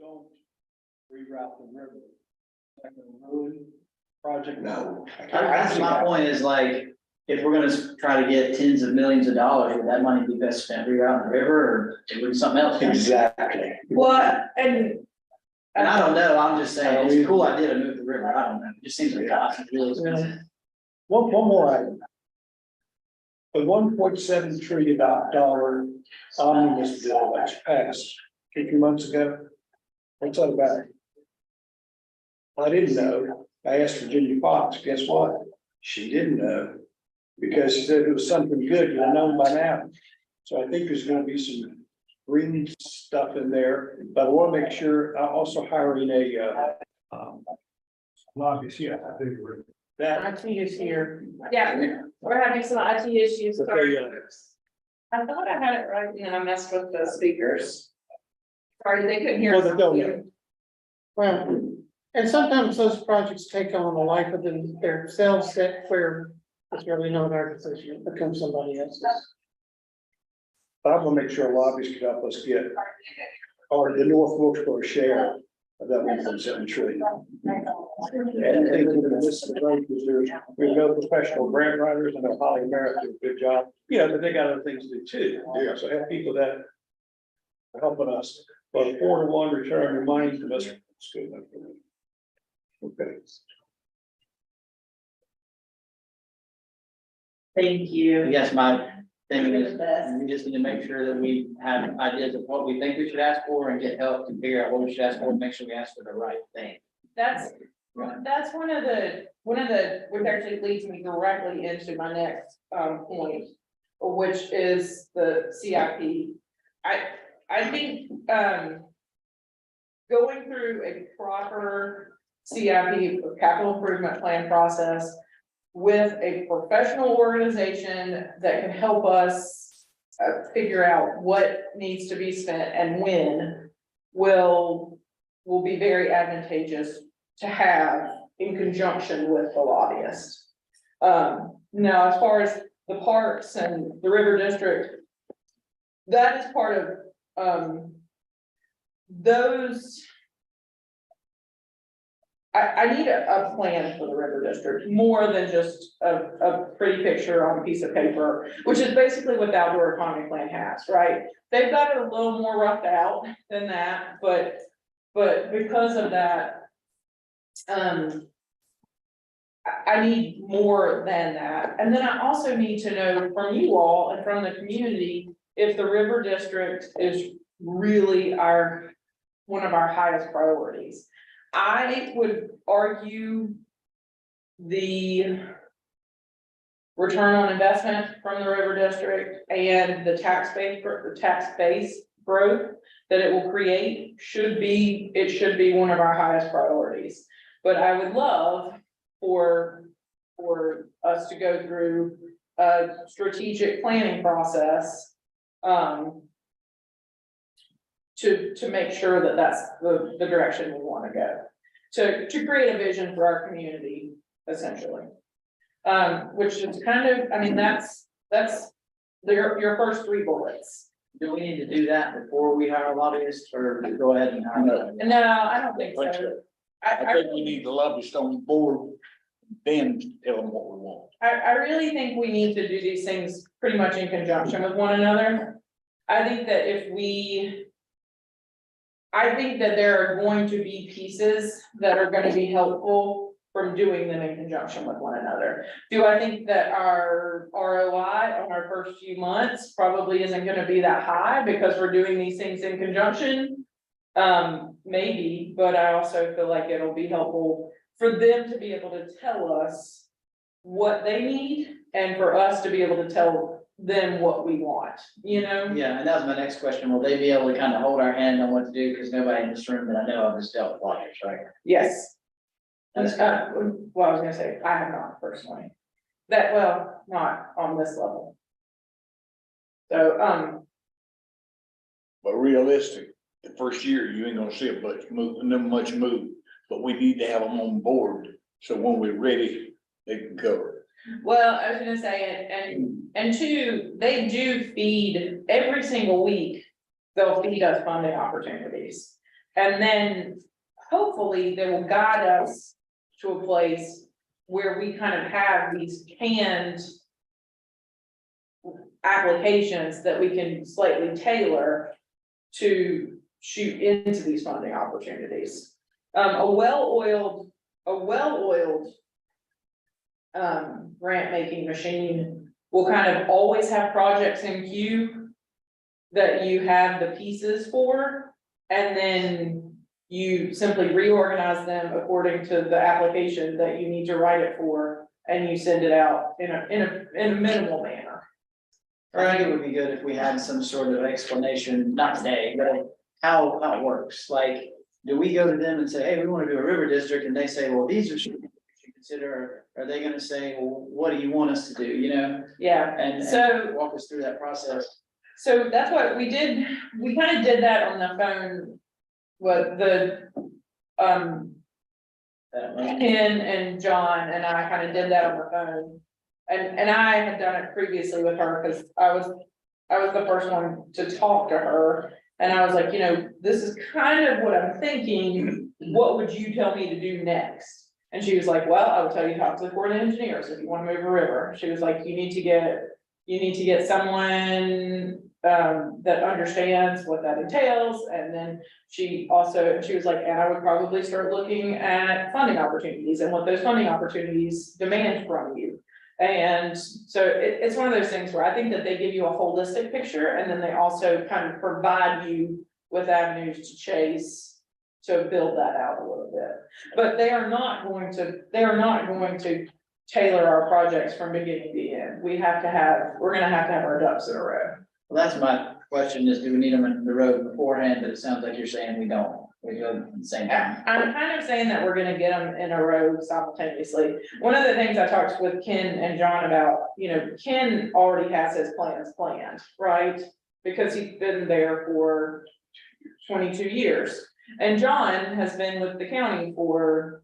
Don't reroute the river. That can ruin project. No. That's my point is like, if we're gonna try to get tens of millions of dollars, would that money be best spent rerouting the river or doing something else? Exactly. Well, and And I don't know, I'm just saying, it's a cool idea to move the river, I don't know, it just seems like cost is really expensive. One more item. The $1.7 trillion omnibus bill that's passed 2 months ago. What's that about? I didn't know. I asked Virginia Fox, guess what? She didn't know. Because she said it was something good, you'd have known by now. So I think there's gonna be some green stuff in there, but I wanna make sure, I'm also hiring a, lobbyist, yeah, I think we're. That, IT is here. Yeah, we're having some IT issues. Okay, I thought I had it right and then I messed with the speakers. Sorry, they couldn't hear. Well, they don't. us. Well, and sometimes those projects take on a life of themselves set where it's really not our decision, it becomes somebody else's. but I'm gonna make sure lobbyists can help us get, or the North Wilkesboro share of that $1.7 trillion. And I think we're gonna miss the road because we know professional grant writers and Holly Merritt do a good job, but they got other things to do too. Yeah, so have people that are helping us, but 4-to-1 return your money to us. It's good enough for me. Okay. Thank you. I guess my thing is, we just need to make sure that we have ideas of what we think we should ask for and get help to figure out what we should ask for and make sure we ask for the right thing. That's one of the, which actually leads me directly into my next point, which is the CIP. I think going through a proper CIP, capital improvement plan process with a professional organization that can help us figure out what needs to be spent and when will be very advantageous to have in conjunction with the lobbyist. Now, as far as the parks and the river district, that is part of those. I need a plan for the river district, more than just a pretty picture on a piece of paper, which is basically what the outdoor economy plan has, right? They've got it a little more roughed out than that, but because of that, I need more than that. And then I also need to know from you all and from the community, if the river district is really one of our highest priorities. I would argue the return on investment from the river district and the tax base growth that it will create should be one of our highest priorities. But I would love for us to go through a strategic planning process to make sure that that's the direction we want to go, to create a vision for our community, essentially. Which is kind of, I mean, that's your first 3 bullets. Do we need to do that before we hire a lobbyist or go ahead and hire? them? No, I don't think so. I think we need the lobbyist on board, then tell them what we want. I really think we need to do these things pretty much in conjunction with one another. I think that there are going to be pieces that are going to be helpful from doing them in conjunction with one another. Do I think that our ROI on our first few months probably isn't going to be that high because we're doing these things in conjunction? Maybe, but I also feel like it'll be helpful for them to be able to tell us what they need and for us to be able to tell them what we want, you know? Yeah, and that was my next question. Will they be able to kind of hold our hand on what to do? Because nobody in this room that I know of has dealt with lawyers, right? Yes. That's Well, I was gonna say, I have not personally. Not on this level. So, But realistic, the first year, you ain't gonna see a much move, but we need to have them on board. So when we're ready, they can cover. well, I was gonna say, and 2, they do feed every single week. they'll feed us funding opportunities. And then hopefully they will guide us to a place where we kind of have these canned applications that we can slightly tailor to shoot into these funding opportunities. A well-oiled grant-making machine will kind of always have projects in queue that you have the pieces for, and then you simply reorganize them according to the application that you need to write it for, and you send it out in a minimal manner. I think it would be good if we had some sort of explanation, not today, but how it works. Like, do we go to them and say, hey, we want to do a river district, and they say, well, these are some things you should consider, or are they gonna say, well, what do you want us to do, you know? Yeah, And so, walk us through that process. so that's what we did, we kind of did that on the phone. What the, Ken and John and I kind of did that on the phone. And I had done it previously with her, because I was the first one to talk to her. And I was like, you know, this is kind of what I'm thinking, what would you tell me to do next? And she was like, well, I would tell you talk to the Corps of Engineers if you want to move a river. She was like, you need to get someone that understands what that entails. And then she was like, and I would probably start looking at funding opportunities and what those funding opportunities demand from you. And so it's one of those things where I think that they give you a holistic picture, and then they also kind of provide you with avenues to chase to build that out a little bit. But they are not going to tailor our projects from beginning to end. We're gonna have to have our ducks in a row. Well, that's my question is, do we need them in the road beforehand? But it sounds like you're saying we don't. We go at the same time. I'm kind of saying that we're gonna get them in a row simultaneously. One of the things I talked with Ken and John about, you know, Ken already has his plans planned, right? Because he's been there for 22 years. And John has been with the county for,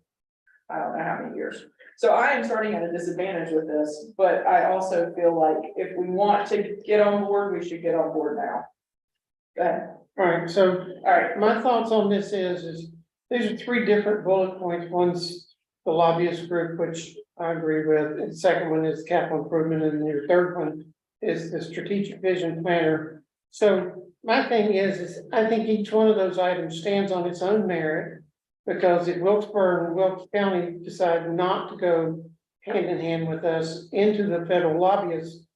I don't know how many years. So I am starting at a disadvantage with this, but I also feel like if we want to get on board, we should get on board now. Go ahead. All right, so All right, my thoughts on this is these are three different bullet points. One's the lobbyist group, which I agree with. And the second one is capital improvement, and your third one is the strategic vision planner. So my thing is I think each one of those items stands on its own merit, because if Wilkesboro and Wilkes County decide not to go hand in hand with us into the federal lobbyist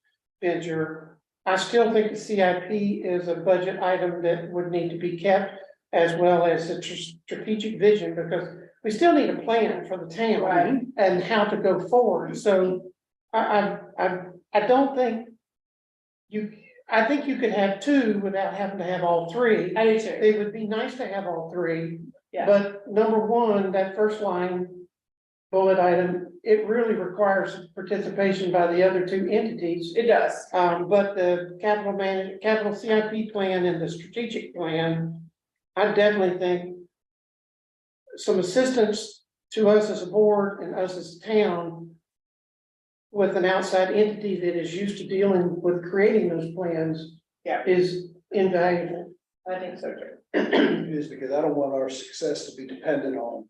venture, I still think the CIP is a budget item that would need to be kept, as well as the strategic vision, because we still need a plan for the town. Right. And how to go forward. So I don't think I think you could have two without having to have all three. I do too. It would be nice to have all three. Yeah. But number one, that first line bullet item, it really requires participation by the other two entities. It does. But the capital CIP plan and the strategic plan, I definitely think some assistance to us as a board and us as a town with an outside entity that is used to dealing with creating those plans. Yeah. Is invaluable. I think so too. Is because I don't want our success to be dependent on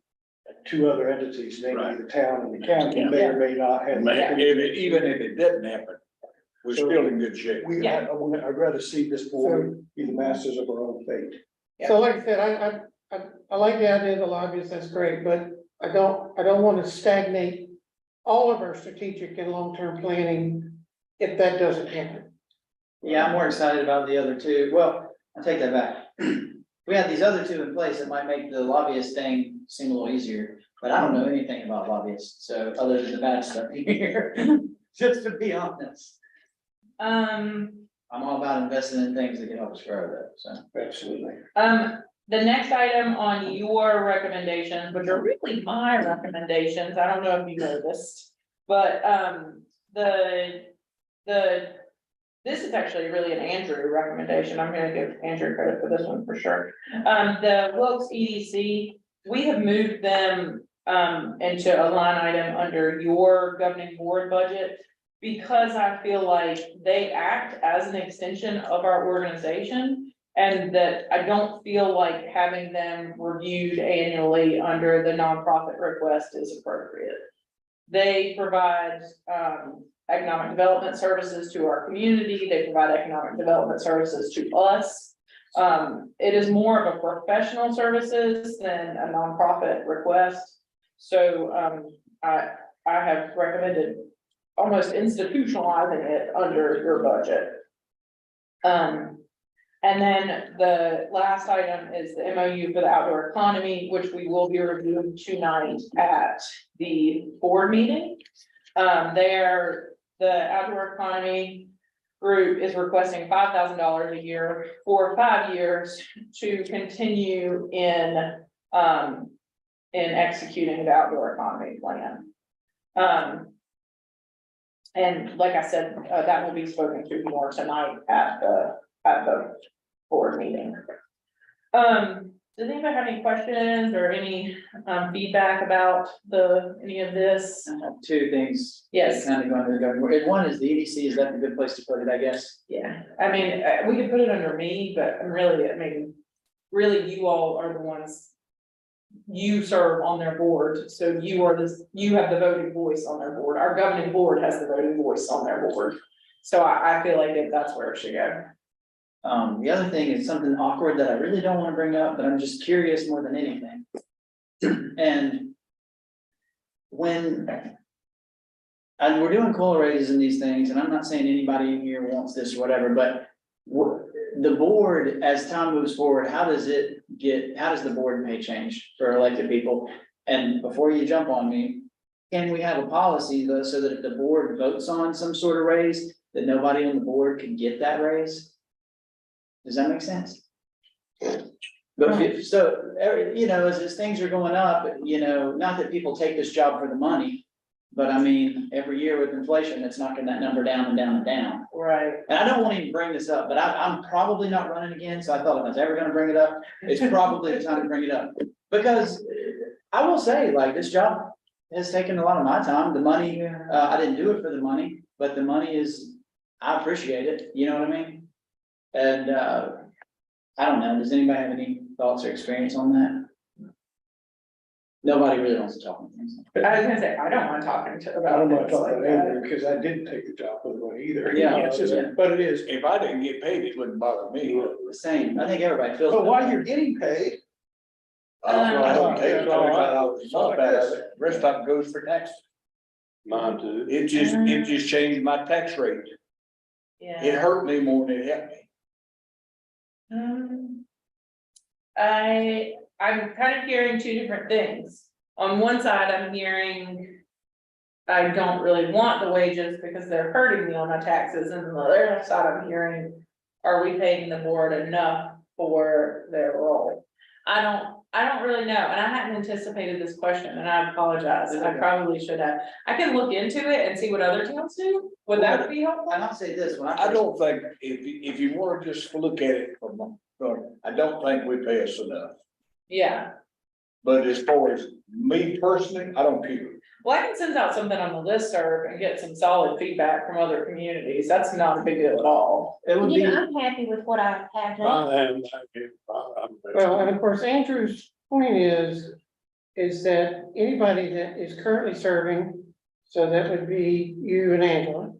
two other entities, namely Right. the town and the county, may or may not have. Even if it didn't happen, we're still in good shape. I'd rather see this board be the masters of our own fate. So like I said, I like the idea of the lobbyists, that's great, but I don't want to stagnate all of our strategic and long-term planning if that doesn't happen. Yeah, I'm more excited about the other two. Well, I take that back. We had these other two in place that might make the lobbyist thing seem a little easier, but I don't know anything about lobbyists, so other than the bad stuff here, just to be honest. I'm all about investing in things that can help us grow though, so. Absolutely. The next item on your recommendations, which are really my recommendations, I don't know if you noticed, but, this is actually really an Andrew recommendation. I'm gonna give Andrew credit for this one for sure. The Wilkes EDC, we have moved them, into a line item under your governing board budget, because I feel like they act as an extension of our organization. And that I don't feel like having them reviewed annually under the nonprofit request is appropriate. They provide, economic development services to our community, they provide economic development services to us. It is more of a professional services than a nonprofit request. So, I have recommended almost institutionalizing it under your budget. And then the last item is the MOU for the outdoor economy, which we will be reviewing tonight at the board meeting. The outdoor economy group is requesting $5,000 a year for 5 years to continue in executing the outdoor economy plan. And like I said, that will be spoken to more tonight at the board meeting. Does anybody have any questions or any feedback about any of this? I have two things. Yes. Kind of going to the government. One is the EDC, is that a good place to put it, I guess? Yeah, I mean, we could put it under me, but really you all are the ones. You serve on their board, so you have the voting voice on their board. Our governing board has the voting voice on their board. So I feel like that's where it should go. The other thing is something awkward that I really don't want to bring up, but I'm just curious more than anything. And we're doing COLA raises and these things, and I'm not saying anybody in here wants this or whatever, but the board, as time moves forward, how does the board pay change for elected people? And before you jump on me, can we have a policy though, so that if the board votes on some sort of raise, that nobody on the board can get that raise? Does that make sense? But as things are going up, not that people take this job for the money, but I mean, every year with inflation, it's knocking that number down and down and down. Right. And I don't want to even bring this up, but I'm probably not running again, so I thought if I was ever gonna bring it up, it's probably the time to bring it up. Because I will say, like, this job has taken a lot of my time, the money, I didn't do it for the money, but the money I appreciate it, you know what I mean? And, I don't know, does anybody have any thoughts or experience on that? Nobody really wants to talk on things. I was gonna say, I don't want to talk I don't want to things talk like about that. Andrew, because I didn't take the job for the money either. Yeah, It's just- yeah. But it is. If I didn't get paid, it wouldn't bother me. The same, I think everybody feels. But while you're getting paid, I don't take It's all right. $25 a month out of it, rest of it goes for taxes. Mine too. It just changed my tax rate. It Yeah. hurt me more than it helped me. I'm kind of hearing two different things. On one side, I'm hearing I don't really want the wages because they're hurting me on my taxes, and on the other side, I'm hearing, are we paying the board enough for their role? I don't really know, and I hadn't anticipated this question, and I apologize, I probably should have. I can look into it and see what other towns do, would that be helpful? And I'll say this, I don't think, if you want to just look at it I don't think we pay us enough. Yeah, But as far as me personally, I don't care. well, I can send out something on the listserv and get some solid feedback from other communities, that's not a big deal at all. it would be, I'm happy with what I have now. Well, and of course, Andrew's point is that anybody that is currently serving, so that would be you and Angela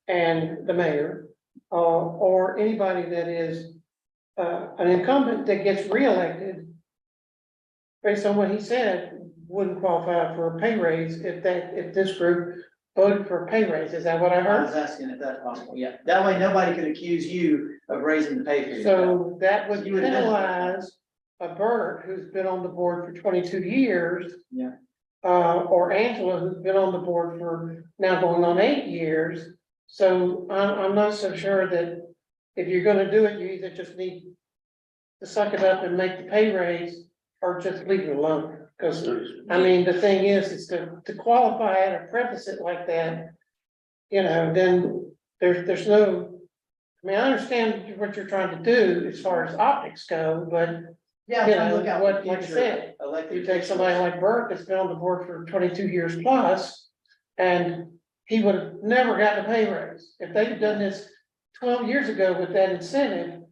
and the mayor, or anybody that is an incumbent that gets reelected, based on what he said, wouldn't qualify for a pay raise if this group voted for a pay raise. Is that what I I heard? was asking if that's possible, yeah. That way, nobody could accuse you of raising the pay for yourself. So that would You would benefit. penalize a Bert who's been on the board for 22 years. Yeah. Or Angela, who's been on the board for now going on 8 years. So I'm not so sure that if you're gonna do it, you either just need to suck it up and make the pay raise or just leave it alone. Because, I mean, the thing is to qualify it or preface it like that, then there's no, I mean, I understand what you're trying to do as far as optics go, but Yeah, you I'm trying to know, look out what, for like I future said, elected you take somebody officials. like Bert that's been on the board for 22 years plus, and he would have never gotten a pay raise. If they'd done this 12 years ago with that incentive,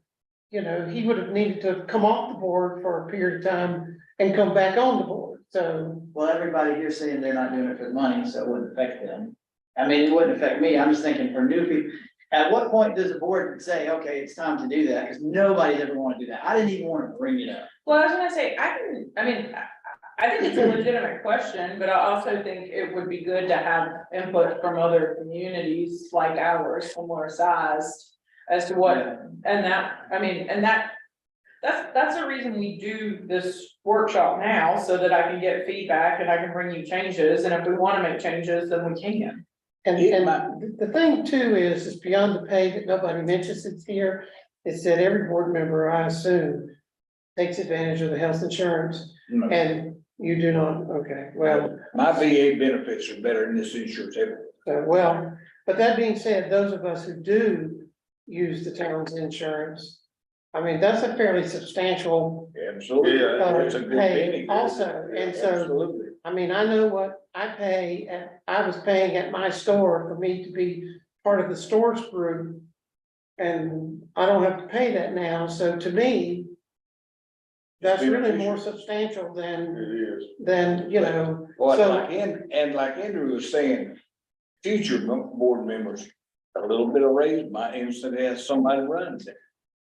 you know, he would have needed to come off the board for a period of time and come back on the board, so. Well, everybody here saying they're not doing it for the money, so it wouldn't affect them. I mean, it wouldn't affect me, I'm just thinking for new people, at what point does the board say, okay, it's time to do that? Because nobody's ever wanna do that, I didn't even wanna bring it up. Well, I was gonna say, I think it's a legitimate question, but I also think it would be good to have input from other communities like ours, similar sized. As to what, and that's the reason we do this workshop now, so that I can get feedback and I can bring you changes, and if we wanna make changes, then we can. And the thing too is beyond the pay that nobody mentions it's here, is that every board member, I assume, takes advantage of the health insurance, No. and you do not, okay, well, My VA benefits are better than this insurance ever. well, but that being said, those of us who do use the town's insurance, I mean, that's a fairly substantial, Absolutely. Yeah, It's a good pay penny. also, and so, Absolutely. I mean, I know what I pay, I was paying at my store for me to be part of the stores group. And I don't have to pay that now, so to me, that's really more substantial It is. than, you know, Well, so. like Andrew was saying, future board members, a little bit of raise might instantly have somebody run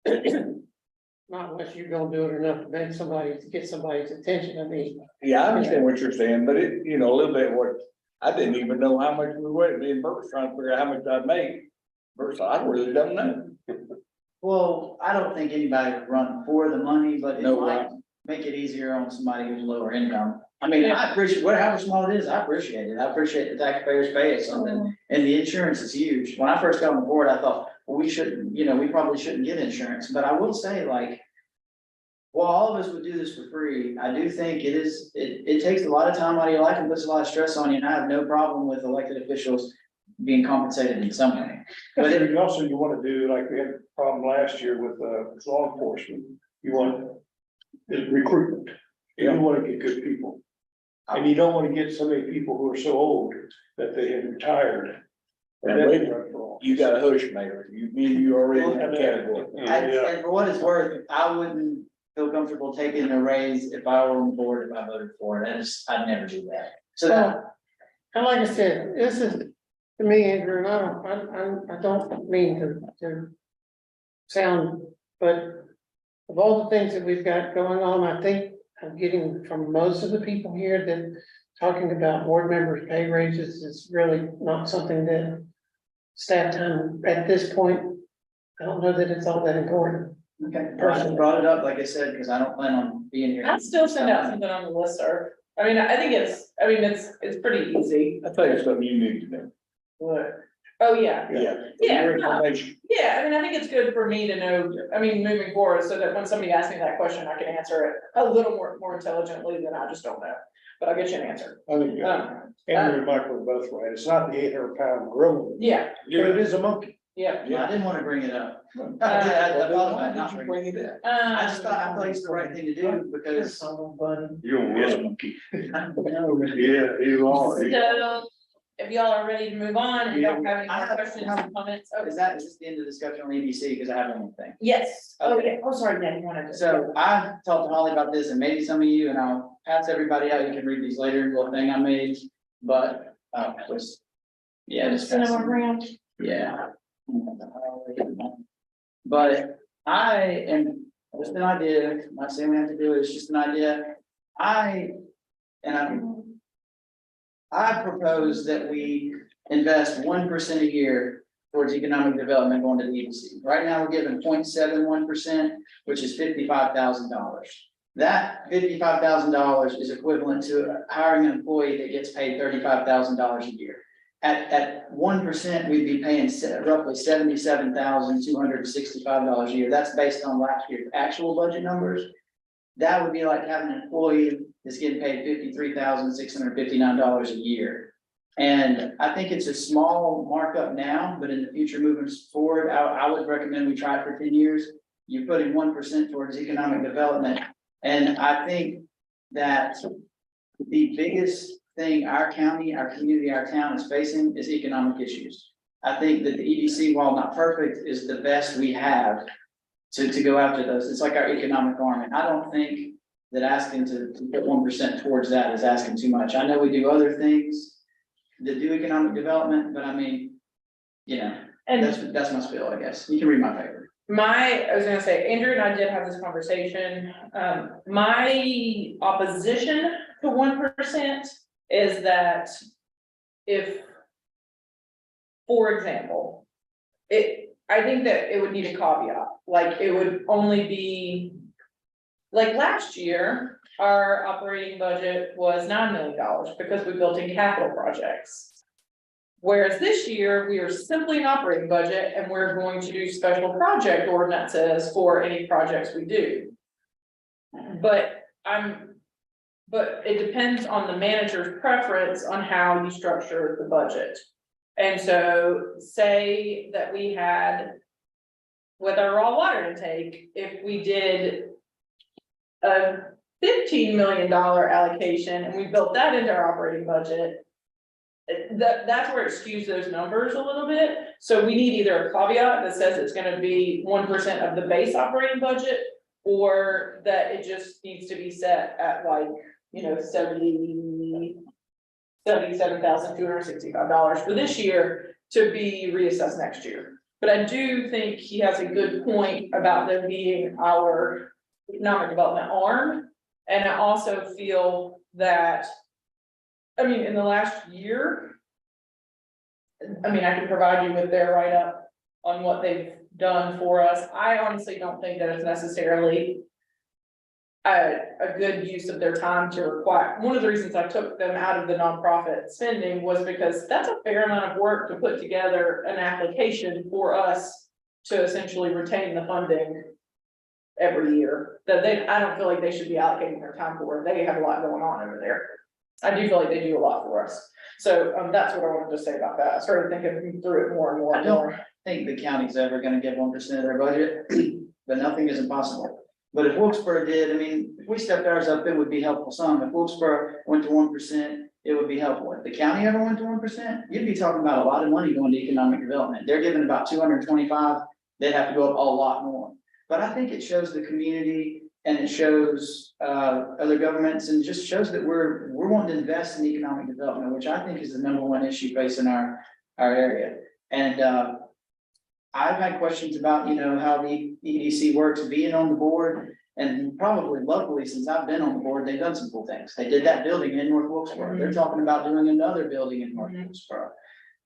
it. Not unless you're gonna do it enough to make somebody, to get somebody's attention, I mean. Yeah, I understand what you're saying, but it, you know, a little bit what, I didn't even know how much we were, me and Bert was trying to figure out how much I'd make. Bert said, I really don't know. Well, I don't think anybody would run for the money, but it No, might make it easier on somebody who's lower income. I mean, I appreciate, whatever small it is, I appreciate it. I appreciate the taxpayers pay us something, and the insurance is huge. When I first got on board, I thought, well, we shouldn't, you know, we probably shouldn't get insurance, but I will say, like, while all of us would do this for free, I do think it takes a lot of time out of your life and puts a lot of stress on you, and I have no problem with elected officials being compensated in some way. But then you also, you wanna do, like we had a problem last year with law enforcement, you want is recruitment. You wanna get good people. And you don't wanna get so many people who are so old that they have retired. And then they run for office. You got a hush mayor, you already in that category. And for what it's worth, I wouldn't feel comfortable taking a raise if I were on board, if I voted for it, I'd never do that. So that, And like I said, this is, to me, Andrew, and I don't mean to sound, but of all the things that we've got going on, I think I'm getting from most of the people here that talking about board members' pay raises is really not something that staff time at this point, I don't know that it's all that important. okay, I brought it up, like I said, because I don't plan on being here. I'd still send out something on the listserv. I mean, I think it's pretty easy. I think it's something you need to know. What? Oh, yeah. Yeah, Your no. information. Yeah, I mean, I think it's good for me to know, I mean, moving forward, so that when somebody asks me that question, I can answer it a little more intelligently than I just don't know. But I'll get you an answer. I think Andrew and Michael are both right. It's not the 800-pound gorilla, Yeah, but it is a monkey. yeah. I didn't want to bring it up. I Well, thought then about why not did you bringing bring it it up? I just thought, I thought it's the right thing to do because. You don't Yes, want monkey. Yeah, you are. So, if y'all are ready to move on and don't have any I more have- questions or comments, oh, Is this the end of the discussion on EDC? Because I have one more thing. yes, oh, yeah, oh, sorry, Dan, you wanted to. So I talked to Holly about this and maybe some of you, and I'll pass everybody out. You can read these later, little thing I made, but, just. Yeah, just. pass them. Around. Yeah. But I am, just an idea, I'm not saying we have to do it, it's just an idea. I propose that we invest 1% a year towards economic development going to the EDC. Right now, we're giving 0.71%, which is $55,000. That $55,000 is equivalent to hiring an employee that gets paid $35,000 a year. At 1%, we'd be paying roughly $77,265 a year. That's based on last year's actual budget numbers. That would be like having an employee that's getting paid $53,659 a year. And I think it's a small markup now, but in the future moving forward, I would recommend we try it for 10 years. You put in 1% towards economic development. And I think that the biggest thing our county, our community, our town is facing is economic issues. I think that the EDC, while not perfect, is the best we have to go after those. It's like our economic arm, and I don't think that asking to put 1% towards that is asking too much. I know we do other things that do economic development, but I mean, you know, And that's my spiel, I guess. You can read my paper. I was gonna say, Andrew and I did have this conversation, my opposition to 1% is that if, for example, I think that it would need a caveat, like it would only be, like last year, our operating budget was $9 million because we built in capital projects. Whereas this year, we are simply an operating budget and we're going to do special project ordinances for any projects we do. But it depends on the manager's preference on how you structure the budget. And so say that we had, with our raw water intake, if we did a $15 million allocation and we built that into our operating budget, that's where it skews those numbers a little bit. So we need either a caveat that says it's gonna be 1% of the base operating budget, or that it just needs to be set at like, you know, $77,265 for this year to be reassessed next year. But I do think he has a good point about them being our economic development arm. And I also feel that, I mean, in the last year, I mean, I can provide you with their write-up on what they've done for us. I honestly don't think that it's necessarily a good use of their time to require. One of the reasons I took them out of the nonprofit spending was because that's a fair amount of work to put together an application for us to essentially retain the funding every year. That I don't feel like they should be allocating their time for. They have a lot going on over there. I do feel like they do a lot for us. So that's what I wanted to say about that. I started thinking through it more and more. I don't think the county's ever gonna give 1% of their budget, but nothing is impossible. But if Wilkesboro did, I mean, if we stepped ours up, it would be helpful some. If Wilkesboro went to 1%, it would be helpful. If the county ever went to 1%, you'd be talking about a lot of money going to economic development. They're giving about 225, they'd have to go up a lot more. But I think it shows the community and it shows other governments and just shows that we're wanting to invest in economic development, which I think is the #1 issue facing our area. And I've had questions about, you know, how the EDC works, being on the board, and probably locally, since I've been on the board, they've done some cool things. They did that building in North Wilkesboro. They're talking about doing another building in North Wilkesboro.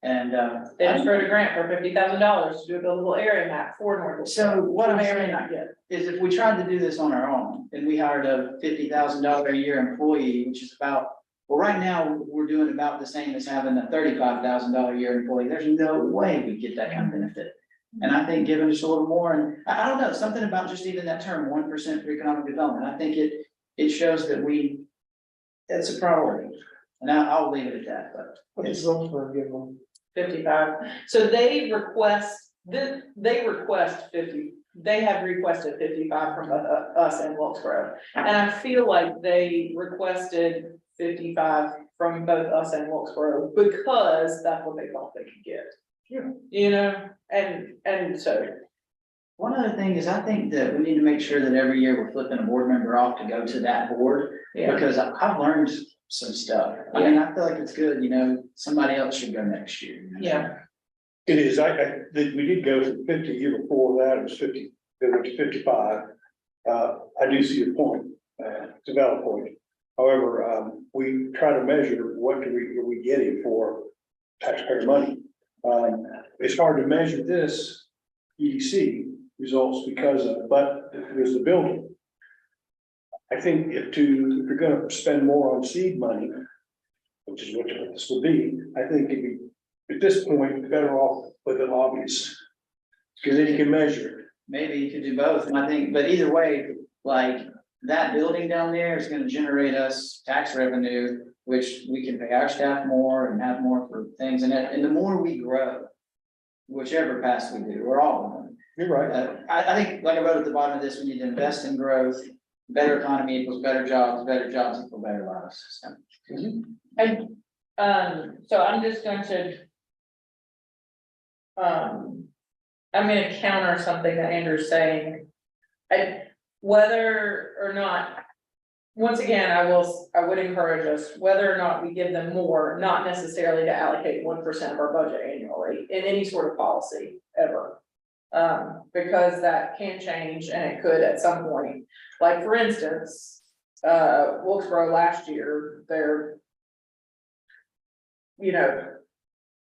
And They just wrote a grant for $50,000 to do a buildable area map for North. so what I'm May or may saying not get. is if we tried to do this on our own and we hired a $50,000 a year employee, which is about, well, right now, we're doing about the same as having a $35,000 a year employee. There's no way we get that kind of benefit. And I think giving us a little more, and I don't know, something about just even that term, 1% for economic development. I think it shows that it's a priority. And I'll leave it at that, but. What is Wilkesboro give them? 55. So they request 50. They have requested 55 from us in Wilkesboro. And I feel like they requested 55 from both us and Wilkesboro because that's what they thought they could get. You know, and so. One other thing is I think that we need to make sure that every year we're flipping a board member off to go to that board. Yeah. Because I've learned some stuff. I mean, I feel like it's good, you know, somebody else should go next year. Yeah. It is, we did go from 50, year before that, it was 50, they went to 55. I do see your point, it's a valid point. However, we try to measure what are we getting for taxpayer money. It's hard to measure this EDC results because of, but there's the building. I think if you're gonna spend more on seed money, which is what this will be, I think it'd be, at this point, better off with the lobbyists. Because then you can measure it. Maybe you could do both, and I think, but either way, like, that building down there is gonna generate us tax revenue, which we can pay our staff more and have more for things, and the more we grow, whichever path we do, we're all going. You're right. I think, like I wrote at the bottom of this, we need to invest in growth. Better economy equals better jobs equal better lives. So. And, so I'm just going to. I'm gonna counter something that Andrew's saying. whether or not. Once again, I would encourage us, whether or not we give them more, not necessarily to allocate 1% of our budget annually in any sort of policy ever. Because that can change and it could at some point, like for instance, Wilkesboro last year, they're. You know.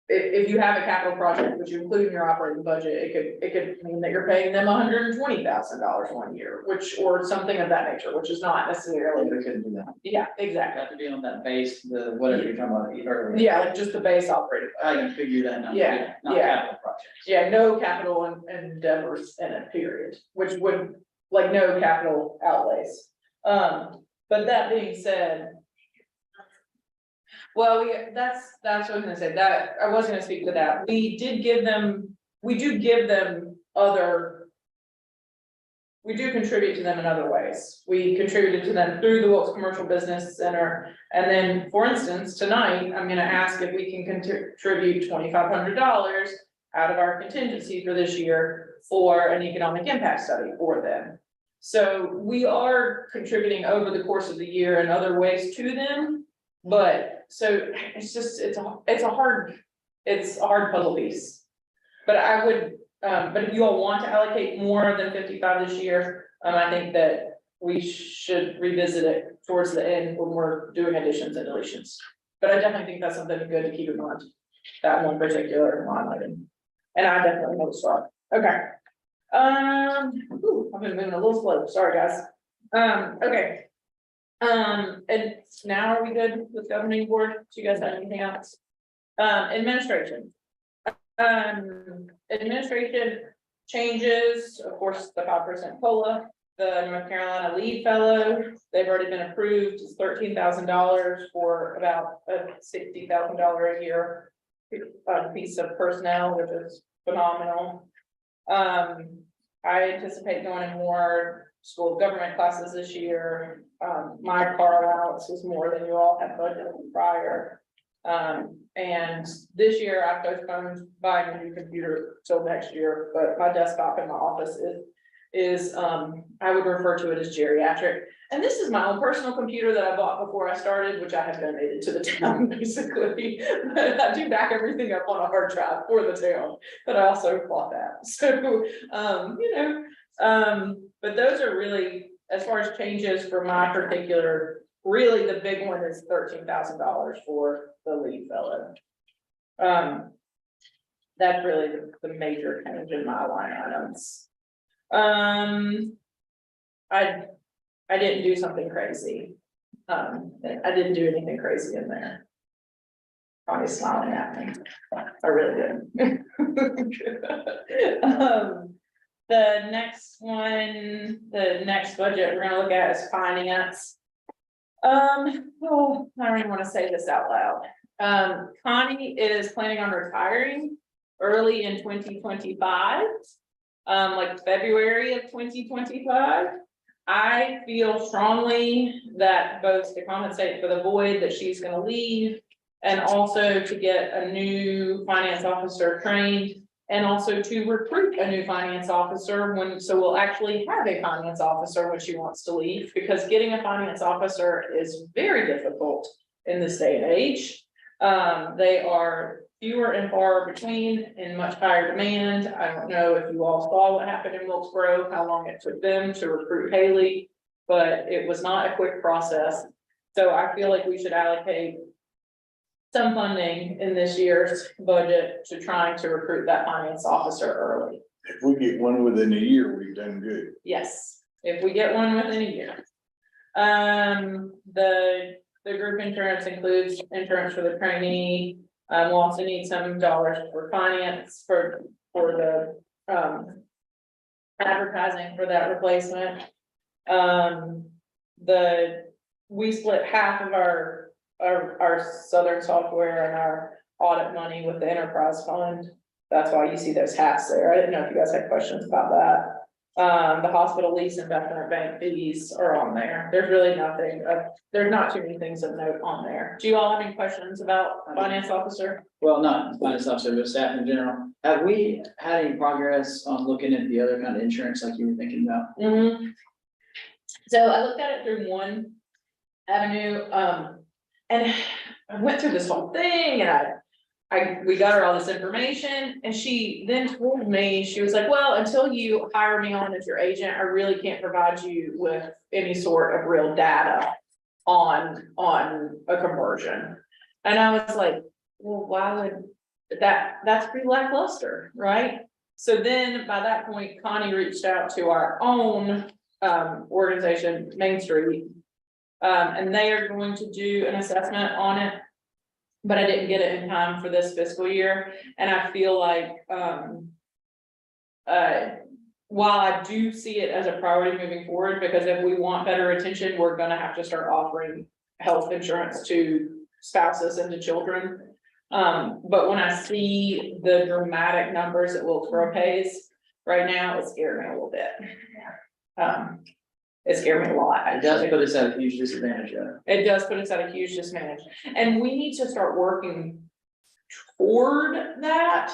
If you have a capital project, which you include in your operating budget, it could mean that you're paying them $120,000 one year, or something of that nature, which is not necessarily. We couldn't do that. Yeah, exactly. Got to be on that base, the whatever you're talking about earlier. Yeah, like just the base operating. I can figure that out. Yeah, Not yeah. capital projects. Yeah, no capital endeavors in a period, which would, like, no capital outlays. But that being said. Well, that's what I was gonna say, that, I was gonna speak to that, we do give them we do contribute to them in other ways. We contributed to them through the Wilkes Commercial Business Center, and then, for instance, tonight, I'm gonna ask if we can contribute $2,500 out of our contingency for this year for an economic impact study for them. So we are contributing over the course of the year in other ways to them, but so it's just, it's a hard puzzle piece. But I would, but if you all want to allocate more than 55 this year, I think that we should revisit it towards the end when we're doing additions and deletions. But I definitely think that's something good to keep in mind, that one particular line item. And I definitely know the stuff. Okay. I've been moving a little slow, sorry guys. Okay. And now are we good with governing board? Do you guys have anything else? Administration. Administration changes, of course, the 5% COLA, the North Carolina lead fellow, they've already been approved, it's $13,000 for about a $60,000 a year piece of personnel, which is phenomenal. I anticipate going in more school of government classes this year. My car allowance was more than you all had budgeted prior. And this year I postponed buying a new computer till next year, but my desktop in my office is I would refer to it as geriatric. And this is my own personal computer that I bought before I started, which I have donated to the town basically. But I do back everything up on a hard drive for the town, but I also bought that. So, but those are really, as far as changes for my particular, really the big one is $13,000 for the lead fellow. That's really the major change in my line items. I didn't do something crazy. I didn't do anything crazy in there. Probably smiling at me. I really didn't. The next one, the next budget we're gonna look at is finance. Oh, I don't even want to say this out loud. Connie is planning on retiring early in 2025, like February of 2025. I feel strongly that both to compensate for the void that she's gonna leave, and also to get a new finance officer trained, and also to recruit a new finance officer so we'll actually have a finance officer when she wants to leave, because getting a finance officer is very difficult in this day and age. They are fewer and far between in much higher demand. I don't know if you all saw what happened in Wilkesboro, how long it took them to recruit Haley, but it was not a quick process. So I feel like we should allocate some funding in this year's budget to trying to recruit that finance officer early. If we get one within a year, we've done good. Yes, if we get one within a year. The group insurance includes insurance for the trainee. We'll also need some dollars for finance for the advertising for that replacement. We split half of our Southern software and our audit money with the enterprise fund. That's why you see those halves there. I didn't know if you guys had questions about that. The hospital lease investment bank fees are on there. There's really nothing, there's not too many things of note on there. Do you all have any questions about finance officer? Well, not finance officer, but staff in general. Have we had any progress on looking at the other kind of insurance like you were thinking about? So I looked at it through one avenue, and I went through this whole thing and we got her all this information and she then told me, she was like, well, until you hire me on as your agent, I really can't provide you with any sort of real data on a conversion. And I was like, well, why would that's pretty lackluster, right? So then by that point, Connie reached out to our own organization, Main Street. And they are going to do an assessment on it. But I didn't get it in time for this fiscal year, and I feel like, while I do see it as a priority moving forward, because if we want better attention, we're gonna have to start offering health insurance to spouses and to children. But when I see the dramatic numbers that Wilkesboro pays right now, it scared me a little bit. It scared me a lot. It does put us at a huge disadvantage, yeah. It does put us at a huge disadvantage, and we need to start working toward that.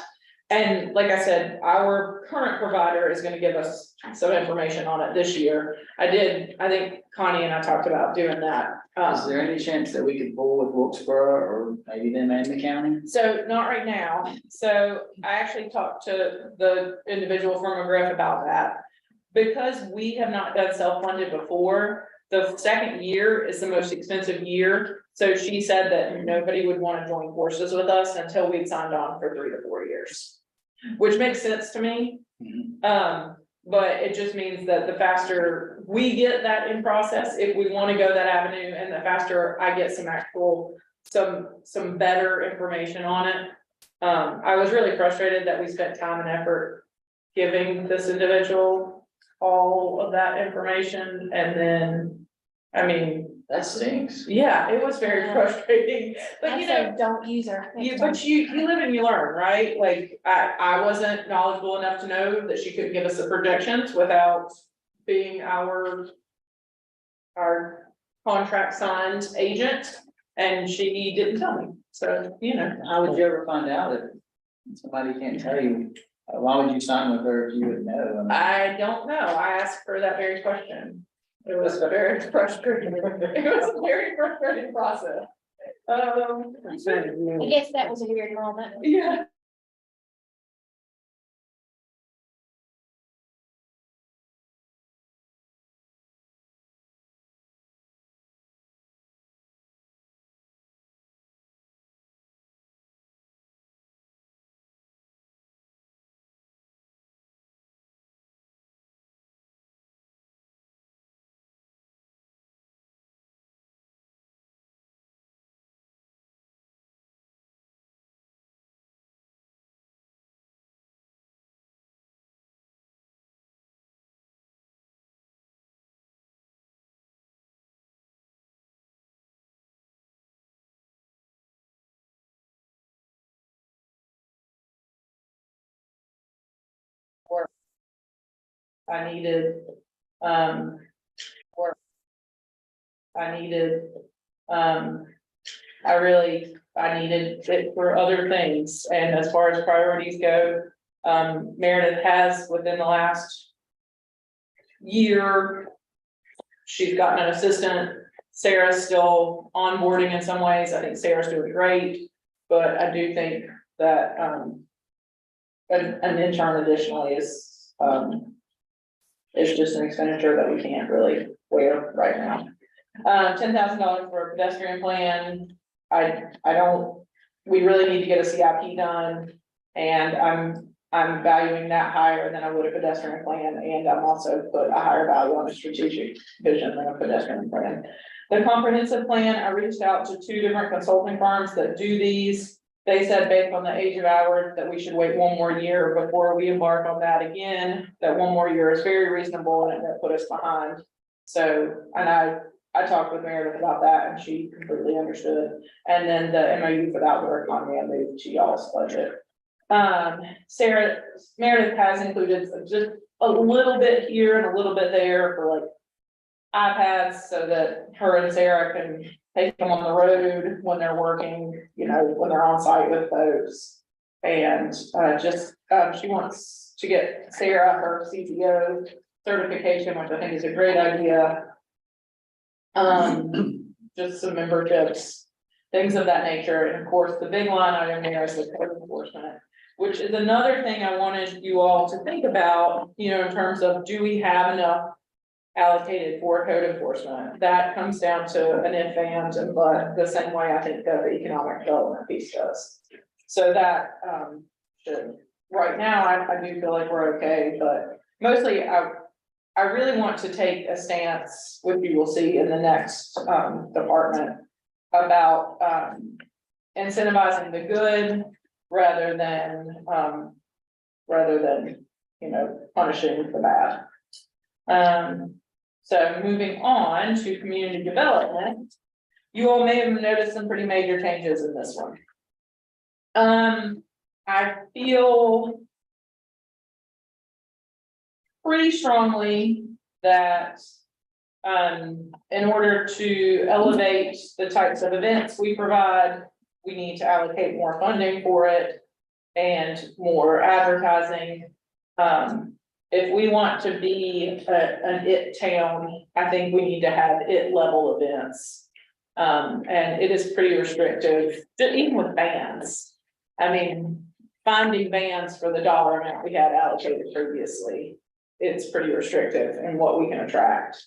And like I said, our current provider is gonna give us some information on it this year. I think Connie and I talked about doing that. Is there any chance that we could pull with Wilkesboro or maybe them and the county? So not right now. So I actually talked to the individual from McGriff about that. Because we have not done self-funded before, the second year is the most expensive year. So she said that nobody would want to join forces with us until we'd signed on for 3 to 4 years. Which makes sense to me. But it just means that the faster we get that in process, if we want to go that avenue, and the faster I get some actual, some better information on it. I was really frustrated that we spent time and effort giving this individual all of that information, and then, I mean, That stinks. yeah, it was very frustrating, but you know, don't use her. but you live and you learn, right? Like, I wasn't knowledgeable enough to know that she couldn't give us the projections without being our contract signed agent, and she didn't tell me, so, you know. How would you ever find out if somebody can't tell you? Why would you sign with her if you would know? I mean, I don't know, I asked her that very question. It was very frustrating, it was a very frustrating process. I guess that was a weird moment. Yeah. I needed, work. I needed, I needed it for other things, and as far as priorities go, Meredith has within the last year, she's gotten an assistant. Sarah's still onboarding in some ways. I think Sarah's doing great, but I do think that, an intern additionally is it's just an expenditure that we can't really wear right now. $10,000 for a pedestrian plan. I don't, we really need to get a CIP done, and I'm valuing that higher than I would a pedestrian plan, and I'm also put a higher value on a strategic vision than a pedestrian plan. The comprehensive plan, I reached out to 2 different consulting firms that do these. They said based on the age of ours that we should wait 1 more year before we embark on that again, that 1 more year is very reasonable and it won't put us behind. So, and I talked with Meredith about that and she completely understood. And then the MOU for the outdoor economy, I moved to y'all's budget. Sarah, Meredith has included just a little bit here and a little bit there for like iPads so that her and Sarah can take them on the road when they're working, you know, when they're on site with folks. And she wants to get Sarah her CTO certification, which I think is a great idea. Just some memberships, things of that nature. And of course, the big line item there is the code enforcement, which is another thing I wanted you all to think about, you know, in terms of, do we have enough allocated for code enforcement? That comes down to an if and but, the same way I think that the economic development piece does. So that, should, right now, I do feel like we're okay, but mostly I really want to take a stance, which you will see in the next, department, about, incentivizing the good rather than, you know, punishing the bad. So moving on to community development, you all may have noticed some pretty major changes in this one. I feel pretty strongly that, in order to elevate the types of events we provide, we need to allocate more funding for it and more advertising. If we want to be an it town, I think we need to have it level events. And it is pretty restrictive, even with bands. I mean, finding bands for the dollar amount we had allocated previously, it's pretty restrictive in what we can attract.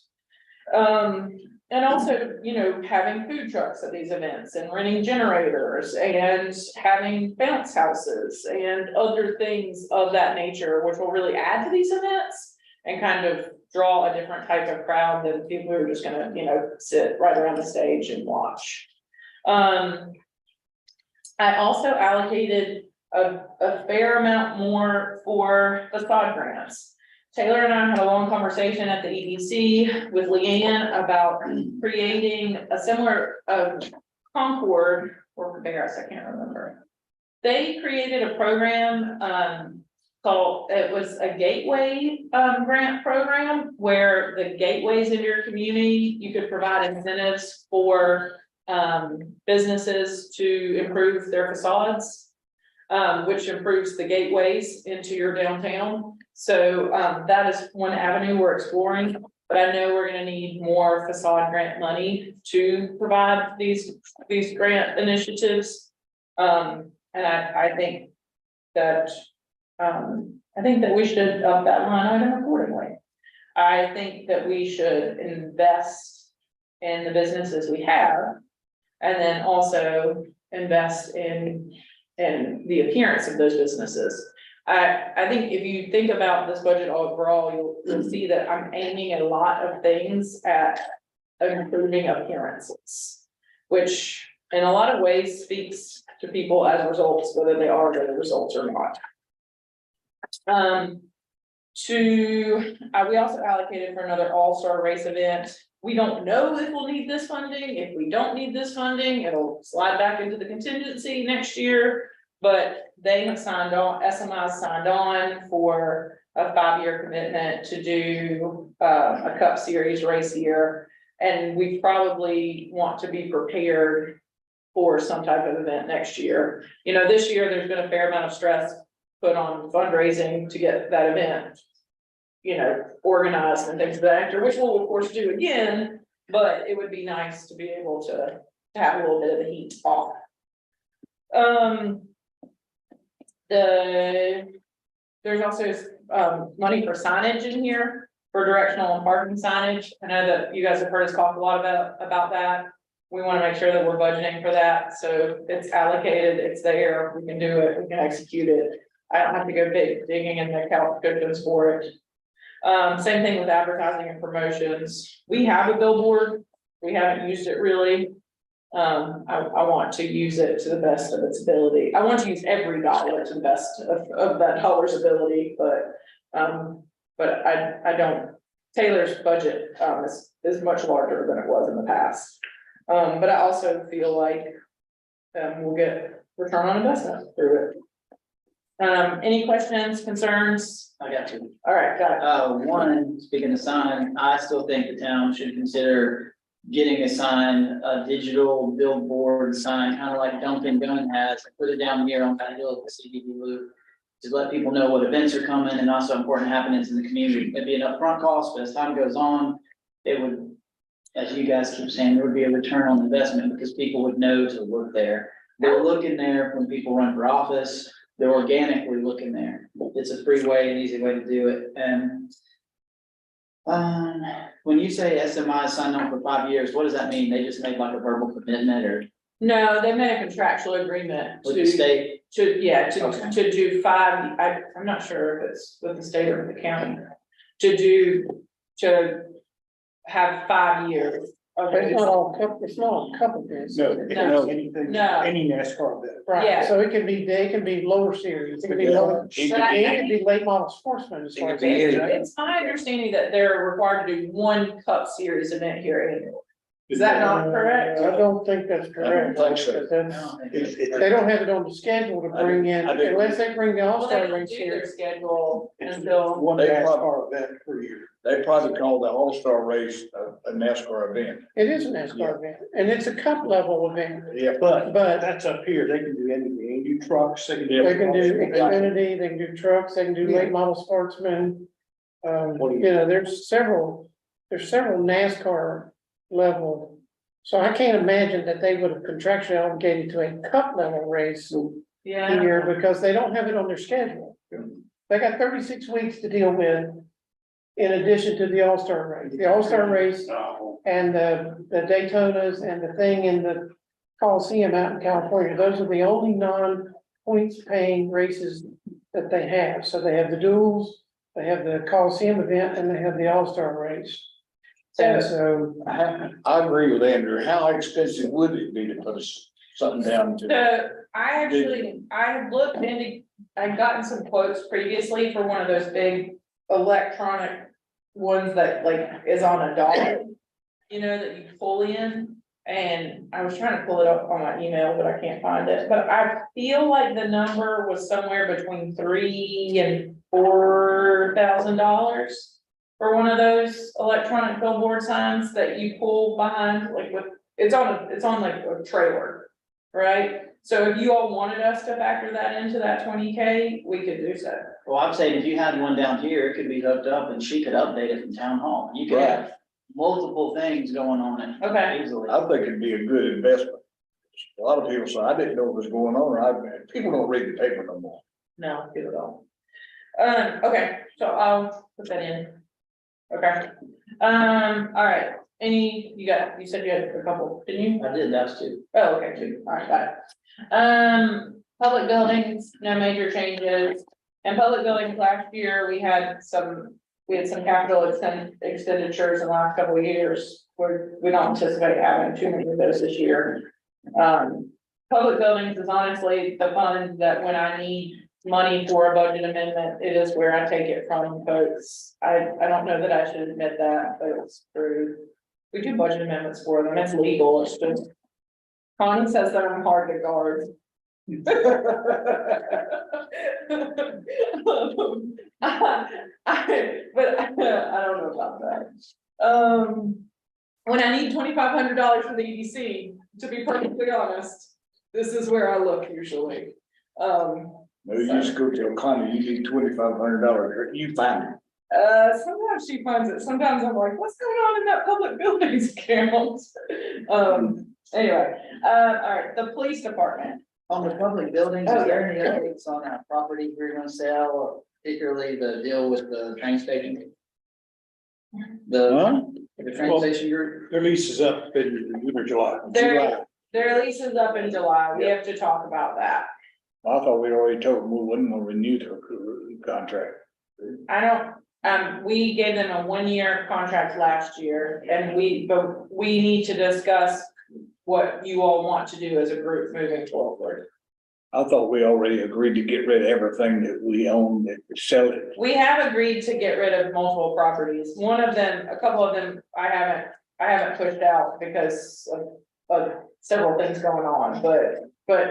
And also, you know, having food trucks at these events and renting generators and having bounce houses and other things of that nature, which will really add to these events and kind of draw a different type of crowd than people who are just gonna, you know, sit right around the stage and watch. I also allocated a fair amount more for facade grants. Taylor and I had a long conversation at the EDC with Leanne about creating a similar Concord or Barris, I can't remember. They created a program called, it was a gateway grant program where the gateways in your community, you could provide incentives for businesses to improve their facades, which improves the gateways into your downtown. So that is one avenue we're exploring, but I know we're gonna need more facade grant money to provide these grant initiatives. And I think that we should up that line item accordingly. I think that we should invest in the businesses we have, and then also invest in the appearance of those businesses. I think if you think about this budget overall, you'll see that I'm aiming a lot of things at improving appearances, which in a lot of ways speaks to people as results, whether they are good results or not. We also allocated for another all-star race event. We don't know if we'll need this funding. If we don't need this funding, it'll slide back into the contingency next year. But they have signed on, SMI signed on for a 5-year commitment to do a Cup Series race here. And we probably want to be prepared for some type of event next year. You know, this year there's been a fair amount of stress put on fundraising to get that event, you know, organized and things of that nature, which we'll of course do again, but it would be nice to be able to have a little bit of the heat off. There's also money for signage in here for directional and parking signage. I know that you guys have heard us talk a lot about that. We want to make sure that we're budgeting for that, so it's allocated, it's there, we can do it, we can execute it. I don't have to go digging in the couch cushions for it. Same thing with advertising and promotions. We have a billboard, we haven't used it really. I want to use it to the best of its ability. I want to use every dollar to the best of that dollar's ability, but I don't. Taylor's budget is much larger than it was in the past. But I also feel like we'll get return on investment through it. Any questions, concerns? I got you. All right, got it. One, speaking of sign, I still think the town should consider getting a sign, a digital billboard sign, kind of like Dunkin' Gun has, put it down here on that hill at the CBD loop. To let people know what events are coming and also important happenings in the community. It'd be an upfront cost, but as time goes on, it would, as you guys keep saying, there would be a return on investment because people would know to look there. They're looking there when people run for office. They're organically looking there. It's a free way and easy way to do it. And when you say SMI signed on for 5 years, what does that mean? They just made like a verbal commitment or No, they made a contractual agreement with the to, state? Okay. to do 5, I'm not sure if it's with the state or the county. To have 5 years. of But it's not a couple days. No, No. anything, No. any NASCAR event. Right, Yeah. so they can be lower series, it can be Yeah. lower, It But I- it can be late model sportsmen as far as. It could be that. It's my understanding that they're required to do 1 Cup Series event here annually. Is that not correct? I don't think that's correct. I don't think so. because I that's- don't think It's- it's- They don't have it on the schedule to bring in, I didn't- unless they bring the Well, they all-star don't race do here. their schedule It's until, one They NASCAR event per year. They probably call the All-Star race a NASCAR event. It is a NASCAR event, and it's a cup level event, Yeah. But but that's up here, they can do anything, they can do trucks, they can do. they can do Xfinity, they can do trucks, they can do late model sportsmen. What do you- You know, there's several NASCAR level. So I can't imagine that they would have contractually obligated to a cup level race yeah. here because they don't have it on their schedule. They got 36 weeks to deal with in addition to the All-Star race. The All-Star race and the Daytonas and the thing in the Coliseum out in California, those are the only non-points paying races that they have. So they have the duels, they have the Coliseum event, and they have the All-Star race. And so, I agree with Andrew. How expensive would it be to put something down to? So I have looked into, I've gotten some quotes previously for one of those big electronic ones that like is on a dollar. You know, that you pull in, and I was trying to pull it up on my email, but I can't find it, but I feel like the number was somewhere between $3,000 and $4,000. For one of those electronic billboard signs that you pull behind, like with, it's on like a trailer, right? So if you all wanted us to factor that into that 20K, we could do so. Well, I'm saying if you had one down here, it could be hooked up and she could update it from town hall. You could have multiple things going on it. Okay. Easily. I think it'd be a good investment. A lot of people say, I didn't know what was going on. People don't read the paper no more. No, good at all. Okay, so I'll put that in. Okay, all right, you said you had a couple, didn't you? I did, that's too. Oh, okay, two, all right, got it. Public buildings, no major changes. And public buildings, last year, we had some capital expenditures in the last couple of years, where we don't anticipate having too many of those this year. Public buildings is honestly the fund that when I need money for a budget amendment, it is where I take it from, folks. I don't know that I should admit that, but it's true. We do budget amendments for them, it's legal, it's just. Connie says that I'm hard to guard. But I don't know about that. When I need $2,500 for the EDC, to be perfectly honest, this is where I look usually. Maybe you just go tell Connie, you need $2,500, you find it. Sometimes she finds it, sometimes I'm like, what's going on in that public buildings account? Anyway, all right, the police department. On the public buildings, is there any updates on that property we're gonna sell, particularly the deal with the train station? The train Well, station group? Their lease is up in June or July. Their lease is up in July, we have to talk about that. I thought we'd already told them we wouldn't want to renew their contract. I don't, we gave them a 1-year contract last year, and but we need to discuss what you all want to do as a group moving forward. I thought we already agreed to get rid of everything that we own, that we sell it. We have agreed to get rid of multiple properties. One of them, a couple of them, I haven't pushed out because of several things going on, but but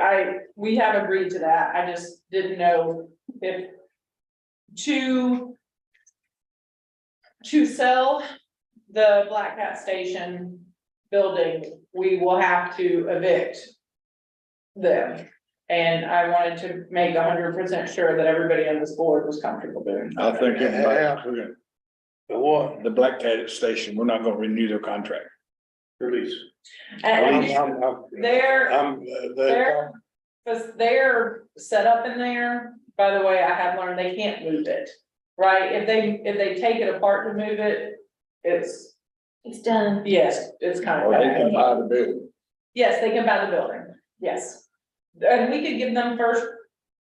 we have agreed to that, I just didn't know if to sell the Black Cat Station building, we will have to evict them. And I wanted to make 100% sure that everybody on this board was comfortable doing. I think everybody, The what? the Black Cat Station, we're not gonna renew their contract. Release. And they're, They're, because they're set up in there, by the way, I have learned they can't move it. Right, if they take it apart to move it, it's, done. yes, it's kind Or of. they can buy the building. Yes, they can buy the building, yes. And we could give them first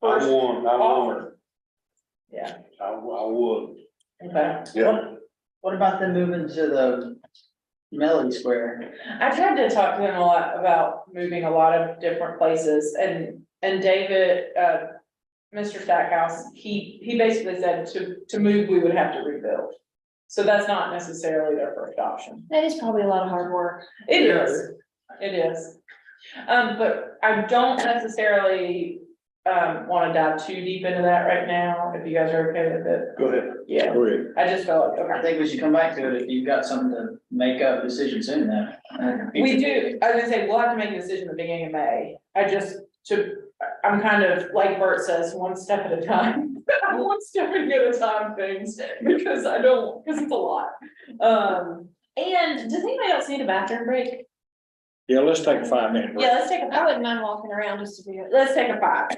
I want, offer. Yeah, I would. okay. Yeah. What about them moving to the Melody Square? I tried to talk to them a lot about moving a lot of different places and David, Mr. Stackhouse, he basically said to move, we would have to rebuild. So that's not necessarily their first option. That is probably a lot of hard work. It is, it is. But I don't necessarily, wanna dive too deep into that right now, if you guys are okay with it. Go ahead. Yeah, Go ahead. I just felt like, I okay. think we should come back to it if you've got something to make a decision soon then. We do, I was gonna say, we'll have to make a decision at the beginning of May. I'm kind of, like Bert says, one step at a time. I'm one step at a time things, because it's a lot. And does anybody else need a bathroom break? Yeah, let's take a 5-minute break. Yeah, let's take a I 5. wouldn't mind walking around just to be. Let's take a 5.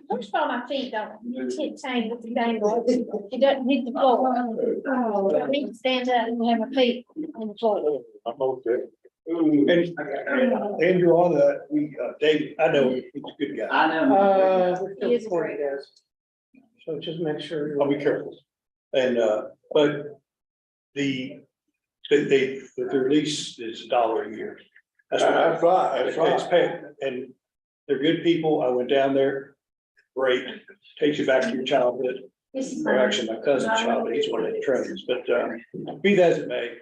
Push by my feet, don't hit tank with the dangle. It doesn't hit the floor. I need to stand up and have my feet on the floor. I'm okay. And Andrew, on that, Dave, I know he's a good guy. I know. He is a great- So just make sure. I'll be careful. And, but their lease is $1 a year. That's what That's right, that's it's right. paid, and they're good people. I went down there. Great, takes you back to your childhood. This is Or fine. actually, my cousin's child, he's one of the trainers, but, be that as it may,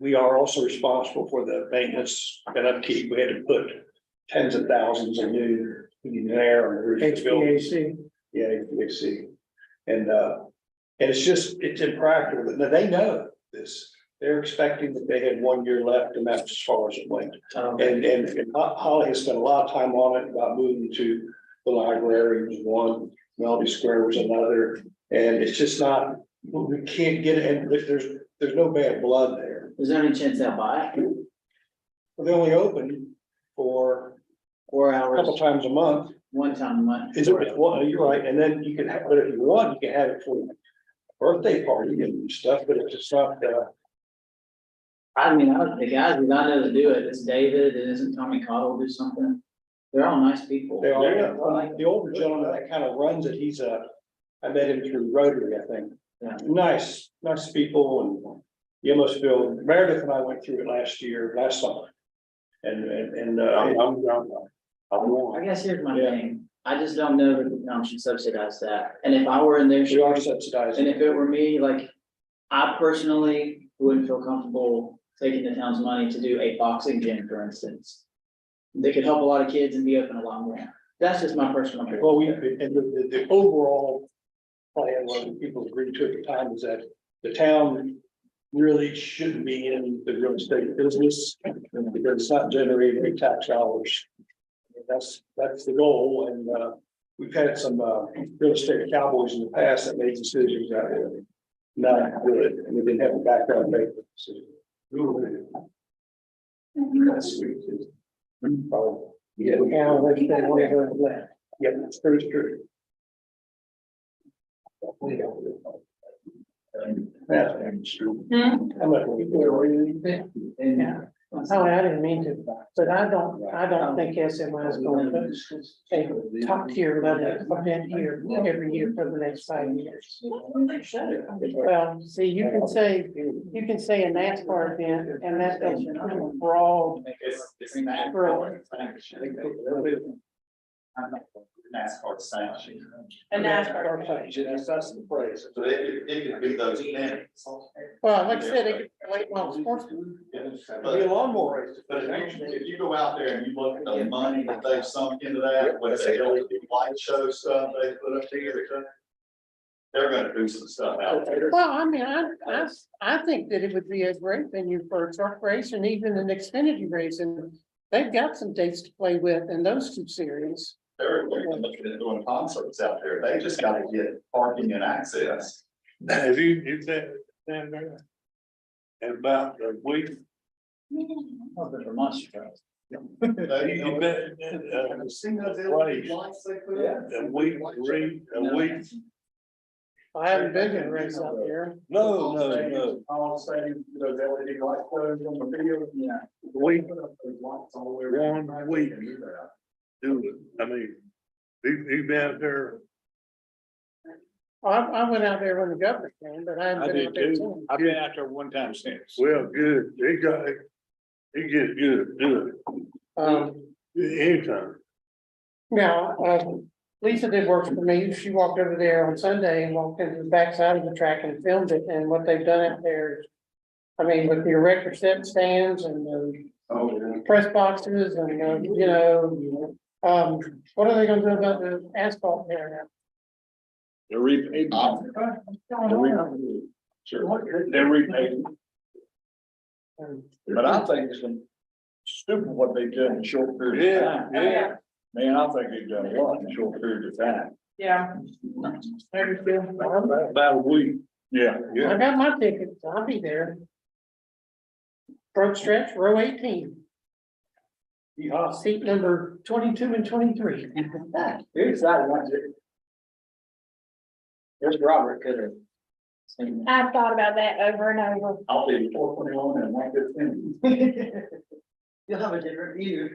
we are also responsible for the maintenance and upkeep. We had to put tens of thousands of new heating and air on the roof of the building. HVAC. Yeah, HVAC. And it's impractical. Now, they know this. They're expecting that they had 1 year left, and that's as far as it went. And Holly has spent a lot of time on it about moving to the library was one, Melody Square was another. And it's just not, we can't get it, and there's no bad blood there. Is there any chance they'll buy it? They only open for 4 a couple hours, times a month. one time a month? Is it, well, you're right, and then you can have, but if you want, you can have it for your birthday party and stuff, but it's just not, I mean, the guys that I know to do it, it's David, it isn't Tommy Cottle do something. They're all nice people. they are, the older gentleman that kind of runs it, I met him through Rotary, I think. Yeah. Nice people, and you almost feel, Meredith and I went through it last summer. And, I guess here's my thing, I just don't know that the town should subsidize that, and if I were in their we are shoes, subsidizing. and if it were me, like, I personally wouldn't feel comfortable taking the town's money to do a boxing gym, for instance. They could help a lot of kids and be open a lot more. That's just my personal. opinion. Well, and the overall plan, what people agreed to at the time is that the town really shouldn't be in the real estate business because it's not generating any tax dollars. That's the goal, and we've had some real estate cowboys in the past that made decisions that were not good, and we didn't have a background make the decision. That's sweet. Oh, yeah, Yeah, that's the way to let. yeah, that's very true. That's true. I'm not going to Yeah. Oh, I didn't mean to, but I don't think SMI is going to a top tier level event here every year for the next 5 years. Well, see, you can say a NASCAR event, and that's a broad. NASCAR sanction. And NASCAR. That's the phrase. So it could be those minutes. Well, like I said, they get late model sports. Be a lawnmower race. But if you go out there and you look at the money that they've sunk into that, with the LED light show stuff they put up together, they're gonna do some stuff out there. Well, I mean, I think that it would be a great venue for a truck race and even an Xfinity race, and they've got some dates to play with in those two series. They're looking at doing concerts out there. They just gotta get parking and access. Have you been down there? In about a week? Nothing for months. You been, Seen those place. lights they put up? a week? I haven't been to a race out there. No. All saying, those LED light shows on the video. Yeah. Week, One 1 week. Do it, I mean, you been out there? I went out there when the governor came, but I haven't been out there since. I've been out there one time since. Well, good, it gets good, do it, anytime. Now, Lisa did work for me. She walked over there on Sunday and walked into the backside of the track and filmed it. And what they've done out there is, I mean, with the erector set stands and the press boxes and, you know, what are they gonna do about the asphalt there now? They're repaving. They're repaving. But I think it's stupid what they've done in a short period of time. Yeah. Man, I think they've done a lot in a short period of time. Yeah. About a week. Yeah. I got my tickets. I'll be there. Front stretch, row 18. Seat number 22 and 23. Here's that one. Here's Robert could have. seen that. I've thought about that over and over. I'll be 421 and 115. You'll have a different view.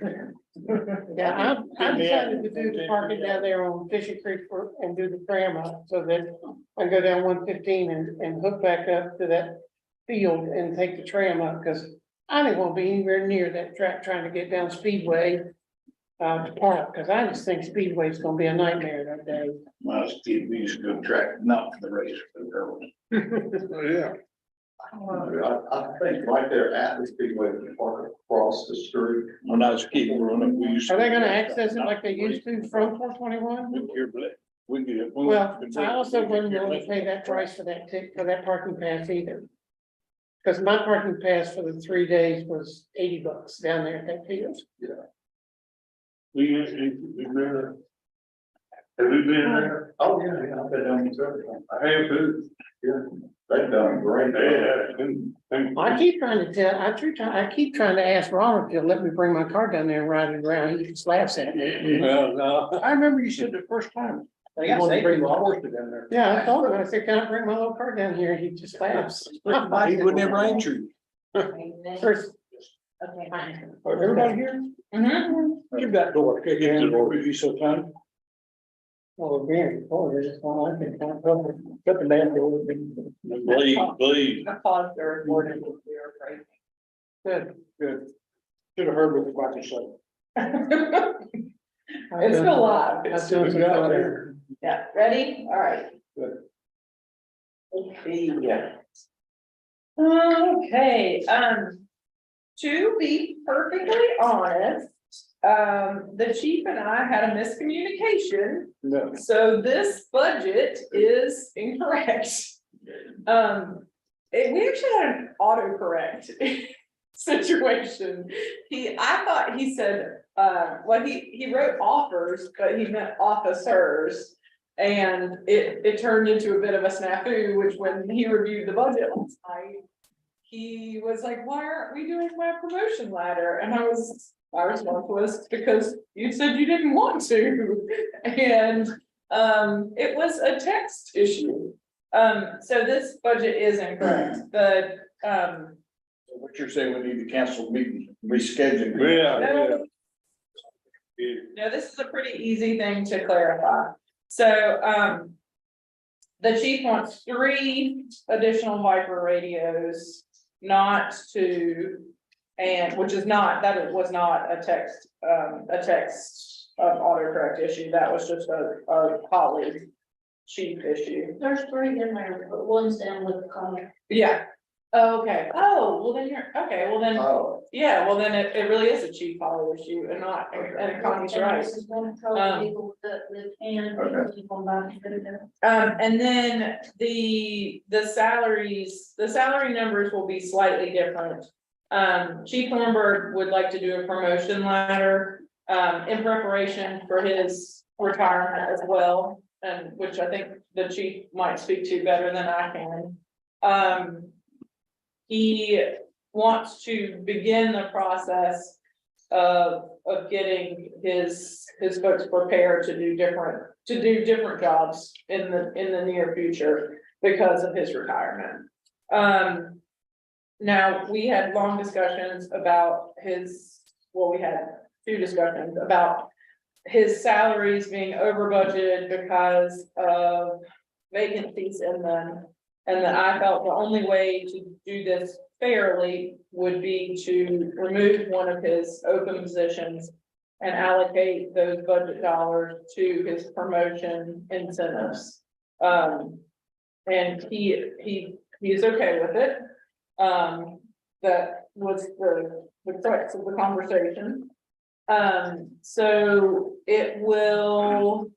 Yeah, I decided to do the parking down there on Fishing Creek and do the tram up so that I go down 115 and hook back up to that field and take the tram up, because I didn't want to be anywhere near that track trying to get down Speedway to park, because I just think Speedway is gonna be a nightmare that day. Well, we used to go track, not for the race, for the girls. Yeah. I think right there at the speedway, we park across the street. When I was a kid, growing up, we used to. Are they gonna access it like they used to from 421? We get it. Well, I also wouldn't want to pay that price for that for that parking pass either. Because my parking pass for the 3 days was $80 down there at that field. You been there? Have you been there? Oh, yeah, I've been down there. I have too. Yeah, they've done great. I keep trying to tell, I keep trying to ask Ronald to let me bring my car down there and ride it around. He just laughs at me. Well, no. I remember you said the first time. They You got wanted to bring safety the laws. horse down there. Yeah, I told him, I said, can I bring my little car down here? He just laughs. He would never answer you. First, Everybody here? Mm-hmm. Give that door, kick it in, or you so kind. well, being, I can kind of cover, cut the damn door. Please. I paused the recording. Good. Good. Should have heard what the about to say. It's still live. That's doing some Got fun there. there. Yeah, ready? All right. Good. Yeah. Okay, to be perfectly honest, the chief and I had a miscommunication. No. So this budget is incorrect. We actually had an autocorrect situation. I thought he said, well, he wrote offers, but he meant officers. And it turned into a bit of a snafu, which when he reviewed the budget last night, he was like, why aren't we doing my promotion ladder? And my response was, because you said you didn't want to. And it was a text issue. So this budget is incorrect. What you're saying, we need to cancel meetings, rescheduling. No, this is a pretty easy thing to clarify. So, the chief wants 3 additional Viper radios, not 2, and which is not, that it was not a text autocorrect issue, that was just a colleague chief issue. There's three in there, but one's down with the comment. Yeah, okay, oh, well then okay, well then, Oh, yeah, well then it really is a chief Holly issue and not, and Connie's right. This is one code people that live in, people about to do that. And then the salaries, the salary numbers will be slightly different. Chief Hornberg would like to do a promotion ladder, in preparation for his retirement as well. And which I think the chief might speak to better than I can. He wants to begin the process of getting his folks prepared to do different jobs in the near future because of his retirement. Now, we had long discussions about we had 2 discussions about his salaries being over budgeted because of vacancies in them. And that I felt the only way to do this fairly would be to remove one of his open positions and allocate those budget dollars to his promotion incentives. And he is okay with it. That was the crux of the conversation. So it will,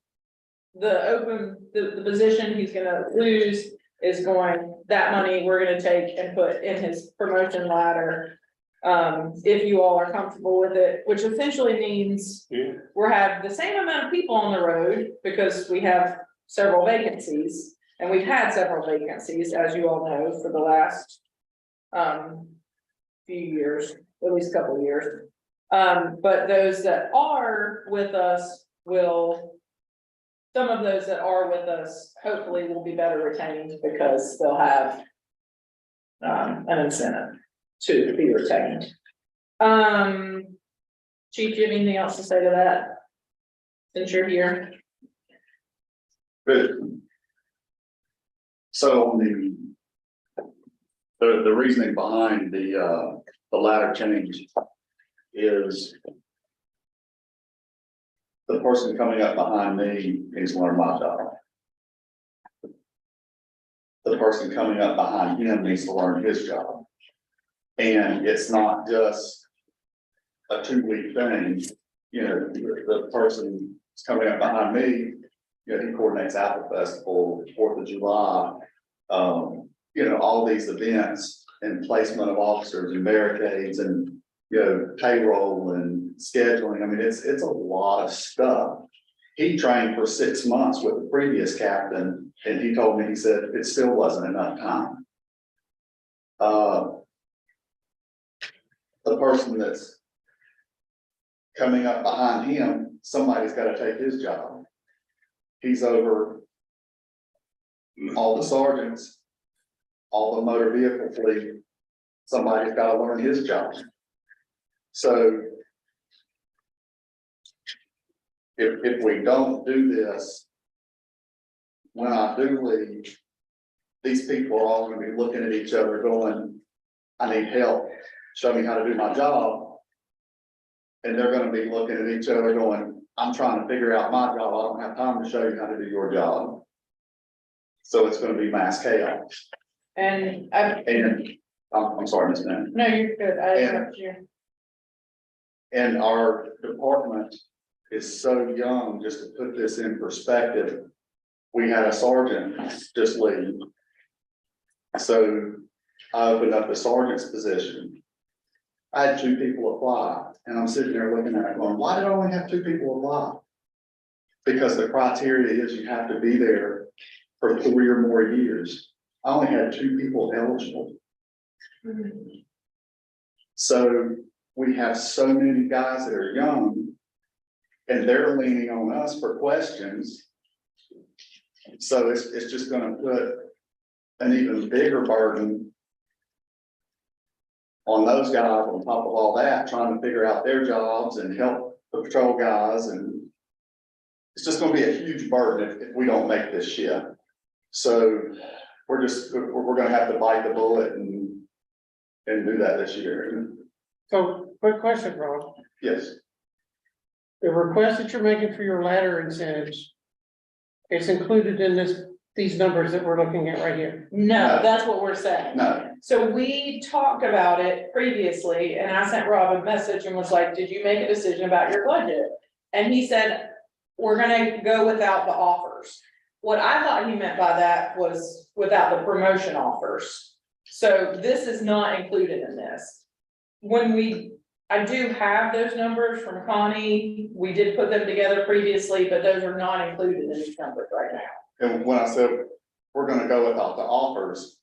the position he's gonna lose is that money we're gonna take and put in his promotion ladder. If you all are comfortable with it, which essentially means we'll have the same amount of people on the road because we have several vacancies. And we've had several vacancies, as you all know, for the last few years, at least a couple of years. But those that are with us some of those that are with us hopefully will be better retained because they'll have an incentive to be retained. Chief, do you have anything else to say to that? Since you're here. good. So on the reasoning behind the ladder change is the person coming up behind me needs to learn my job. The person coming up behind him needs to learn his job. And it's not just a 2-week thing, you know, the person is coming up behind me, you know, he coordinates Apple Festival, 4th of July, you know, all these events and placement of officers and barricades and, you know, payroll and scheduling. I mean, it's a lot of stuff. He trained for 6 months with the previous captain, and he told me, he said, it still wasn't enough time. The person that's coming up behind him, somebody's got to take his job. He's over all the sergeants, all the motor vehicle fleet. Somebody's got to learn his job. So if we don't do this, when I do leave, these people are all going to be looking at each other going, I need help, show me how to do my job. And they're going to be looking at each other going, I'm trying to figure out my job, I don't have time to show you how to do your job. So it's going to be mass chaos. And I'm sorry, Ms. Mann. no, you're good. I interrupted you. And our department is so young, just to put this in perspective, we had a sergeant just leave. So I opened up the sergeant's position. I had 2 people apply, and I'm sitting there looking at it going, why did I only have 2 people apply? Because the criteria is you have to be there for 3 or more years. I only had 2 people eligible. So we have so many guys that are young, and they're leaning on us for questions. So it's just gonna put an even bigger burden on those guys on top of all that, trying to figure out their jobs and help the patrol guys. And it's just gonna be a huge burden if we don't make this shift. So we're gonna have to bite the bullet and do that this year. So, quick question, Rob. Yes, the request that you're making for your ladder incentives. It's included in these numbers that we're looking at right here. No, that's what we're saying. No, So we talked about it previously, and I sent Rob a message and was like, did you make a decision about your budget? And he said, we're gonna go without the offers. What I thought he meant by that was without the promotion offers. So this is not included in this. I do have those numbers from Connie, we did put them together previously, but those are not included in these numbers right now. and when I said we're gonna go without the offers.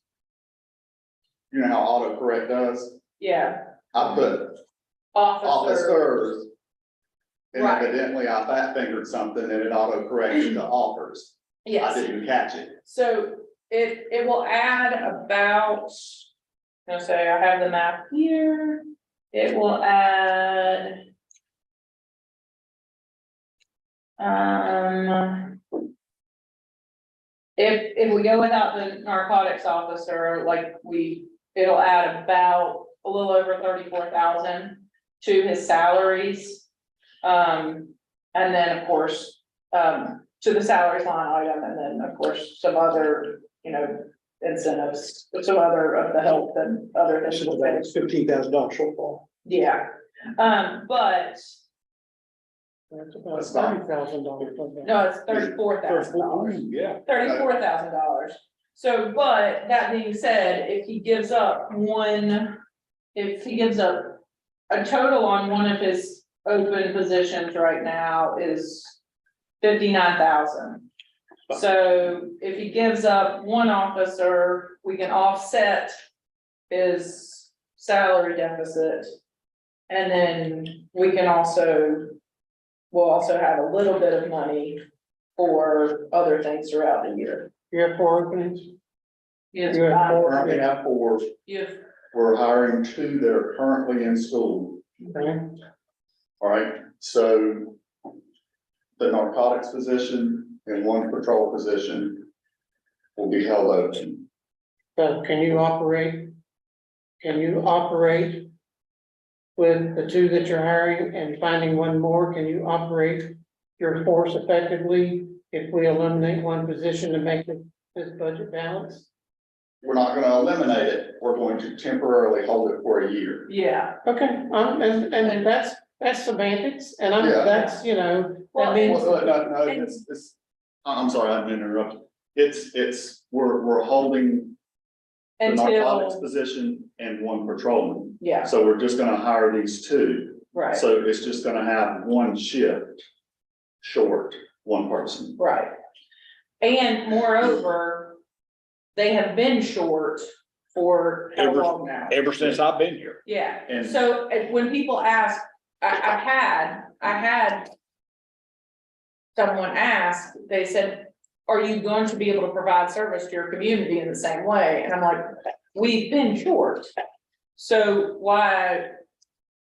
You know how autocorrect does? Yeah, I put officer, officers. And Right. evidently I fat fingered something and it autocorrected the offers. I yes. didn't catch it. So it will add about, I'll say I have the map here, it will add. If we go without the narcotics officer, it'll add about a little over 34,000 to his salaries. And then, of course, to the salaries line item, and then, of course, some other, incentives, some other of the health and other things. This is about $15,000 shortfall. Yeah, but That's about That's fine. $30,000. no, it's $34,000. Yeah. $34,000. So, but that being said, if he gives up a total on one of his open positions right now is 59,000. So if he gives up one officer, we can offset his salary deficit. And then we'll also have a little bit of money for other things throughout the year. You have 4 openings? Yes, You have 4, Currently have 4, you've, we're hiring 2 that are currently in school. okay? All right, so the narcotics position and 1 patrol position will be held open. So can you operate with the 2 that you're hiring and finding 1 more? Can you operate your force effectively if we eliminate 1 position to make this budget balance? We're not gonna eliminate it, we're going to temporarily hold it for a year. yeah. Okay, and that's semantics, and Yeah. that's, Well, that means. Well, no, I'm sorry, I didn't interrupt. We're holding the narcotics Until, position and 1 patrolman. yeah, So we're just gonna hire these 2. right, So it's just gonna have 1 shift short, 1 person. right. And moreover, they have been short for how long now? Ever since I've been here. Yeah, And- so when people ask, I had someone ask, they said, are you going to be able to provide service to your community in the same way? And I'm like, we've been short. So why,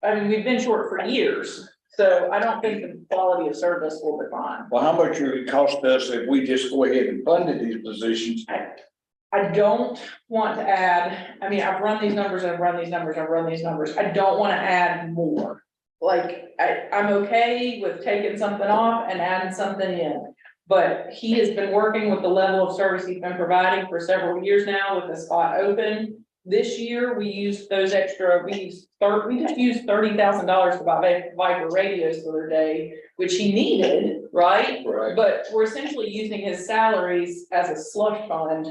we've been short for years, so I don't think the quality of service will decline. Well, how much would it cost us if we just go ahead and funded these positions? I don't want to add, I've run these numbers, I've run these numbers, I've run these numbers, I don't wanna add more. Like, I'm okay with taking something off and adding something in. But he has been working with the level of service he's been providing for several years now with the spot open. This year, we used those extra, we just used $30,000 to buy Viper radios the other day, which he needed, right? Right. But we're essentially using his salaries as a slush fund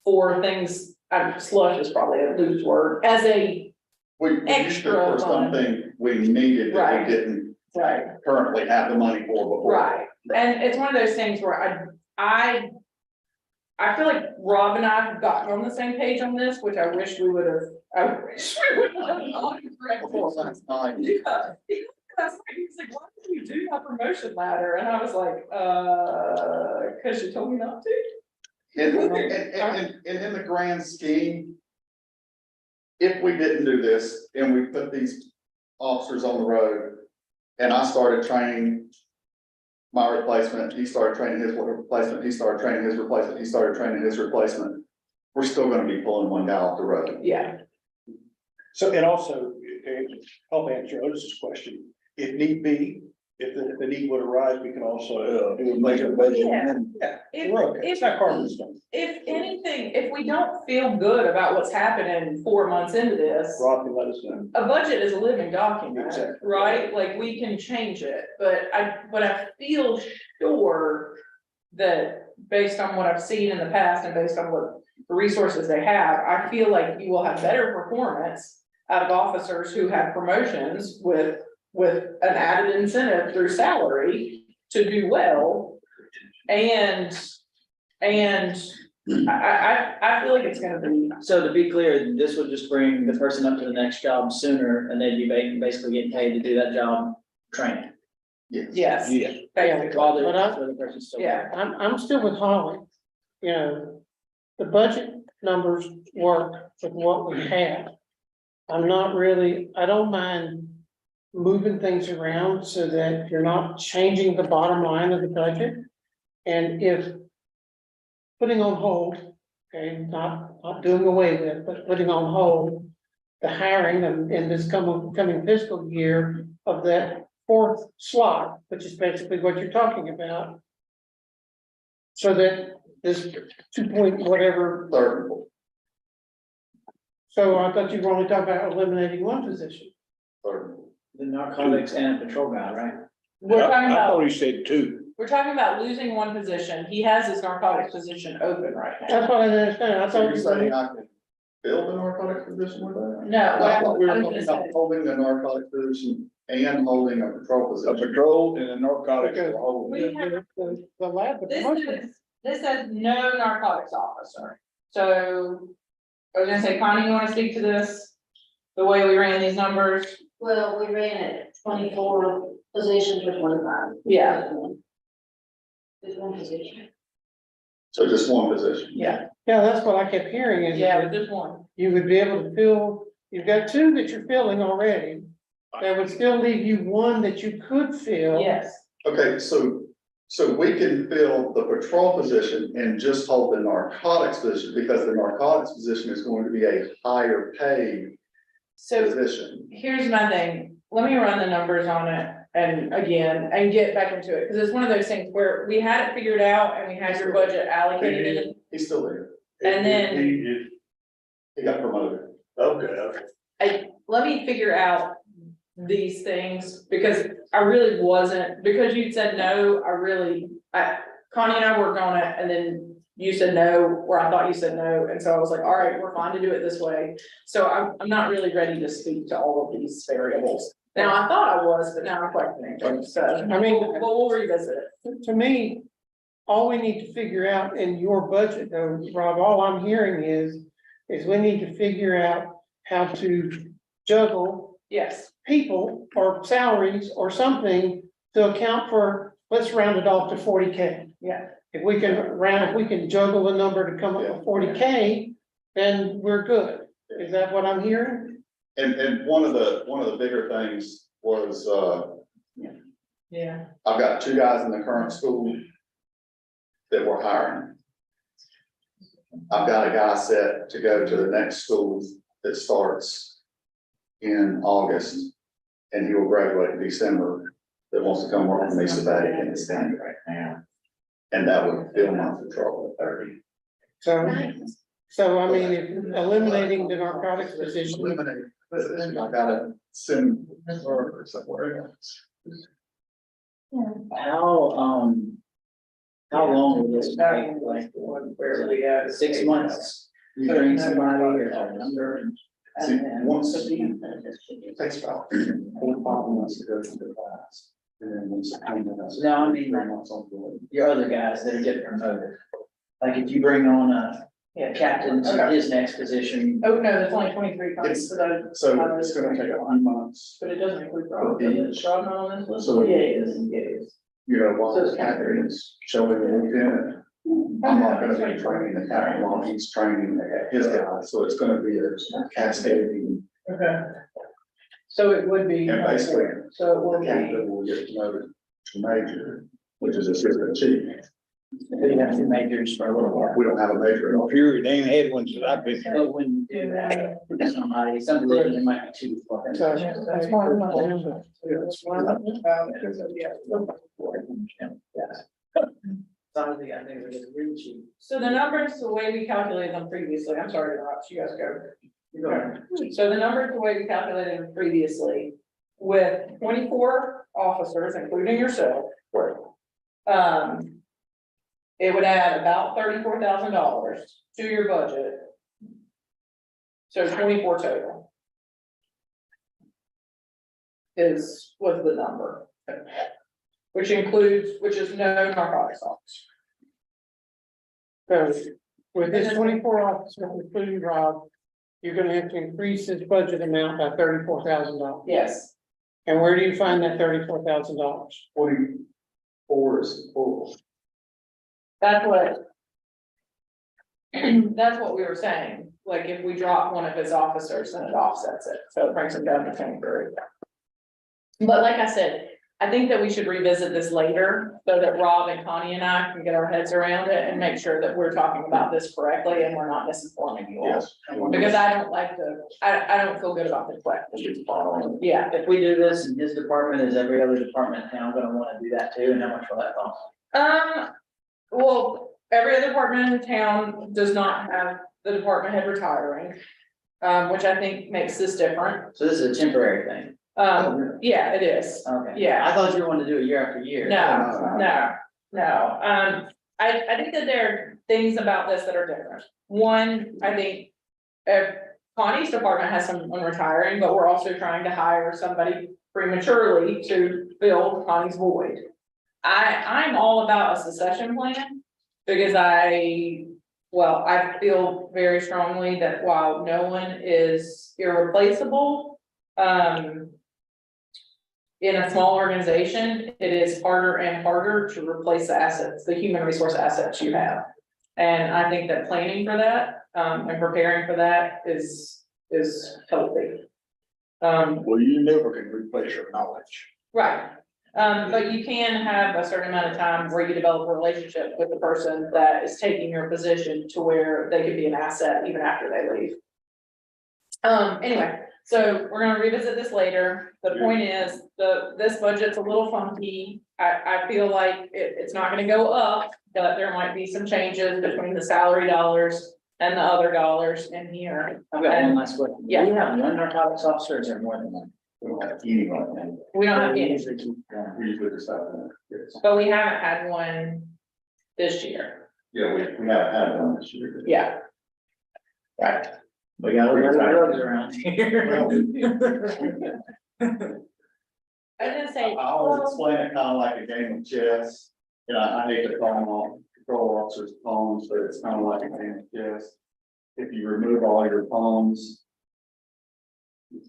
for things, slush is probably a loose word, as a, We used it Extra for fund. something we needed that Right. we didn't right, currently have the money for before. right. And it's one of those things where I feel like Rob and I have gotten on the same page on this, which I wish we would have, on correct Well, that's fine. Yeah, he was like, why did you do that promotion ladder? And I was like, cause you told me not to. And in the grand scheme, if we didn't do this and we put these officers on the road and I started training my replacement, he started training his replacement, he started training his replacement, he started training his replacement, we're still gonna be pulling 1 guy off the road. Yeah, So, and also, help answer Otis's question, if need be, if the need would arise, we can also, It would make a budget. Yeah. Yeah, look, it's not carving in stone. If anything, if we don't feel good about what's happening 4 months into this, Rob can let us know. a budget is a living document, Exactly. right? Like, we can change it, but I feel sure that based on what I've seen in the past and based on what the resources they have, I feel like you will have better performance out of officers who have promotions with an added incentive through salary to do well. And I feel like it's gonna be, So to be clear, this would just bring the person up to the next job sooner and they'd be basically getting paid to do that job training. Yes. yes, Yeah. basically. While they're, But I- while the person's still. Yeah. I'm still with Holly. You know, the budget numbers work with what we have. I don't mind moving things around so that you're not changing the bottom line of the budget. And if putting on hold, okay, not doing away with, but putting on hold the hiring in this coming fiscal year of that fourth slot, which is basically what you're talking about. So that this 2 point whatever. Third, So I thought you were only talking about eliminating one position. third. The narcotics and patrol guy, right? We're talking I thought about, he said two. we're talking about losing one position. He has his narcotics position open right now. That's what I didn't understand. I So thought you're you saying were. I can fill the narcotic position with that? No, what I thought we I were was talking gonna about say, holding the narcotic position and holding a patrol A position. patrol and a narcotics. are whole. We have- The lab, this says no narcotics officer. So I was gonna say, Connie, you wanna speak to this? The way we ran these numbers? Well, we ran it 24 positions or 25. Yeah. Just one position. So just one position. Yeah, yeah, that's what I kept hearing is yeah, that just one. you would be able to fill, you've got two that you're filling already. That would still leave you one that you could fill. Yes, Okay, so we can fill the patrol position and just hold the narcotics position because the narcotics position is going to be a higher paid so position. here's my thing, let me run the numbers on it and again, and get back into it, because it's one of those things where we had it figured out and we had your budget allocated. He's still there. And then- He got promoted. Okay. Let me figure out these things, because I really wasn't, because you said no, Connie and I worked on it, and then you said no, or I thought you said no, and so I was like, all right, we're fine to do it this way. So I'm not really ready to speak to all of these variables. Now, I thought I was, but now I'm questioning, so, I mean- but we'll revisit it. To me, all we need to figure out in your budget though, Rob, all I'm hearing is we need to figure out how to juggle Yes, people or salaries or something to account for, let's round it off to 40K. yeah, If we can juggle a number to come up with 40K, then we're good. Is that what I'm hearing? And one of the bigger things was, yeah, I've got two guys in the current school that we're hiring. I've got a guy set to go to the next school that starts in August, and he will graduate in December, that wants to come work for me Sabatic in the stand right now. And that would fill my patrol at 30. So I mean, if eliminating the narcotics position, Eliminate position, I gotta send her somewhere else. How long will this take, like, where we at? 6 months? You bring somebody or under? See, once, it takes about 4 or 5 months to go through the class. And then once it comes in, No, I mean, 3 months on board. Your other guys that are getting promoted. Like if you bring on a captain to Okay. his next position, Oh, no, that's only 23 It's- times, So it's gonna take a few months, but it doesn't include Rob, is Rob not on this list? So- Yeah, it is, yeah, it is. you know, while So this it's captain is showing the lieutenant. I'm not gonna be training the captain while he's training his guys, so it's gonna be a cascading. Okay. So it would be. And basically, So it The would be, captain will get promoted to major, which is assistant chief. We have two majors for a little while. We don't have a major at all. Period, they ain't had one since I've been here. But when you do that, somebody, some division, there might be two. So that's why I'm not doing that. Some of the, I think, are just really cheap. So the numbers, the way we calculated them previously, I'm sorry to interrupt, you guys go. You go ahead. So the numbers, the way we calculated them previously, with 24 officers, including yourself. It would add about $34,000 to your budget. So 24 total. Was the number. Which is no narcotics officer. So with this 24 officers, including Rob, you're gonna have to increase his budget amount by $34,000. Yes, And where do you find that $34,000? 44 is full. that's what. That's what we were saying, like if we drop one of his officers, then it offsets it, so it brings him down to 23. But like I said, I think that we should revisit this later, so that Rob and Connie and I can get our heads around it and make sure that we're talking about this correctly and we're not misinforming you all. Yes. Because I don't like I don't feel good about the question. Yeah, If we do this in his department, is every other department in town gonna wanna do that too, and how much will that cost? well, every other department in town does not have the department head retiring. Which I think makes this different. So this is a temporary thing. Yeah, it is. Okay. Yeah. I thought you wanted to do it year after year. No. I think that there are things about this that are different. One, I think if Connie's department has someone retiring, but we're also trying to hire somebody prematurely to fill Connie's void. I'm all about a succession plan because I feel very strongly that while no one is irreplaceable, in a small organization, it is harder and harder to replace the assets, the human resource assets you have. And I think that planning for that, and preparing for that is healthy. Well, you never can replace your knowledge. Right, but you can have a certain amount of time where you develop a relationship with the person that is taking your position to where they could be an asset even after they leave. Anyway, so we're gonna revisit this later. The point is, this budget's a little funky. I feel like it's not gonna go up, but there might be some changes between the salary dollars and the other dollars in here. I've got one last question. Yeah. Do you have one narcotics officer, or is there more than one? We don't have any right now. We don't have We any, usually keep one. We usually just have one. Yes. but we haven't had one this year. Yeah, we haven't had one this year. Yeah. Right. We got a lot of drugs around here. I was gonna say, I always explain it kind of like a game of chess. You know, I hate to call them all control officers pawns, but it's kind of like a game of chess. If you remove all your pawns,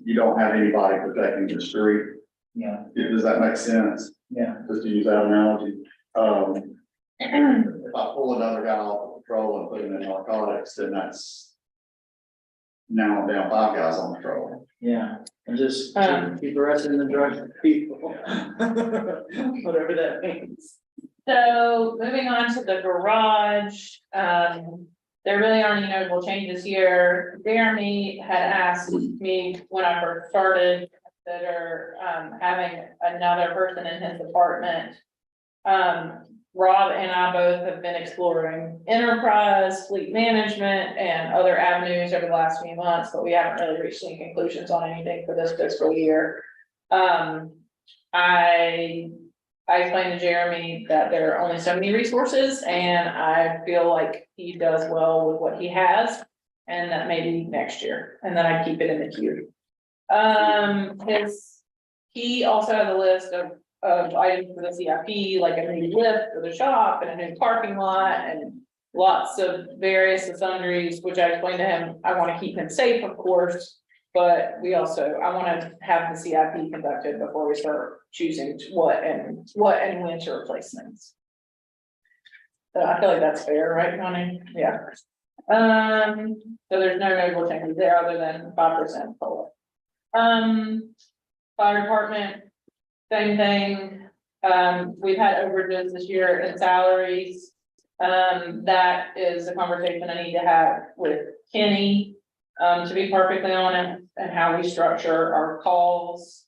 you don't have anybody protecting the street. Yeah, Does that make sense? yeah. Just to use that analogy. If I pull another guy off the patrol and put him in narcotics, then that's now I'm down 5 guys on patrol. Yeah, and just keep arresting the drug people. Whatever that means. so moving on to the garage, there really aren't any notable changes here. Jeremy had asked me when I first started that are having another person in his department. Rob and I both have been exploring enterprise, fleet management, and other avenues over the last few months, but we haven't really reached any conclusions on anything for this fiscal year. I explained to Jeremy that there are only so many resources, and I feel like he does well with what he has, and that maybe next year, and then I keep it in the queue. He also has a list of items for the CIP, like a new lift for the shop and a new parking lot and lots of various sundries, which I explained to him, I want to keep him safe, of course. But I want to have the CIP conducted before we start choosing what and when to replace things. So I feel like that's fair, right, Connie? Yeah. So there's no notable changes there other than 5% COLA. Fire department, same thing. We've had overages this year in salaries. That is a conversation I need to have with Kenny, to be perfectly honest, and how we structure our calls.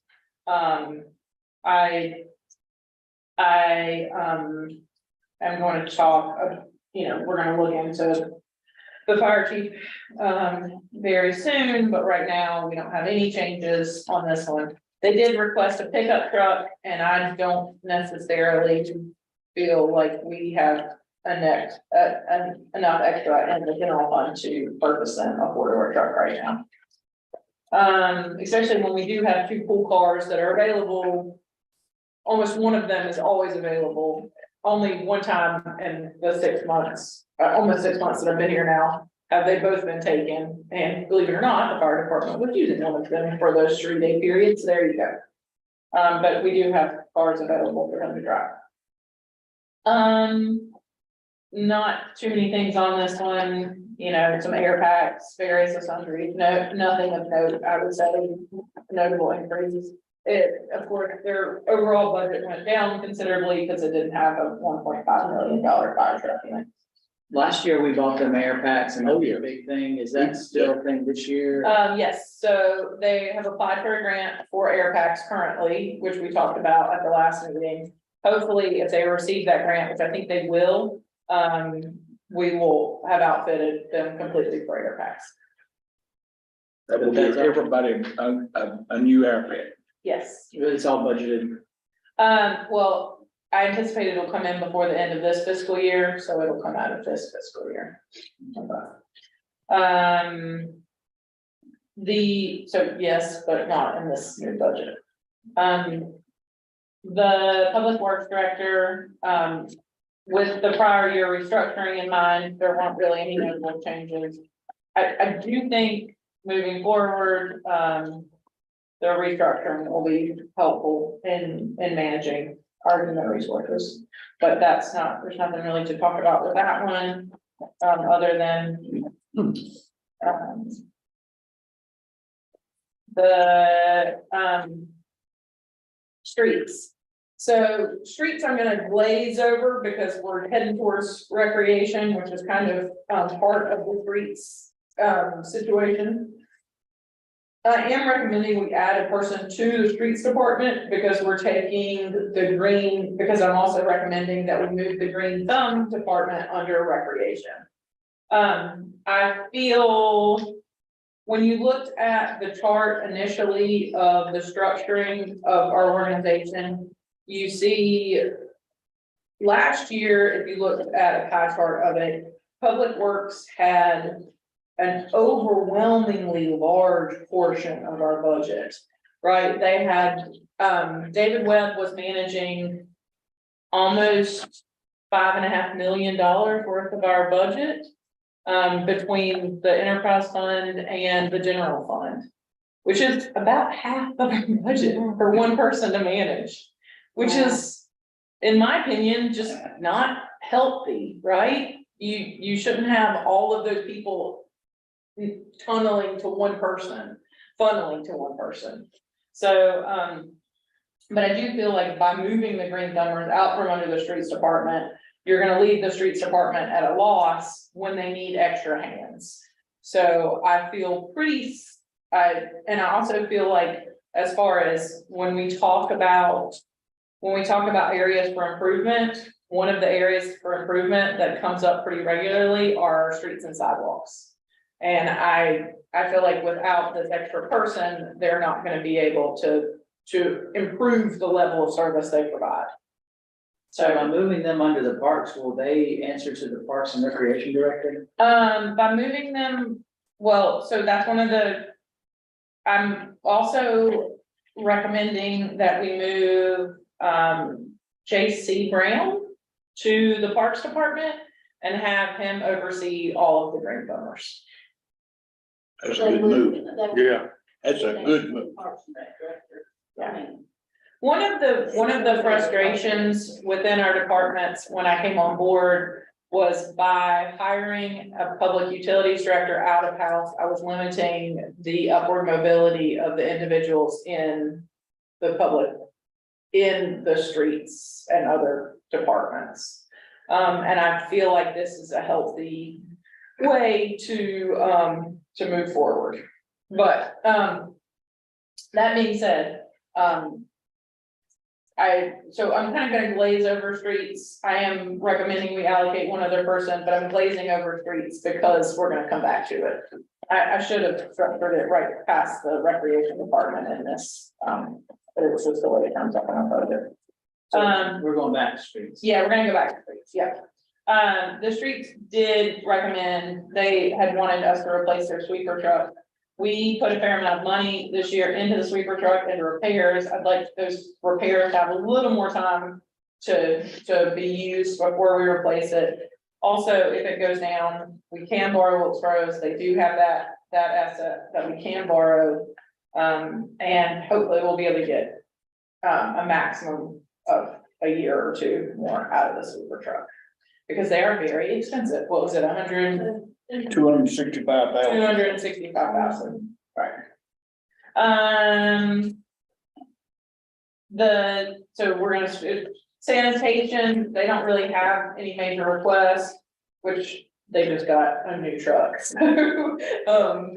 I'm going to talk, we're gonna look into the fire chief, very soon, but right now, we don't have any changes on this one. They did request a pickup truck, and I don't necessarily feel like we have enough extra in the general fund to purchase a four-door truck right now. Especially when we do have two pool cars that are available. Almost one of them is always available. Only one time in the 6 months, almost 6 months that I've been here now, have they both been taken. And believe it or not, the fire department was using one of them for those 3-day periods. There you go. But we do have cars available for them to drive. Not too many things on this one, some air packs, various and sundry, nothing of note, I would say, notable increases. Of course, their overall budget went down considerably because it didn't have a $1.5 million fire truck in it. Last year, we bought them air packs and that was a big thing. Is that still a thing this year? Yes, so they have applied for a grant for air packs currently, which we talked about at the last meeting. Hopefully, if they receive that grant, which I think they will, we will have outfitted them completely for air packs. That will give everybody a new airpad. Yes. It's all budgeted. Well, I anticipate it'll come in before the end of this fiscal year, so it'll come out of this fiscal year. So yes, but not in this new budget. The public works director, with the prior year restructuring in mind, there weren't really any notable changes. I do think moving forward, the restructuring will be helpful in managing our human resources. But there's nothing really to talk about with that one, other than the streets. So streets I'm gonna glaze over because we're heading towards recreation, which is kind of part of the streets situation. I am recommending we add a person to the streets department because we're taking the green, because I'm also recommending that we move the green thumb department under recreation. I feel when you looked at the chart initially of the structuring of our organization, you see last year, if you looked at a pie chart of it, Public Works had an overwhelmingly large portion of our budget, right? They had, David Webb was managing almost $5.5 million worth of our budget, between the enterprise fund and the general fund, which is about half of our budget for one person to manage, which is, in my opinion, just not healthy, right? You shouldn't have all of those people funneling to one person. So, but I do feel like by moving the green thumbers out from under the streets department, you're gonna leave the streets department at a loss when they need extra hands. So I feel and I also feel like as far as when we talk about areas for improvement, one of the areas for improvement that comes up pretty regularly are streets and sidewalks. And I feel like without this extra person, they're not gonna be able to improve the level of service they provide. So by moving them under the parks, will they answer to the Parks and Recreation Director? By moving them, well, so that's one of I'm also recommending that we move, J.C. Brown to the Parks Department and have him oversee all of the green thumbers. That's a good move. Yeah. That's a good move. Yeah. One of the frustrations within our departments when I came on board was by hiring a public utilities director out of house, I was limiting the upward mobility of the individuals in the streets and other departments. And I feel like this is a healthy way to move forward. But, that being said, so I'm kind of gonna glaze over streets. I am recommending we allocate one other person, but I'm glazing over streets because we're gonna come back to it. I should have structured it right past the recreation department in this, but it's just the way it comes up in our budget. We're going back to streets. Yeah, we're gonna go back to streets, yeah. The streets did recommend, they had wanted us to replace their sweeper truck. We put a fair amount of money this year into the sweeper truck and repairs. I'd like those repairs to have a little more time to be used before we replace it. Also, if it goes down, we can borrow Wilkes Barre's. They do have that asset that we can borrow. And hopefully we'll be able to get a maximum of a year or two more out of the sweeper truck. Because they are very expensive. What was it, 265,000. 265,000, right? So we're gonna, sanitation, they don't really have any major requests, which they just got a new truck, so, of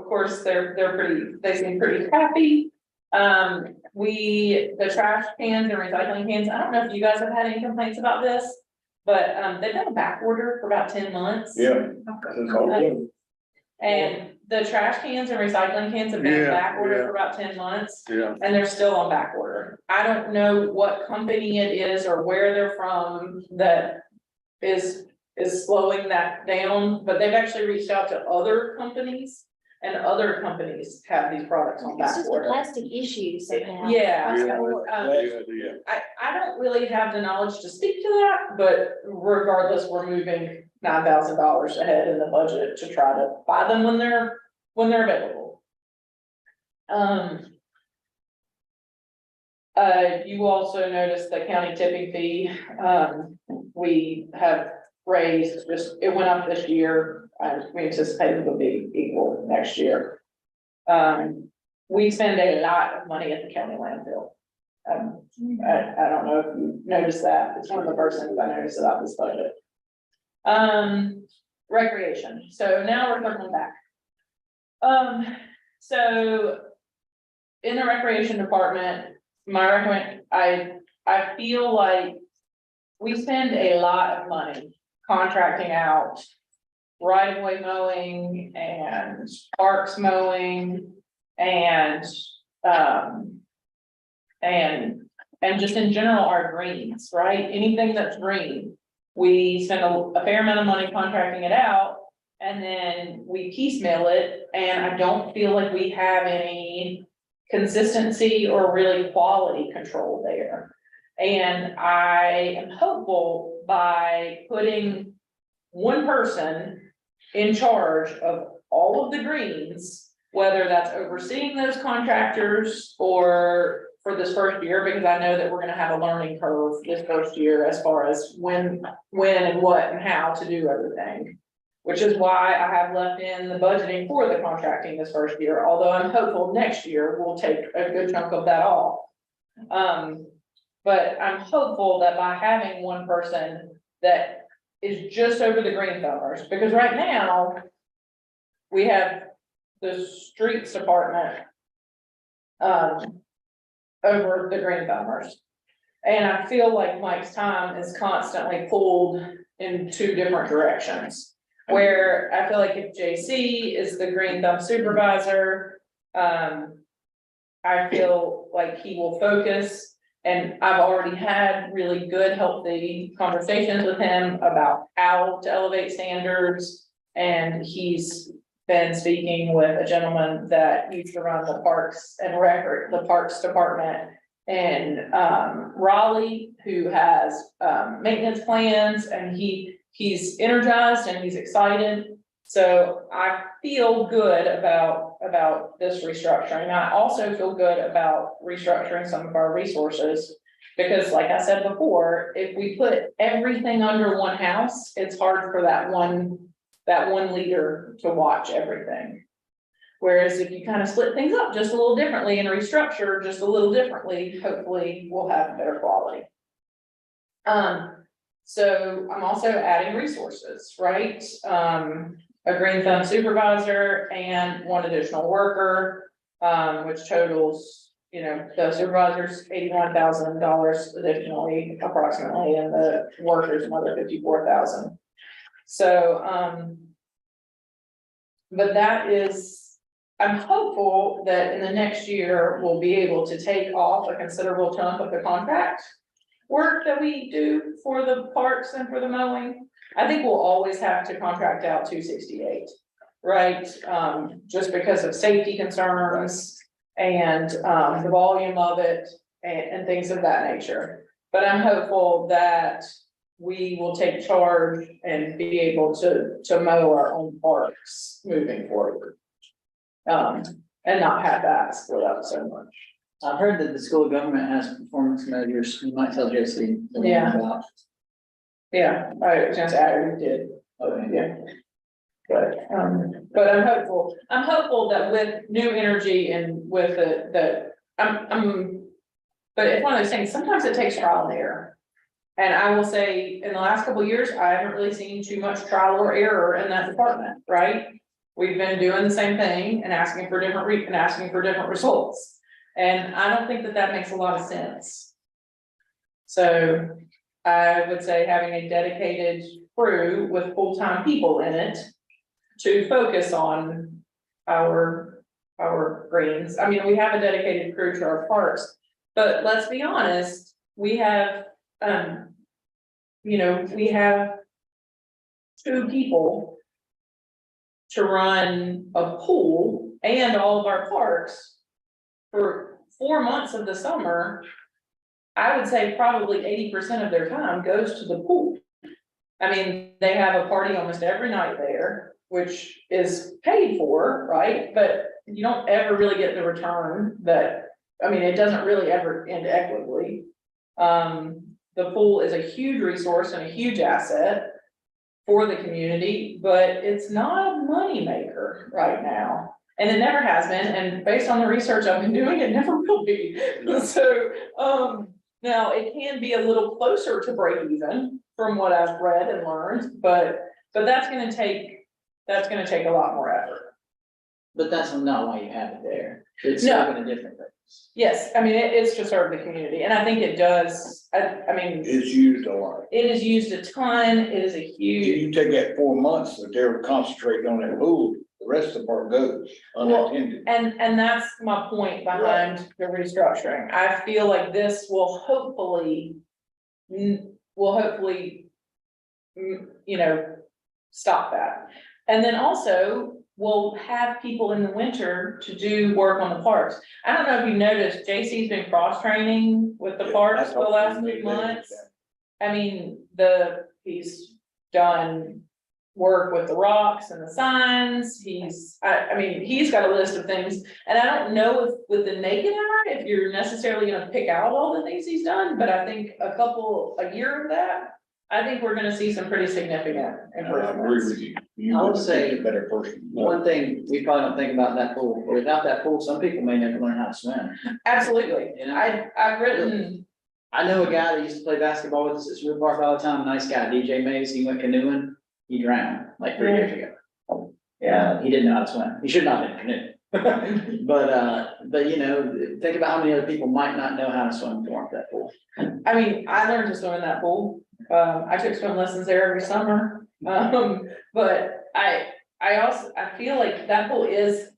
course, they seem pretty happy. The trash cans and recycling cans, I don't know if you guys have had any complaints about this, but, they've been a back order for about 10 months. Yeah. That's all good. And the trash cans and recycling cans have been Yeah, back ordered yeah. for about 10 months. Yeah. And they're still on back order. I don't know what company it is or where they're from that is slowing that down, but they've actually reached out to other companies. And other companies have these products on It's back just a order. plastic issue somehow. Yeah. Yeah. I don't really have the knowledge to speak to that, but regardless, we're moving $9,000 ahead in the budget to try to buy them when they're available. You also noticed the county tipping fee, we have raised, it went up this year, we anticipated it would be equal next year. We spend a lot of money at the county landfill. I don't know if you noticed that, it's one of the first things I noticed about this budget. Recreation, so now we're circling back. So in the recreation department, I feel like we spend a lot of money contracting out right-of-way mowing and parks mowing and just in general, our greens, right? Anything that's green, we spend a fair amount of money contracting it out, and then we piecemeal it, and I don't feel like we have any consistency or really quality control there. And I am hopeful by putting one person in charge of all of the greens, whether that's overseeing those contractors or for this first year, because I know that we're gonna have a learning curve this first year as far as when and what and how to do everything. Which is why I have left in the budgeting for the contracting this first year, although I'm hopeful next year we'll take a good chunk of that off. But I'm hopeful that by having one person that is just over the green thumbers, because right now we have the streets department over the green thumbers. And I feel like Mike's time is constantly pulled in two different directions. Where I feel like if JC is the green thumb supervisor, I feel like he will focus. And I've already had really good, healthy conversations with him about how to elevate standards. And he's been speaking with a gentleman that used to run the parks and the parks department in Raleigh, who has maintenance plans, and he's energized and he's excited. So I feel good about this restructuring. I also feel good about restructuring some of our resources. Because like I said before, if we put everything under one house, it's hard for that one leader to watch everything. Whereas if you kind of split things up just a little differently and restructure just a little differently, hopefully we'll have better quality. So I'm also adding resources, right? A green thumb supervisor and one additional worker, which totals, you know, the supervisor's $81,000 additionally, approximately, and the workers another 54,000. So, but that is, I'm hopeful that in the next year, we'll be able to take off a considerable chunk of the contract work that we do for the parks and for the mowing. I think we'll always have to contract out 268, right? Just because of safety concerns and the volume of it and things of that nature. But I'm hopeful that we will take charge and be able to mow our own parks moving forward. And not have that split up so much. I've heard that the school of government has performance measures, you might tell Jesse. Yeah. About. Yeah, I was gonna say, I already did, Okay. yeah. But I'm hopeful that with new energy and with the, but it's one of those things, sometimes it takes trial and error. And I will say, in the last couple of years, I haven't really seen too much trial or error in that department, right? We've been doing the same thing and asking for different results. And I don't think that that makes a lot of sense. So I would say having a dedicated crew with full-time people in it to focus on our greens. I mean, we have a dedicated crew to our parks, but let's be honest, we have, we have 2 people to run a pool and all of our parks for 4 months of the summer. I would say probably 80% of their time goes to the pool. I mean, they have a party almost every night there, which is paid for, right? But you don't ever really get the return that, I mean, it doesn't really ever end equitably. The pool is a huge resource and a huge asset for the community, but it's not a money maker right now. And it never has been, and based on the research I've been doing, it never will be. So, now it can be a little closer to break even from what I've read and learned, but that's gonna take a lot more effort. But that's not why you have it there. It's No. serving a different purpose. Yes, I mean, it's to serve the community, and I think it does, I mean, It's used a lot. it is used a ton, it is a huge. You take that 4 months that they're concentrating on that pool, the rest of the part goes unattended. And that's my point behind the restructuring. I feel like this will hopefully, stop that. And then also, we'll have people in the winter to do work on the parks. I don't know if you noticed, JC's been cross-training with the parks for the last 2 months. I mean, he's done work with the rocks and the signs, he's got a list of things. And I don't know if with the naked eye, if you're necessarily gonna pick out all the things he's done, but I think a year of that, I think we're gonna see some pretty significant I agree improvements. with you. I would would say be a better person. One thing we probably don't think about that pool, without that pool, some people may never learn how to swim. Absolutely, You know? I've written, I know a guy that used to play basketball with us at Smith Park all the time, nice guy, DJ Mays, he went canoeing, he drowned like 3 years ago. Yeah, he didn't know how to swim, he should not have been canoeing. But think about how many other people might not know how to swim to warm that pool. I mean, I learned to swim in that pool. I took swim lessons there every summer. But I feel like that pool is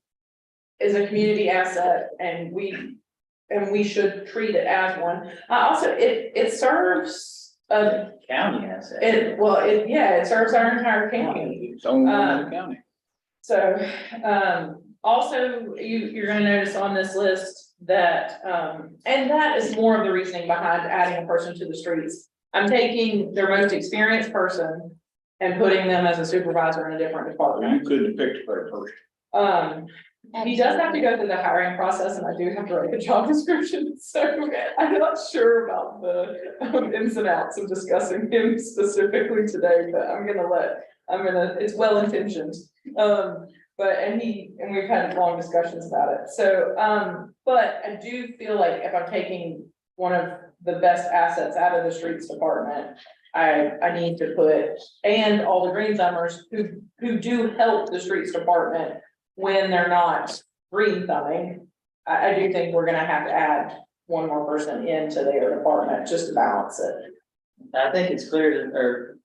a community asset, and we should treat it as one. Also, it serves County asset. it serves our entire county. It's only one in the county. So, also, you're gonna notice on this list that, and that is more of the reasoning behind adding a person to the streets. I'm taking their most experienced person and putting them as a supervisor in a different department. You couldn't have picked a better person. He does have to go through the hiring process, and I do have to write a job description, so I'm not sure about the ins and outs of discussing him specifically today, but it's well intentioned. And we've had long discussions about it, so, but I do feel like if I'm taking one of the best assets out of the streets department. I need to put, and all the green thumbers who do help the streets department when they're not green thumbing. I do think we're gonna have to add one more person into their department just to balance it. I think it's clear to, or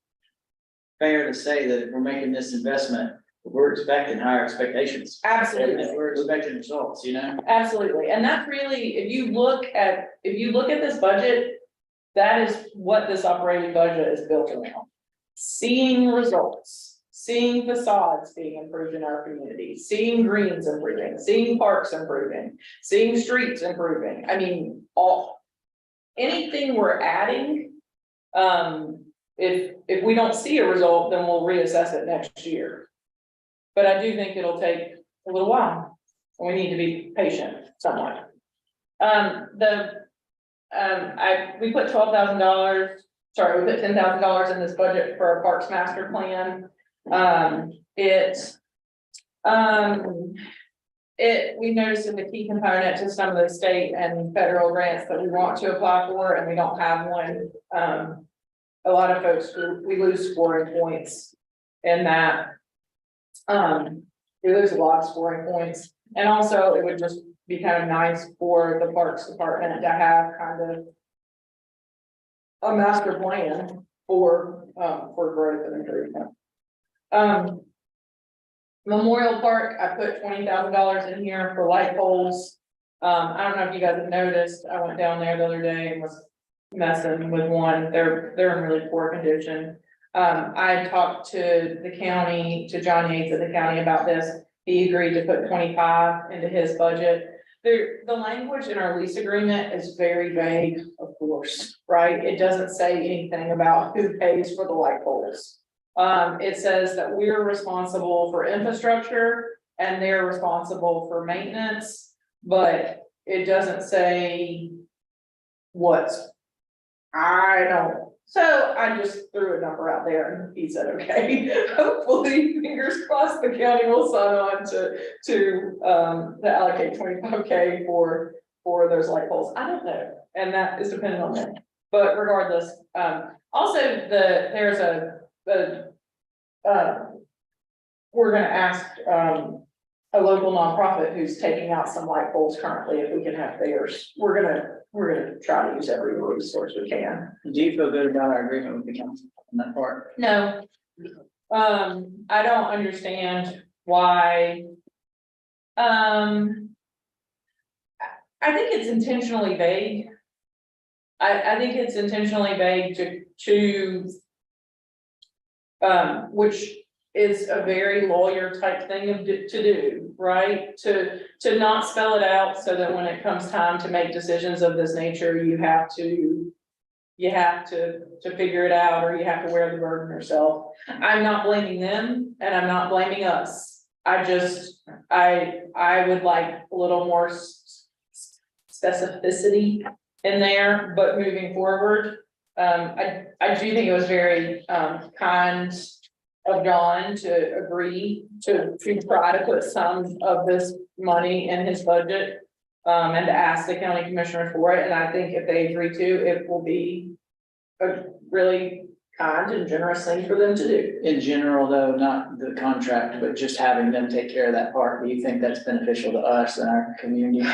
fair to say that if we're making this investment, we're expecting higher expectations. Absolutely. And we're expecting results, you know? Absolutely, and that's really, if you look at this budget, that is what this operating budget is built around. Seeing results, seeing facades being improved in our community, seeing greens improving, seeing parks improving, seeing streets improving. I mean, anything we're adding, if we don't see a result, then we'll reassess it next year. But I do think it'll take a little while. We need to be patient somewhat. We put $12,000, sorry, we put $10,000 in this budget for a parks master plan. We noticed it's a key component to some of the state and federal grants that we want to apply for, and we don't have one. A lot of folks, we lose scoring points in that. We lose a lot of scoring points, and also it would just be kind of nice for the parks department to have kind of a master plan for growth and improvement. Memorial Park, I put $20,000 in here for light poles. I don't know if you guys have noticed, I went down there the other day and was messing with one. They're in really poor condition. I talked to the county, to John Yates of the county about this. He agreed to put 25 into his budget. The language in our lease agreement is very vague, of course, right? It doesn't say anything about who pays for the light poles. It says that we're responsible for infrastructure and they're responsible for maintenance, but it doesn't say what. I don't. So I just threw a number out there and he said, okay, hopefully, fingers crossed, the county will sign on to allocate 25K for those light poles. I don't know, and that is dependent on them. But regardless, also we're gonna ask a local nonprofit who's taking out some light poles currently if we can have theirs. We're gonna try to use every resource we can. Do you feel good about our agreement with the council on that part? No. I don't understand why. I think it's intentionally vague. I think it's intentionally vague which is a very lawyer type thing to do, right? To not spell it out so that when it comes time to make decisions of this nature, you have to figure it out, or you have to wear the burden yourself. I'm not blaming them and I'm not blaming us. I would like a little more specificity in there, but moving forward, I do think it was very kind of John to agree to try to put some of this money in his budget, and to ask the county commissioner for it. And I think if they agree to, it will be a really kind and generous thing for them to do. In general, though, not the contract, but just having them take care of that part, do you think that's beneficial to us and our community?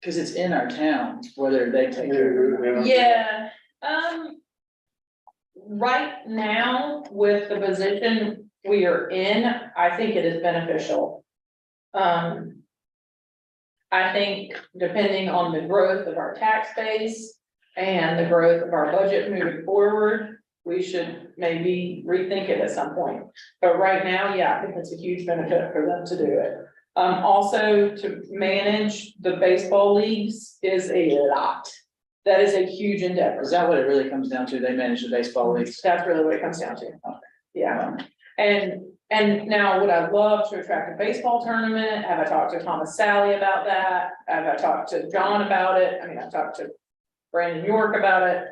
Cause it's in our town, whether they take care of it. Yeah, right now, with the position we are in, I think it is beneficial. I think depending on the growth of our tax base and the growth of our budget moving forward, we should maybe rethink it at some point. But right now, yeah, I think it's a huge benefit for them to do it. Also, to manage the baseball leagues is a lot. That is a huge endeavor. Is that what it really comes down to? They manage the baseball leagues? That's really what it comes down to. Yeah. And now, would I love to attract a baseball tournament? Have I talked to Thomas Sally about that? Have I talked to John about it? I mean, I've talked to Brandon York about it.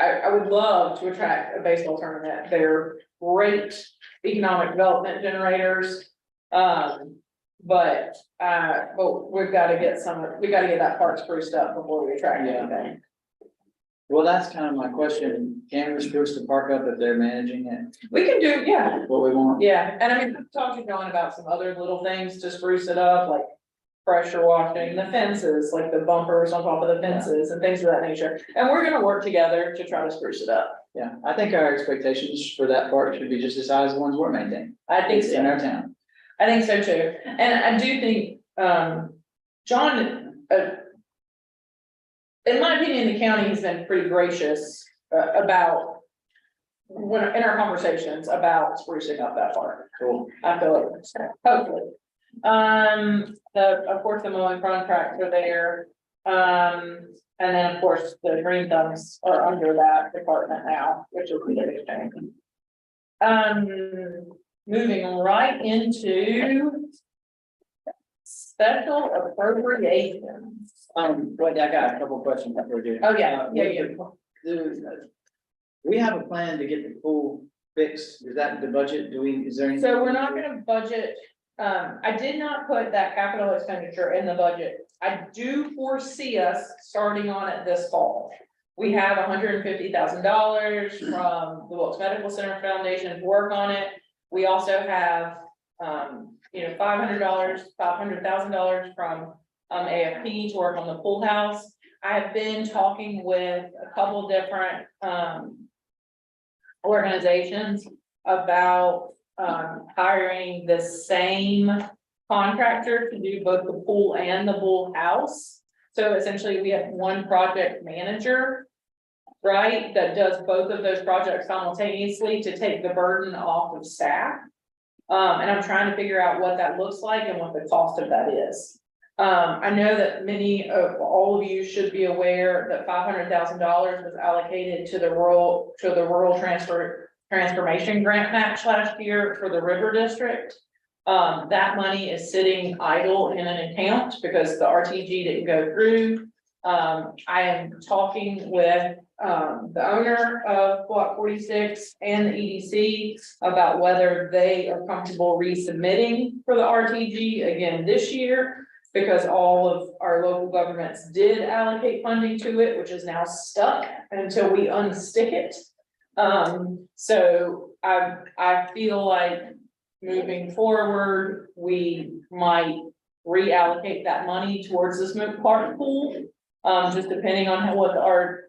I would love to attract a baseball tournament. They're great economic development generators. But we've gotta get that part spruced up before we attract anything. Well, that's kind of my question. Can we spruce the park up if they're managing it? We can do, yeah, What we want? yeah, and I mean, I've talked to John about some other little things to spruce it up, like pressure washing, the fences, like the bumpers on top of the fences and things of that nature. And we're gonna work together to try to spruce it up. Yeah, I think our expectations for that park should be just as high as the ones we're maintaining. I think It's in so. our town. I think so too. And I do think, John, in my opinion, the county has been pretty gracious, about in our conversations about sprucing up that park. Cool. I feel like, hopefully. Of course, the mowing contracts are there. And then, of course, the green thumbs are under that department now, which is the big thing. Moving right into special appropriations. Wait, I got a couple questions before we do. Oh, yeah, yeah. We have a plan to get the pool fixed. Is that the budget? Is there any? So we're not gonna budget, I did not put that capital expenditure in the budget. I do foresee us starting on it this fall. We have $150,000 from the Wilkes Medical Center Foundation to work on it. We also have, $500,000 from AFP to work on the pool house. I have been talking with a couple different organizations about hiring the same contractor to do both the pool and the pool house. So essentially, we have one project manager, right, that does both of those projects simultaneously to take the burden off of staff. And I'm trying to figure out what that looks like and what the cost of that is. I know that all of you should be aware that $500,000 was allocated to the rural transformation grant match last year for the River District. That money is sitting idle in an account because the RTG didn't go through. I am talking with the owner of Block 46 and the EDC about whether they are comfortable resubmitting for the RTG again this year, because all of our local governments did allocate funding to it, which is now stuck until we unstick it. So I feel like moving forward, we might reallocate that money towards the smoke park pool. Just depending on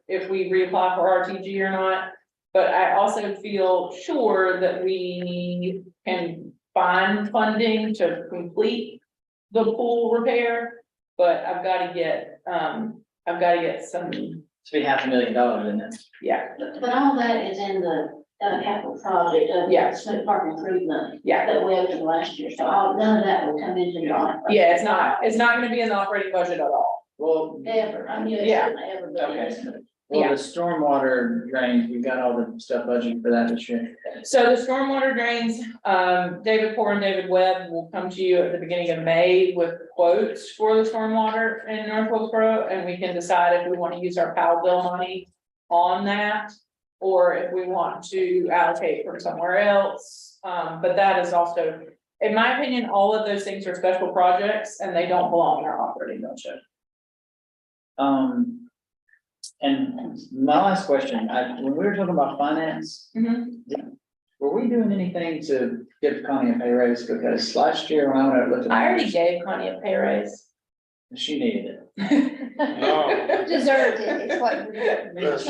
if we reapply for RTG or not. But I also feel sure that we can find funding to complete the pool repair, but I've gotta get some, It's be $500,000 in it. yeah, But all that is in the capital project of Yeah. Smith Park improvement yeah. that we opened last year, so none of that will come into the. Yeah, it's not gonna be in the operating budget at all. Well, Ever, I mean, it's Yeah. not ever, but it's. well, the stormwater drains, we've got all the stuff budgeted for that this year. So the stormwater drains, David Poor and David Webb will come to you at the beginning of May with quotes for the stormwater in North Wilkesboro, and we can decide if we want to use our PAL bill money on that, or if we want to allocate from somewhere else. But that is also, in my opinion, all of those things are special projects and they don't belong in our operating budget. And my last question, when we were talking about finance, were we doing anything to give Connie a pay raise? Because last year when I went and looked at. I already gave Connie a pay raise. She needed it. No. Deserved it, it's what. That's-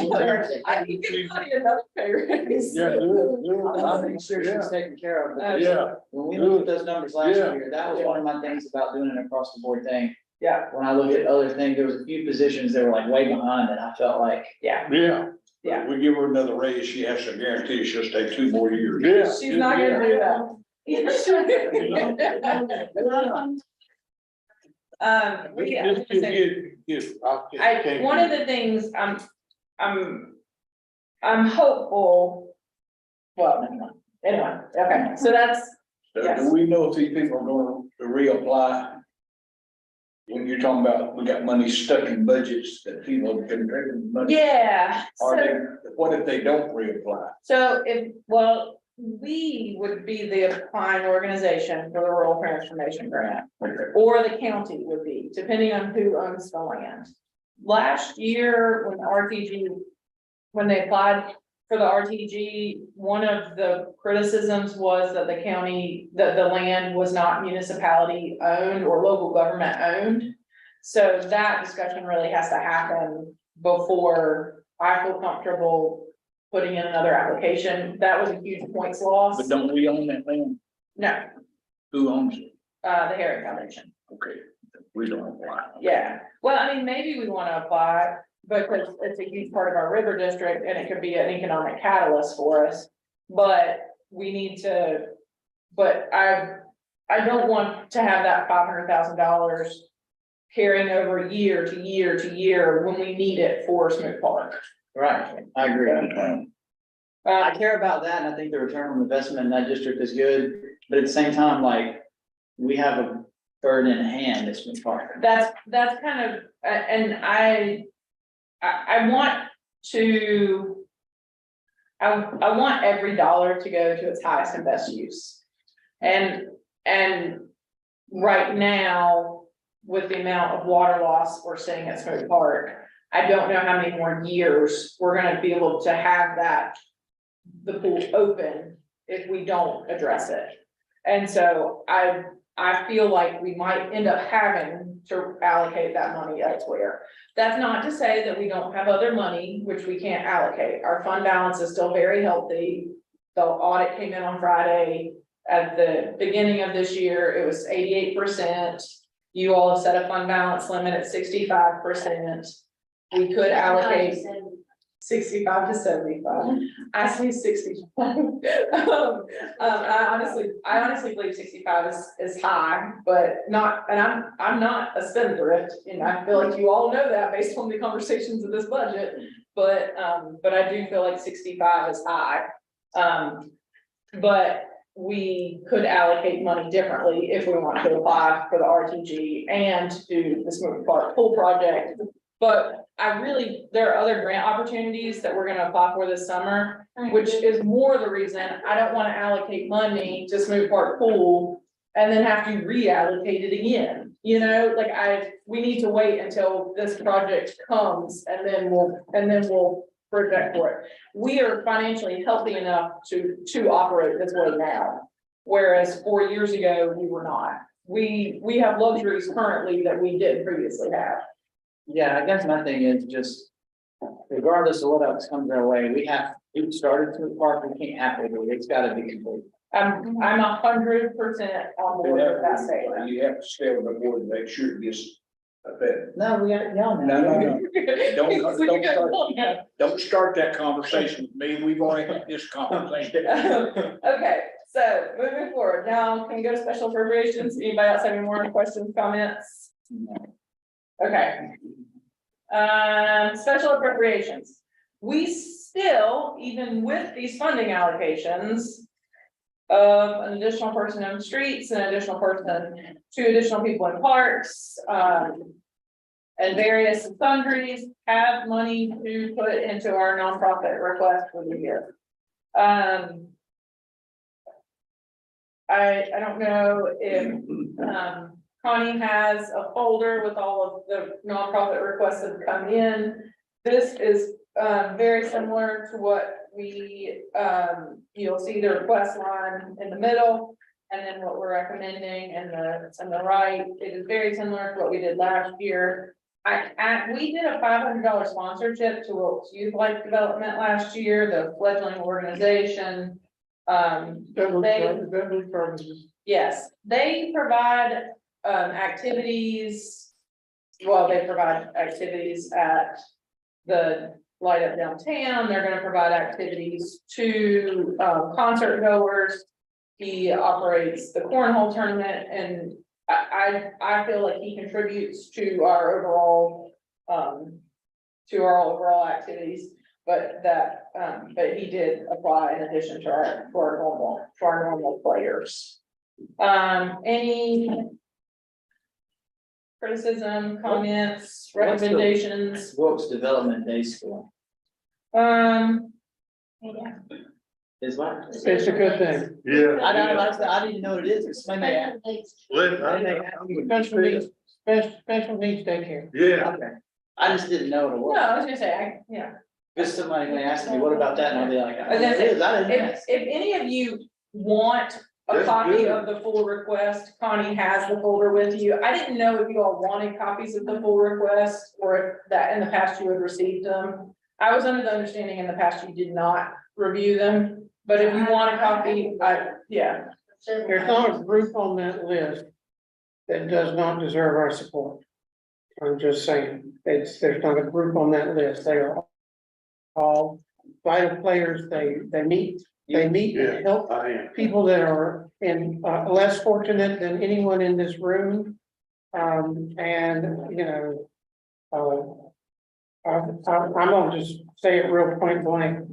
I can give Connie another pay raise. Yeah, do it. I'll make sure she's taken care of. because Yeah. When we looked at those numbers last Yeah. year, that was one of my things about doing an across the board thing. Yeah, When I look at other things, there was a few positions that were like way behind and I felt like, yeah, Yeah, yeah. We give her another raise, she has to guarantee she'll stay 2 more years. yeah. She's not gonna do that. Yeah, Just one of the things I'm hopeful. Well, anyway, okay, so that's, So do we know if these people are going to reapply? When you're talking about, we got money stuck in budgets that people have been taking money. yeah, Are so, they, what if they don't reapply? so if, well, we would be the applying organization for the rural transformation grant. Or the county would be, depending on who owns the land. Last year, when the RTG, when they applied for the RTG, one of the criticisms was that the county, that the land was not municipality owned or local government owned. So that discussion really has to happen before I feel comfortable putting in another application. That was a huge points loss. But don't we own that land? No, Who owns it? the Herring Foundation. Okay, we don't apply. Yeah, well, I mean, maybe we wanna apply because it's a huge part of our river district and it could be an economic catalyst for us. But we need to, but I don't want to have that $500,000 carrying over year to year to year when we need it for Smoot Park. Right, I agree. I care about that, and I think the return on investment in that district is good, but at the same time, like, we have a bird in hand that's been part. That's kind of, and I want to. I want every dollar to go to its highest and best use. And right now, with the amount of water loss we're seeing at Smoot Park, I don't know how many more years we're gonna be able to have that, the pool open if we don't address it. And so I feel like we might end up having to allocate that money elsewhere. That's not to say that we don't have other money, which we can't allocate. Our fund balance is still very healthy. The audit came in on Friday. At the beginning of this year, it was 88%. You all have set a fund balance limit at 65%. We could allocate 65 to 75. I say 65. I honestly believe 65 is high, but not, and I'm not a spendthrift, and I feel like you all know that based on the conversations of this budget. But I do feel like 65 is high. But we could allocate money differently if we want to apply for the RTG and do the Smoot Park pool project. But there are other grant opportunities that we're gonna apply for this summer, which is more the reason I don't wanna allocate money to Smoot Park pool and then have to reallocate it again. You know, like we need to wait until this project comes and then we'll project for it. We are financially healthy enough to operate this way now, whereas 4 years ago, we were not. We have luxuries currently that we didn't previously have. Yeah, I guess my thing is just, regardless of what else comes our way, we've started Smoot Park, we can't have it, it's gotta be complete. I'm 100% on board with that statement. You have to stay on the board and make sure it gets fed. No, we got y'all now. No. So you guys look at- Don't start that conversation with me. We've already had this conversation. Okay, so moving forward, now can we go to special appropriations? Anybody else have any more questions, comments? Okay. Special appropriations. We still, even with these funding allocations of an additional person in the streets, an additional person, 2 additional people in parks, and various sundries, have money to put into our nonprofit request for the year. I don't know if, Connie has a folder with all of the nonprofit requests that have come in. This is very similar to what we, you'll see the request line in the middle, and then what we're recommending in the right. It is very similar to what we did last year. We did a $500 sponsorship to Wilkes Youth Life Development last year, the fledgling organization. Beverly Services. Yes, they provide activities. Well, they provide activities at the Light Up Downtown. They're gonna provide activities to concert goers. He operates the cornhole tournament, and I feel like he contributes to our overall activities. But he did apply in addition to our normal players. Any criticism, comments, recommendations? Wilkes Development Day School. Yeah. Is what? It's a good thing. Yeah. I don't know, I didn't know what it is, explain that. Special needs, special needs daycare. Yeah, Okay, I just didn't know what it No, was. I was gonna say, yeah. Just somebody may ask me, what about that, and I'll be like, I was don't know gonna what it is, I If, didn't ask. if any of you want a That's copy good. of the full request, Connie has the folder with you. I didn't know if you all wanted copies of the full request or if that in the past you had received them. I was under the understanding in the past you did not review them, but if you want a copy, yeah. There's not a group on that list that does not deserve our support. I'm just saying, there's not a group on that list. They are all vital players. They meet and help I am. people that are in less fortunate than anyone in this room. And, you know, I'm gonna just say it real point blank,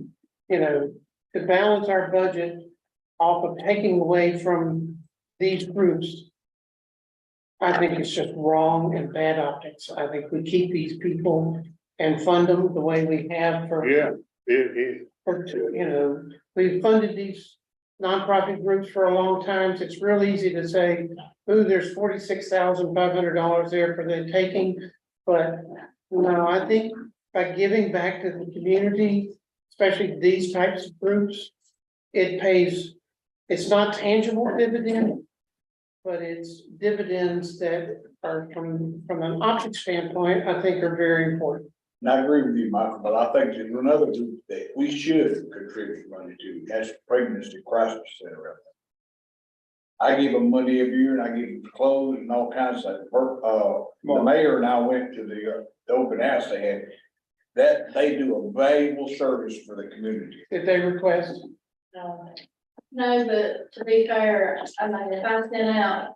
you know, to balance our budget off of taking away from these groups. I think it's just wrong and bad optics. I think we keep these people and fund them the way we have for. Yeah, it, You know, we've funded these nonprofit groups for a long time. It's real easy to say, ooh, there's $46,500 there for the taking. But no, I think by giving back to the community, especially these types of groups, it pays, it's not tangible dividend, but it's dividends that are from an optic standpoint, I think are very important. And I agree with you, Michael, but I think there's another group that we should contribute money to, that's Pregnancy Crisis Center. I give them money every year and I give them clothes and all kinds of, the mayor and I went to the open house they had. That they do a valuable service for the community. Did they request? No, but to be fair, I mean, if I sent out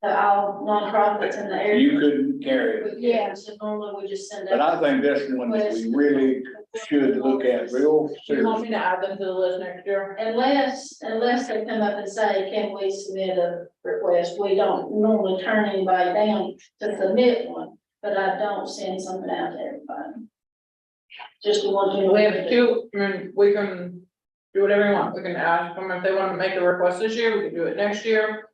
to all nonprofits in the area. You couldn't carry it. Yeah, so normally we just send But out. I think that's one that we really should look at real You want seriously. me to add them to the list next year? Unless they come up and say, can we submit a request? We don't normally turn anybody down to submit one, but I don't send something out to everybody. Just the ones who. We have two, I mean, we can do whatever you want. We can ask them if they want to make a request this year, we can do it next year.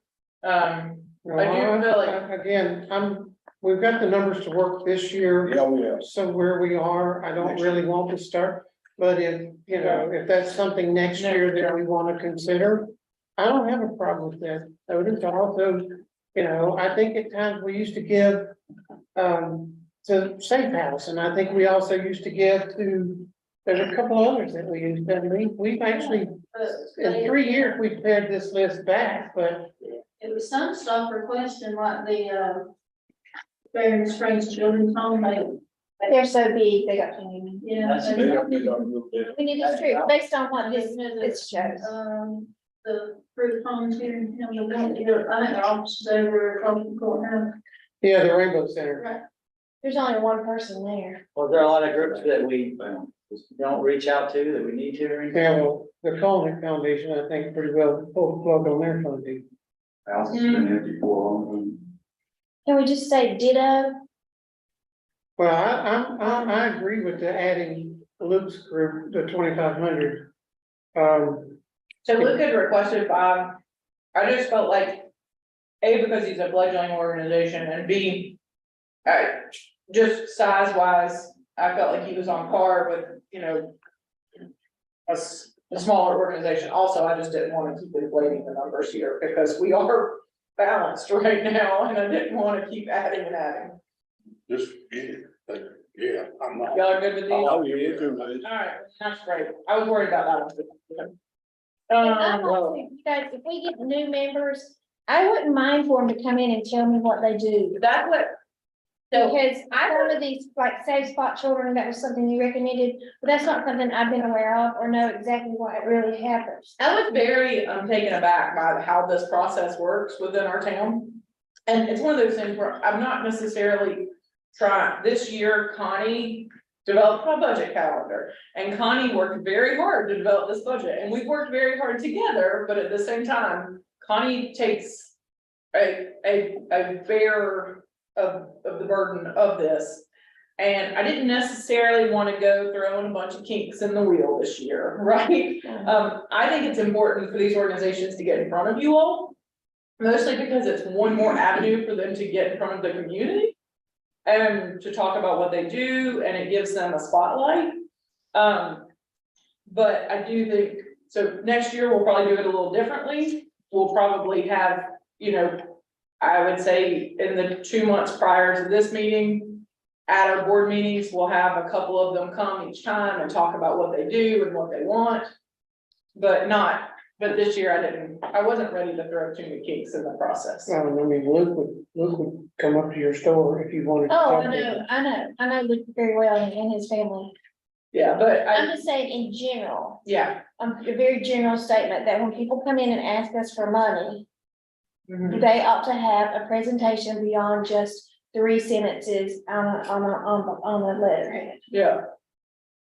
I do feel like, Again, we've got the numbers to work this year. Yeah, we have. So where we are, I don't really want to start, but if, you know, if that's something next year that we want to consider. I don't have a problem with that. I would also, you know, I think at times we used to give to Safe House, and I think we also used to give to, there's a couple others that we used, and we've actually, in 3 years, we've pared this list back, but. It was some stuff requesting like the, Barron Springs Children's Home, They're so big, they got too many. yeah. They don't get on real bit. I mean, it is true, based on what this shows. The group homes here, you know, the one here, I think their office is over across the courthouse. Yeah, the Rainbow Center. Right. There's only one person there. Well, there are a lot of groups that we don't reach out to, that we need to or anything. Yeah, well, the Colnick Foundation, I think, pretty well plugged on their funding. House has been empty for a long time. Can we just say ditto? Well, I agree with the adding Luke's group to 2,500. so Luke had requested 5. I just felt like, A, because he's a fledgling organization, and B, just size wise, I felt like he was on par with, you know, a smaller organization. Also, I just didn't want to keep inflating the numbers here because we are balanced right now, and I didn't want to keep adding and adding. just, yeah, I'm not. Y'all are good with these? Oh, yeah, we're good. All right, that's great. I was worried about that one. I want to, you guys, if we get new members, I wouldn't mind for them to come in and tell me what they do. That's what. So Because one of these, like Safe Spot Children, that was something you recommended, but that's not something I've been aware of or know exactly why it really happens. I was very taken aback by how this process works within our town. And it's one of those things where I'm not necessarily trying, this year Connie developed my budget calendar. And Connie worked very hard to develop this budget, and we've worked very hard together, but at the same time, Connie takes a fair of the burden of this. And I didn't necessarily wanna go throwing a bunch of kinks in the wheel this year, right? I think it's important for these organizations to get in front of you all. Mostly because it's one more avenue for them to get in front of the community. And to talk about what they do, and it gives them a spotlight. But I do think, so next year we'll probably do it a little differently. We'll probably have, you know, I would say in the 2 months prior to this meeting. At our board meetings, we'll have a couple of them come each time and talk about what they do and what they want. But this year I wasn't ready to throw too many kinks in the process. I mean, Luke would come up to your store if you wanted. to Oh, talk I to know, him. I know Luke very well and his family. Yeah, but I'm just saying in general, yeah. a very general statement that when people come in and ask us for money, Mhm. they ought to have a presentation beyond just 3 sentences on a letterhead. Yeah,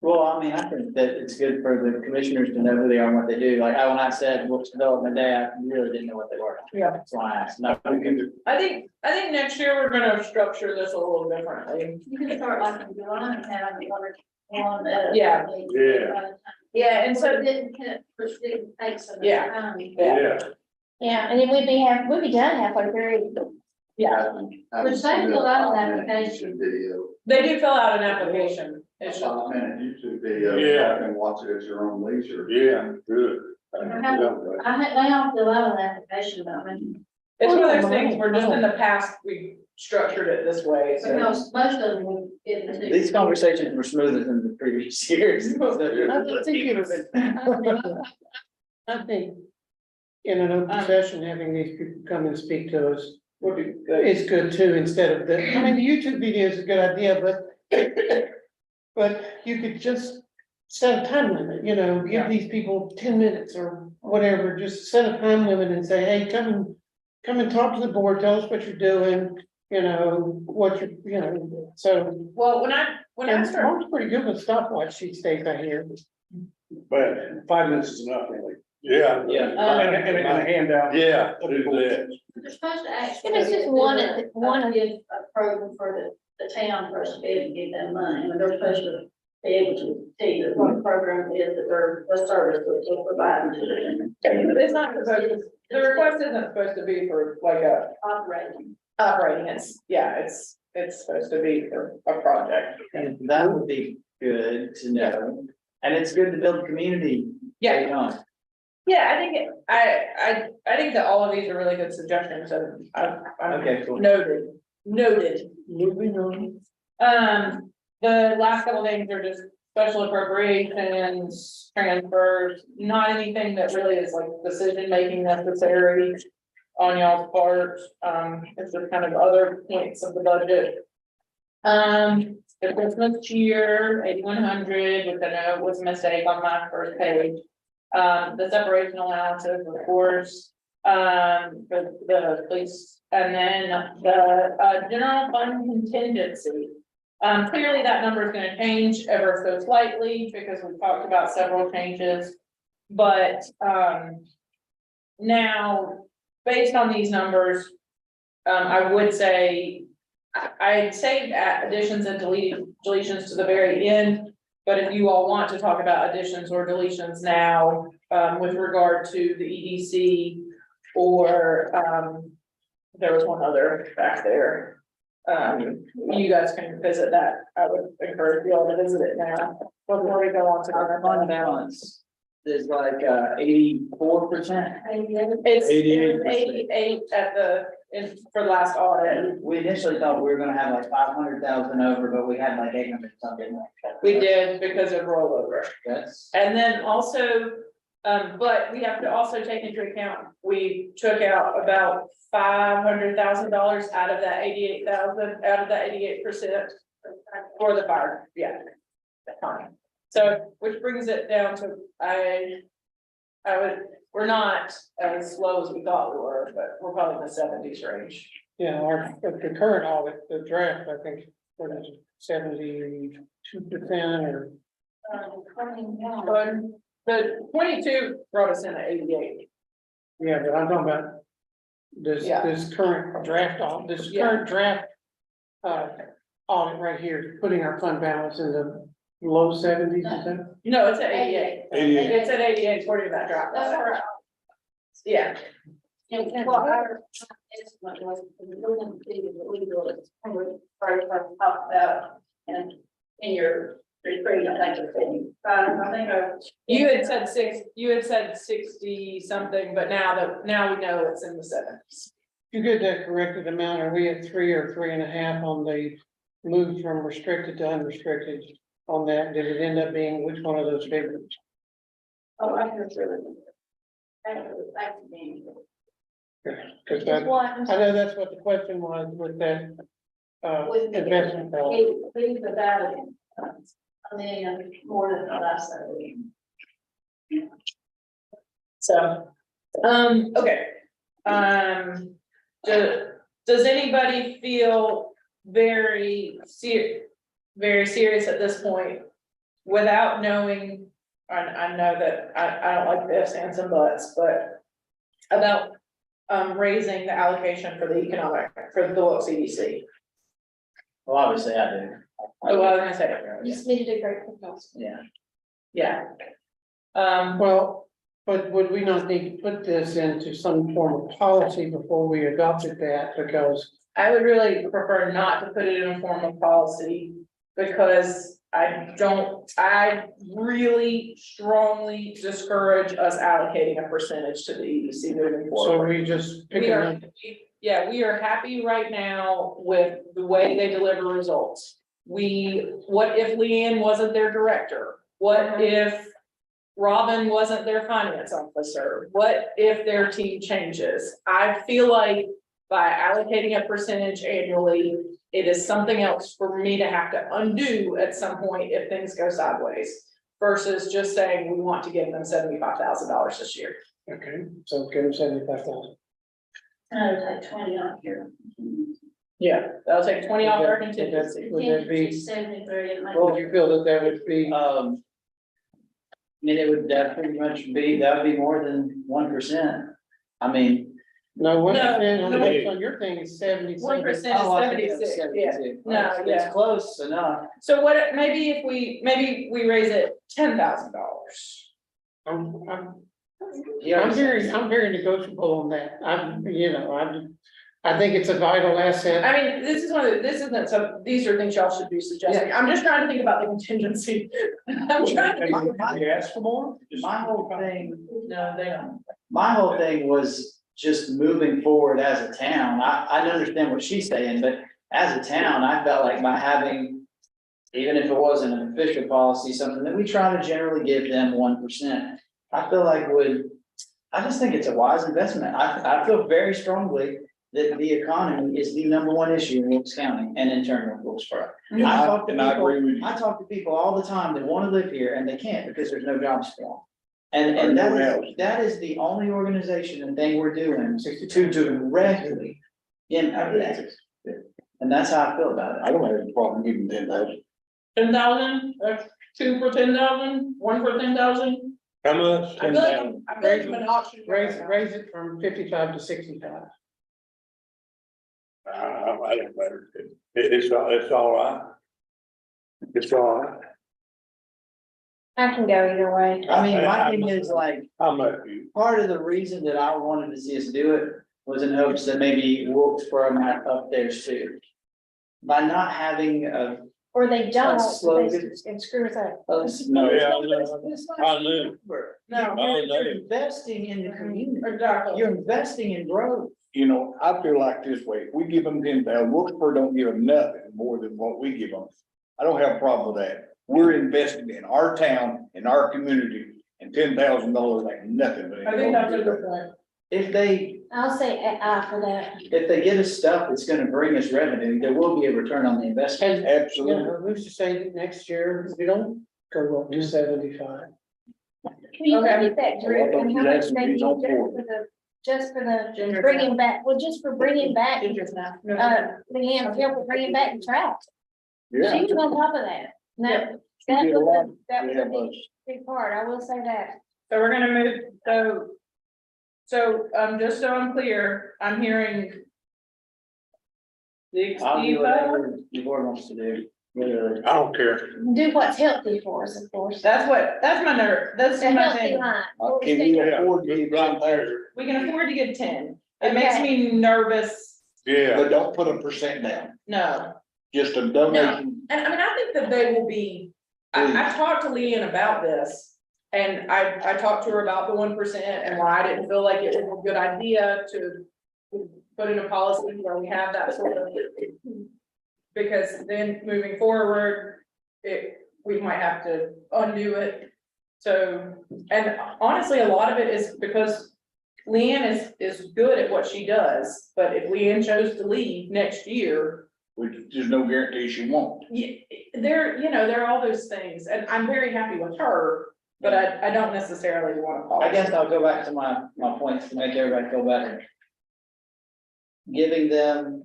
Well, I mean, I think that it's good for the commissioners to know who they are and what they do. Like, when I said Works Development Day, I really didn't know what they were. Yeah. That's why I asked. No, we can do. I think next year we're gonna structure this a little differently. You can start like in July and have one. Yeah. Yeah. Yeah, and So so, it didn't take so much Yeah. time. Yeah. Yeah, and then we'd be done halfway through. yeah, Which they fill out an application. Video, they do fill out an application. a It's just, 5-minute YouTube video, Yeah. you can watch it at your own leisure. Yeah, good. They all fill out an application, but I mean, it's one of those things where just in the past, we structured it this way, so. because most of them would get the. These conversations were smoother than the previous years. I think in an open session, having these people come and speak to us Would be good. is good too, instead of I mean, the YouTube video is a good idea, but you could just set a time limit, you know, Yeah. give these people 10 minutes or whatever, just set a time limit and say, hey, come and talk to the board, tell us what you're doing, you know, so. Well, when I And start, Mark's pretty good with stopwatch these days, I hear. But 5 minutes is enough, really. Yeah. Yeah. And a handout. Yeah, do that. They're supposed to actually. And it's just one of- Give a program for the town for us to be able to get that money, and they're supposed to be able to tell you what the program is that they're, the service that they're providing to them. it's not supposed to, the request isn't supposed to be for like a Operating. operating, it's supposed to be for a project. And that would be good to know. And it's good to build community. Yeah. you know. Yeah, I think, I think that all of these are really good suggestions, and I'm Okay, cool. noted. Moving on. The last couple things are just special appropriations, transfers, not anything that really is like decision-making necessary on y'all's part. It's just kind of other points of the budget. The Christmas cheer, 8,100, which I know was a mistake on my first page. The separation allowances, of course, for the police, and then the general fund contingency. Clearly that number is gonna change ever so slightly because we've talked about several changes. But, now, based on these numbers, I would say, I'd saved additions and deletions to the very end. But if you all want to talk about additions or deletions now, with regard to the EDC or, there was one other back there. You guys can visit that. I would encourage you all to visit it now before we go on to Our our fund balance is like 84%. It's 88%. 88 for the last audit. We initially thought we were gonna have like 500,000 over, but we had like 800 something. We did because of rollover. That's. And then also, but we have to also take into account, we took out about $500,000 out of that 88,000, out of that 88% for the fire, yeah. Fine. So, which brings it down to, we're not as low as we thought we were, but we're probably in the 70s range. Yeah, the current audit, the draft, I think, what is it, 72% or. But the 22 brought us in at 88. Yeah, but I'm talking about this, Yeah. this current draft, Yeah. current draft. audit right here, putting our fund balance in the low seventies, is that? No, it's at 88. 88. It's at 88 according to that drop. That's right. Yeah, And well, our estimate was, we're gonna do the legal, it's first talk about, and in your retreat, I think it's, I think you had said 60 something, but now we know it's in the 70s. You get that corrected amount, are we at 3 or 3.5 on the move from restricted to unrestricted? On that, did it end up being which one of those figures? Oh, I can really. That's me. Cause I know that's what the question was with that, With the- investment balance. Leave about it. I mean, more than what I said. So, okay. Does anybody feel very serious at this point without knowing, I know that I don't like the ifs, ands, and buts, but about raising the allocation for the Wilkes CDC? Well, obviously I do. Oh, well, I was gonna say, You submitted a great proposal. Yeah. yeah. Well, but would we not need to put this into some form of policy before we adopted that, because I would really prefer not to put it in a form of policy, because I really strongly discourage us allocating a percentage to the EDC moving so forward. we just pick We it are, up? yeah, we are happy right now with the way they deliver results. What if Leanne wasn't their director? What if Robin wasn't their finance officer? What if their team changes? I feel like by allocating a percentage annually, it is something else for me to have to undo at some point if things go sideways. Versus just saying we want to give them $75,000 this year. Okay, so give them 75,000. I'll take 20 off here. Yeah, that'll take 20 off our Would that- contingency. Would that be, 73 and would you feel that that would be? I mean, it would definitely much be, that would be more than 1%. I mean. No, what No, on no. on your thing is 70. 1% is Oh, I think it's 76, yeah. 76. No, It's yeah. close enough. So what, maybe we raise it $10,000. I'm very negotiable on that. I think it's a vital asset. I mean, this isn't some, these are things y'all should be suggesting. I'm just trying to think about the contingency. I'm trying to. You ask for more? My whole thing, No, they don't. my whole thing was just moving forward as a town. I understand what she's saying, but as a town, I felt like by having, even if it wasn't an official policy, something that we try to generally give them 1%. I feel like I just think it's a wise investment. I feel very strongly that the economy is the #1 issue in Wilkes County and in turn with Wilkesboro. And I I talk to agree with you. I talk to people all the time that want to live here and they can't because there's no jobs for them. And Or no that help. is, that is the only organization and thing we're doing to directly impact that. And that's how I feel about it. I don't have a problem giving 10,000. 10,000, 2 for 10,000, 1 for 10,000. How much? I feel like I'm an auction. Raise it from 55 to 65. I don't matter. It's all right. It's all right. I can go either way. I mean, my thing is like, How much you? part of the reason that I wanted to see us do it was in hopes that maybe Wilkesboro might up theirs too. By not having Or they don't, slogan. and screw us up. no. Yeah, I knew. No. You're investing in the community. Exactly. You're investing in growth. You know, I feel like this way, if we give them 10,000, Wilkesboro don't give them nothing more than what we give them. I don't have a problem with that. We're investing in our town, in our community, and $10,000 ain't nothing. but I think that's a good point. If they I'll say aye for that. get us stuff that's gonna bring us revenue, there will be a return on the investment. And, Absolutely. who's to say that next year we don't go up to 75? Can you Okay. look at that group and how much they need just for the Ginger. bringing back, well, just for bringing back, Ginger's now. Leanne, help with bringing back the track. Yeah. She was on top of that. That did a lot. that was Yeah, a big part, I will say that. So we're gonna move, so, just so I'm clear, I'm hearing I'll do whatever the board wants to do, literally. I don't care. Do what's healthy for us, of course. That's my nerve, that's The my healthy thing. line. Can we afford to give Right something, there. We can afford to give 10. It makes Okay. me nervous. Yeah, but don't put a percent down, No, just a donation. and I mean, I think that they will be, I talked to Leanne about this. And I talked to her about the 1% and why I didn't feel like it was a good idea to put in a policy where we have that sort of. Because then moving forward, we might have to undo it. So, and honestly, a lot of it is because Leanne is good at what she does, but if Leanne chose to leave next year. There's no guarantee she won't. There are all those things, and I'm very happy with her, but I don't necessarily want to. I guess I'll go back to my points to make everybody feel better. Giving them,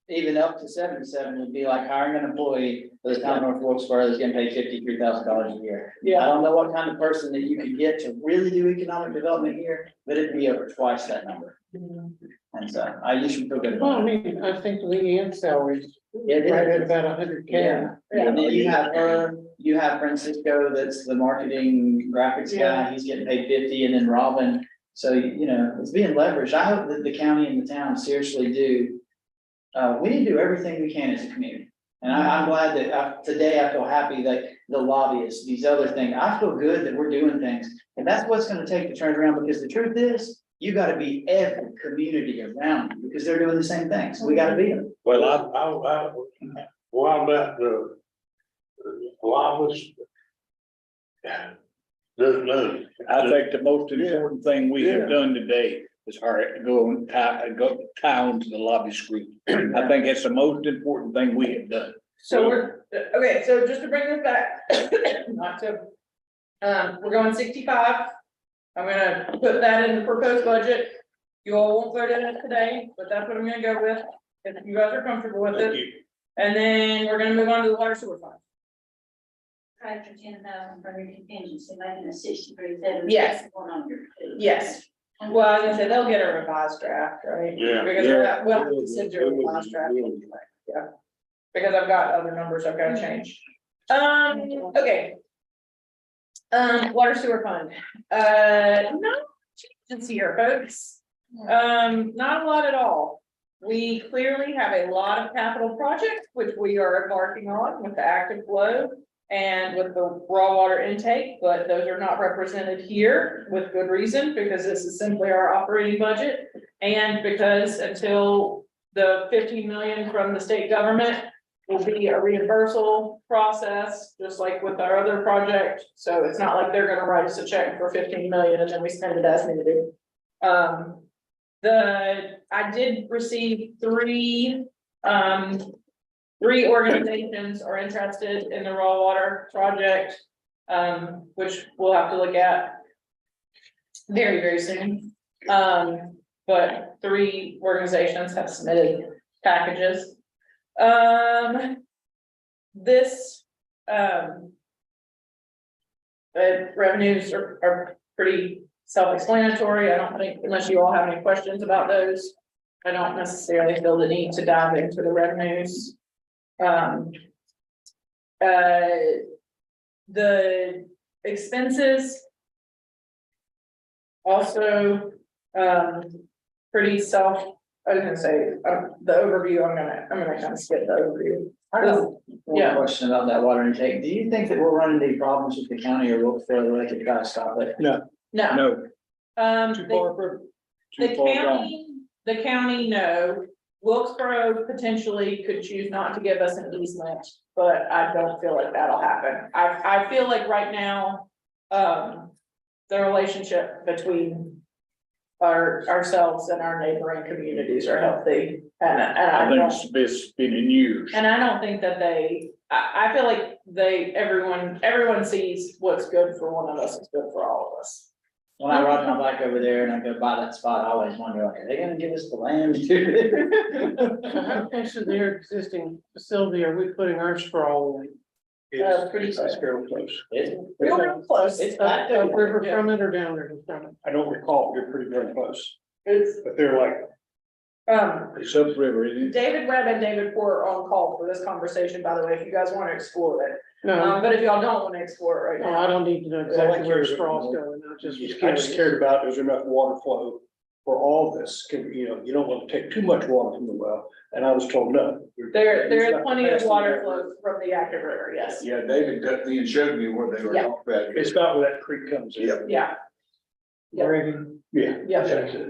even up to 77 would be like hiring an employee for the town of North Wilkesboro that's getting paid $53,000 a year. I don't know what kind of person that you could get to really do economic development here, but it'd be over twice that number. And so you should feel good Well, I about it. mean, I think Leanne's salary's Yeah, it right at is. about 100K. Yeah, and then you have her, you have Francisco, that's the marketing graphics guy, he's getting paid 50, and then Robin. So, it's being leveraged. I hope that the county and the town seriously do. We need to do everything we can as a community. And I'm glad that today I feel happy that the lobbyists, these other things, I feel good that we're doing things. And that's what's gonna take to turn around, because the truth is, you gotta be every community around you, because they're doing the same things. We gotta be them. well, what about the lobbies? No. I think the most important thing we have done today is go town to the lobbyist group. I think it's the most important thing we have done. So so just to bring this back, not to, we're going 65. I'm gonna put that in the proposed budget. You all won't vote in it today, but that's what I'm gonna go with, if you guys are comfortable with it. And then we're gonna move on to the water sewer fund. Try for 10,000 for your contingency, making it 63,700. Yes. 100. Yes, well, I was gonna say, they'll get a revised draft, right? Yeah. Because we'll send you a revised draft. Yeah, because I've got other numbers I've gotta change. Okay. Water sewer fund, not changes here, folks. Not a lot at all. We clearly have a lot of capital projects, which we are embarking on with the active flow and with the raw water intake, but those are not represented here with good reason, because this is simply our operating budget. And because until the 15 million from the state government will be a reimbursal process, just like with our other project. So it's not like they're gonna write us a check for 15 million and then we spend it as needed. I did receive three organizations are interested in the raw water project, which we'll have to look at very, very soon. But 3 organizations have submitted packages. This, the revenues are pretty self-explanatory. I don't think, unless you all have any questions about those, I don't necessarily feel the need to dive into the revenues. The expenses also, pretty I was gonna say, the overview, I'm gonna kind of skip the overview. I got one Yeah. question about that water intake. Do you think that we're running into problems with the county or Wilkesboro that they could try to stop it? No, No, Too far for, too far gone. the county, no. Wilkesboro potentially could choose not to give us an easement, but I don't feel like that'll happen. I feel like right now, the relationship between ourselves and our neighboring communities are healthy, and I think it's been in years. and I don't think that I feel like everyone sees what's good for one of us is good for all of us. When I ride my bike over there and I go by that spot, I always wonder, like, are they gonna give us the land to do it? So how close to their existing facility are we putting our sprawl in? Pretty it's close. fairly close. Real close. It's Up back river Yeah. from it or down river from it? I don't recall, they're pretty very close, It's, but they're like It's upriver, isn't it? David Webb and David Poor are on call for this conversation, by the way, if you guys wanna explore it. No, But if y'all don't wanna explore it right no, now. I don't need to know exactly where the straw's going, I just was I just curious. cared about, is there enough water flow for all this? Can, you know, you don't want to take too much water from the well, and I was told no. There is not plenty of capacity water there. flow from the active river, yes. Yeah, David got me and showed me where they were Yeah. talking about. It's about where that creek comes in. Yep. Yeah. Yep. Reagan. Yeah. Yeah. That's it,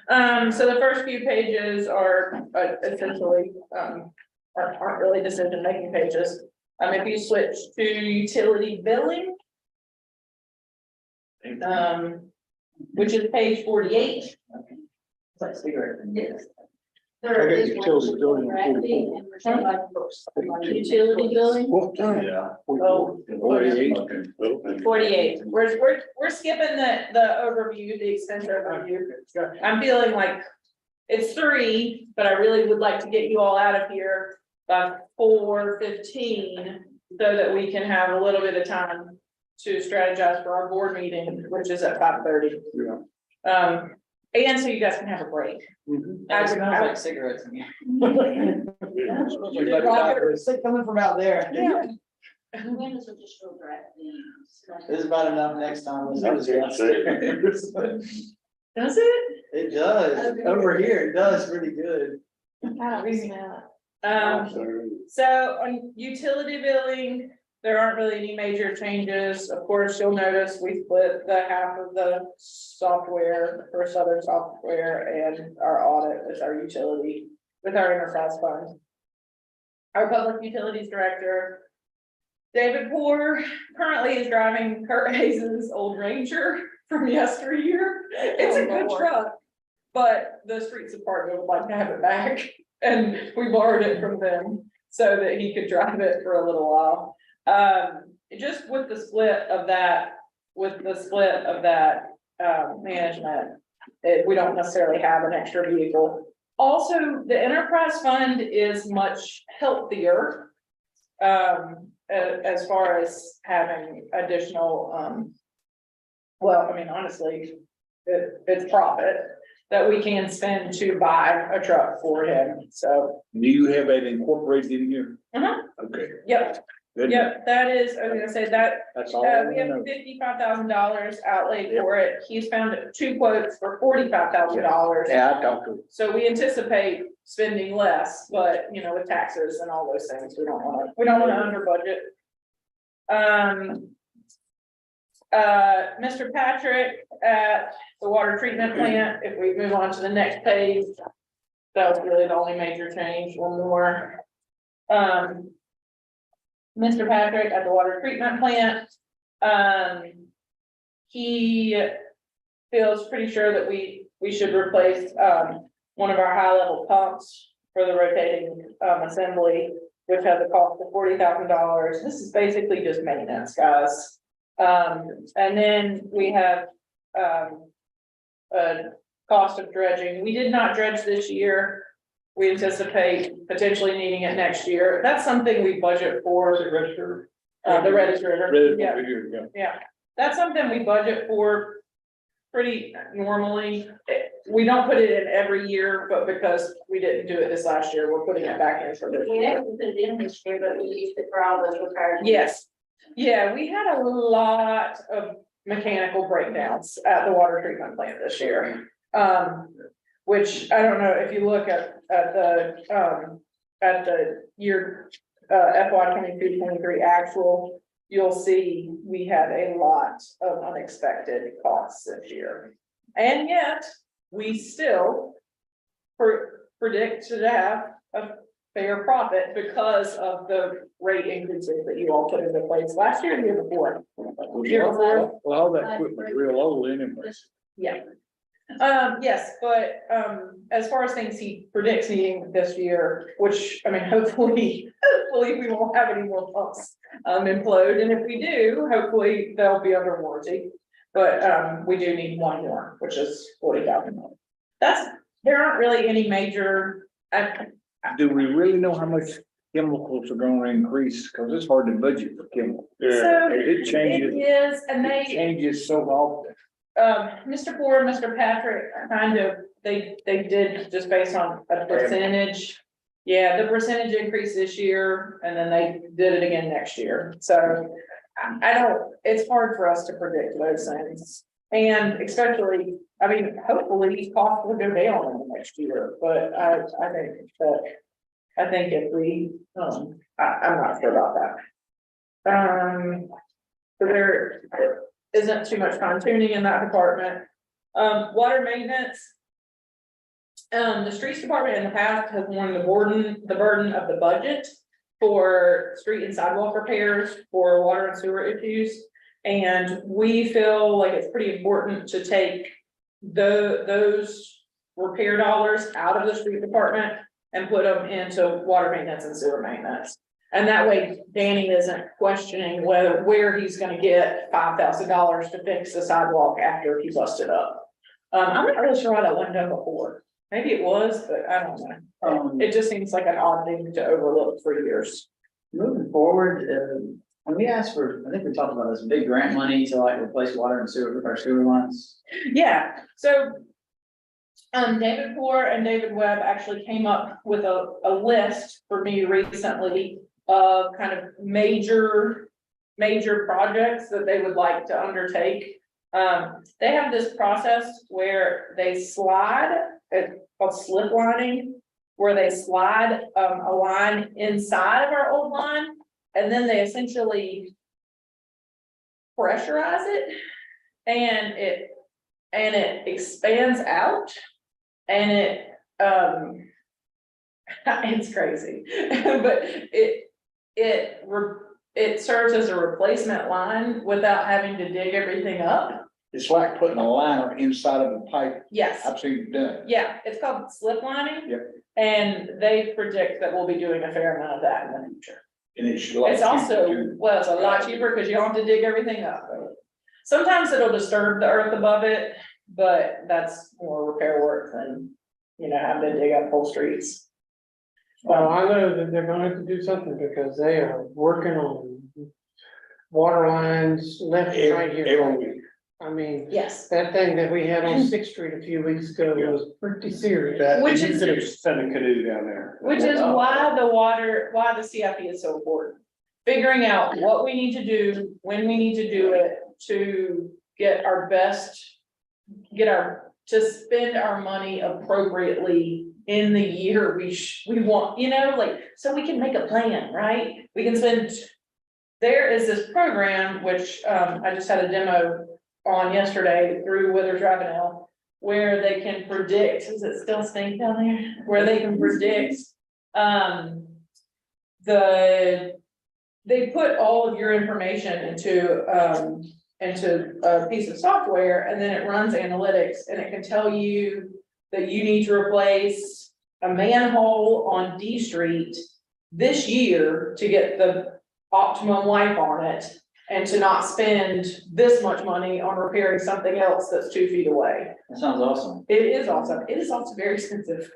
yeah. So the first few pages are essentially, aren't really decision-making pages. If you switch to utility billing. Which is page 48. Let's figure it. Yes. I There got is utility one billing drafting approval. and there's somebody books. Utility billing. What time? Yeah. Oh, 48. 48. We're skipping the overview, the extensive overview. I'm feeling like it's 3, but I really would like to get you all out of here by 4:15 so that we can have a little bit of time to strategize for our board meeting, which is at 5:30. Yeah. And so you guys can have a break. Mhm. It smells like cigarettes in here. Yeah. Sick coming from out there. Yeah. When is additional drafting? This is about enough next time. Let's I was do gonna this. Does it? It does, over here, it does really good. I don't smell it. So on utility billing, there aren't really any major changes. Of course, you'll notice we split the half of the software for Southern Software and our audit with our utility, with our enterprise fund. Our public utilities director, David Poor, currently is driving Kurt Hayes's old Ranger from yesteryear. It's a good truck, but the streets department would like to have it back. And we borrowed it from them so that he could drive it for a little while. Just with the split of that, management, we don't necessarily have an extra vehicle. Also, the enterprise fund is much healthier. As far as having additional, well, I mean, honestly, it's profit that we can spend to buy a truck for him, so. Do you have that incorporated in here? Uh-huh. Okay. Yep, Good. yep, that is, I was gonna say that, That's all I we wanna have know. $55,000 outlaid for it. He's found 2 quotes for $45,000. Yeah, I talked to him. So we anticipate spending less, but you know, with taxes and all those things, we don't wanna under budget. Mr. Patrick at the water treatment plant, if we move on to the next page. That was really the only major change, one more. Mr. Patrick at the water treatment plant. He feels pretty sure that we should replace, one of our high level pumps for the rotating, assembly, which has a cost of $40,000. This is basically just maintenance, guys. And then we have, a cost of dredging. We did not dredge this year. We anticipate potentially needing it next year. That's something we budget for. Was it registered? The Reddish River. Yeah. Over here, yeah. Yeah, that's something we budget for pretty normally. We don't put it in every year, but because we didn't do it this last year, we're putting it back in for this We year. haven't put it in this year, but we used it for all those repairs. Yes, yeah, we had a lot of mechanical breakdowns at the water treatment plant this year. Which I don't know, if you look at the year, FY23-240 actual, you'll see we had a lot of unexpected costs this year. And yet, we still predict to have a fair profit because of the rate increases that you all put into place last year, and the year before. Year before. Well, all that equipment's real old anyway. Yeah. Yes, but, as far as things he predicts needing this year, which, I mean, hopefully we won't have any more pumps, implode, and if we do, hopefully they'll be under warranty. But, we do need one more, which is $40,000. There aren't really any major, Do we really know how much chemicals are gonna increase? Cause it's hard to budget for chemicals. So, It it changes, is, and it they, changes so often. Mr. Ford, Mr. Patrick, kind of, they did just based on a percentage. Yeah, the percentage increase this year, and then they did it again next year, so I don't, it's hard for us to predict those things. And especially, I mean, hopefully costs will go down in the next year, but I think if we, I'm not sure about that. So there isn't too much fine tuning in that department. Water maintenance. The streets department in the past has worn the burden of the budget for street and sidewalk repairs for water and sewer issues. And we feel like it's pretty important to take those repair dollars out of the street department and put them into water maintenance and sewer maintenance. And that way Danny isn't questioning where he's gonna get $5,000 to fix the sidewalk after he busted up. I'm not really sure why that wasn't done before. Maybe it was, but I don't know. It just seems like an odd thing to overlook for years. Moving forward, when we asked for, I think we talked about this, big grant money to like replace water and sewer, our sewer lines. Yeah, so. David Poor and David Webb actually came up with a list for me recently of kind of major projects that they would like to undertake. They have this process where they slide, it's called slip lining, where they slide a line inside of our old line, and then they essentially pressurize it, and it expands out, and it's crazy, but it serves as a replacement line without having to dig everything up. It's like putting a liner inside of a pipe. Yes. I've seen it done. Yeah, it's called slip lining. Yep. And they predict that we'll be doing a fair amount of that in the future. And it's It's also, well, it's a lot cheaper because you don't have to dig everything up. Sometimes it'll disturb the earth above it, but that's more repair work than, having to dig up whole streets. Well, I know that they're gonna have to do something because they are working on water lines left and right here. Every week. I mean, Yes, that thing that we had on Sixth Street a few weeks ago was pretty serious. That, Which you is- could have sent a canoe down there. which is why the CIP is so important. Figuring out what we need to do, when we need to do it, to get our best, to spend our money appropriately in the year we want, so we can make a plan, right? We can spend, there is this program, which, I just had a demo on yesterday through Withers Ravenel, where they can predict, is it still stink down there? Where they can predict, they put all of your information into a piece of software, and then it runs analytics, and it can tell you that you need to replace a manhole on D Street this year to get the optimum life on it, and to not spend this much money on repairing something else that's 2 feet away. That sounds awesome. It is awesome. It is also very expensive.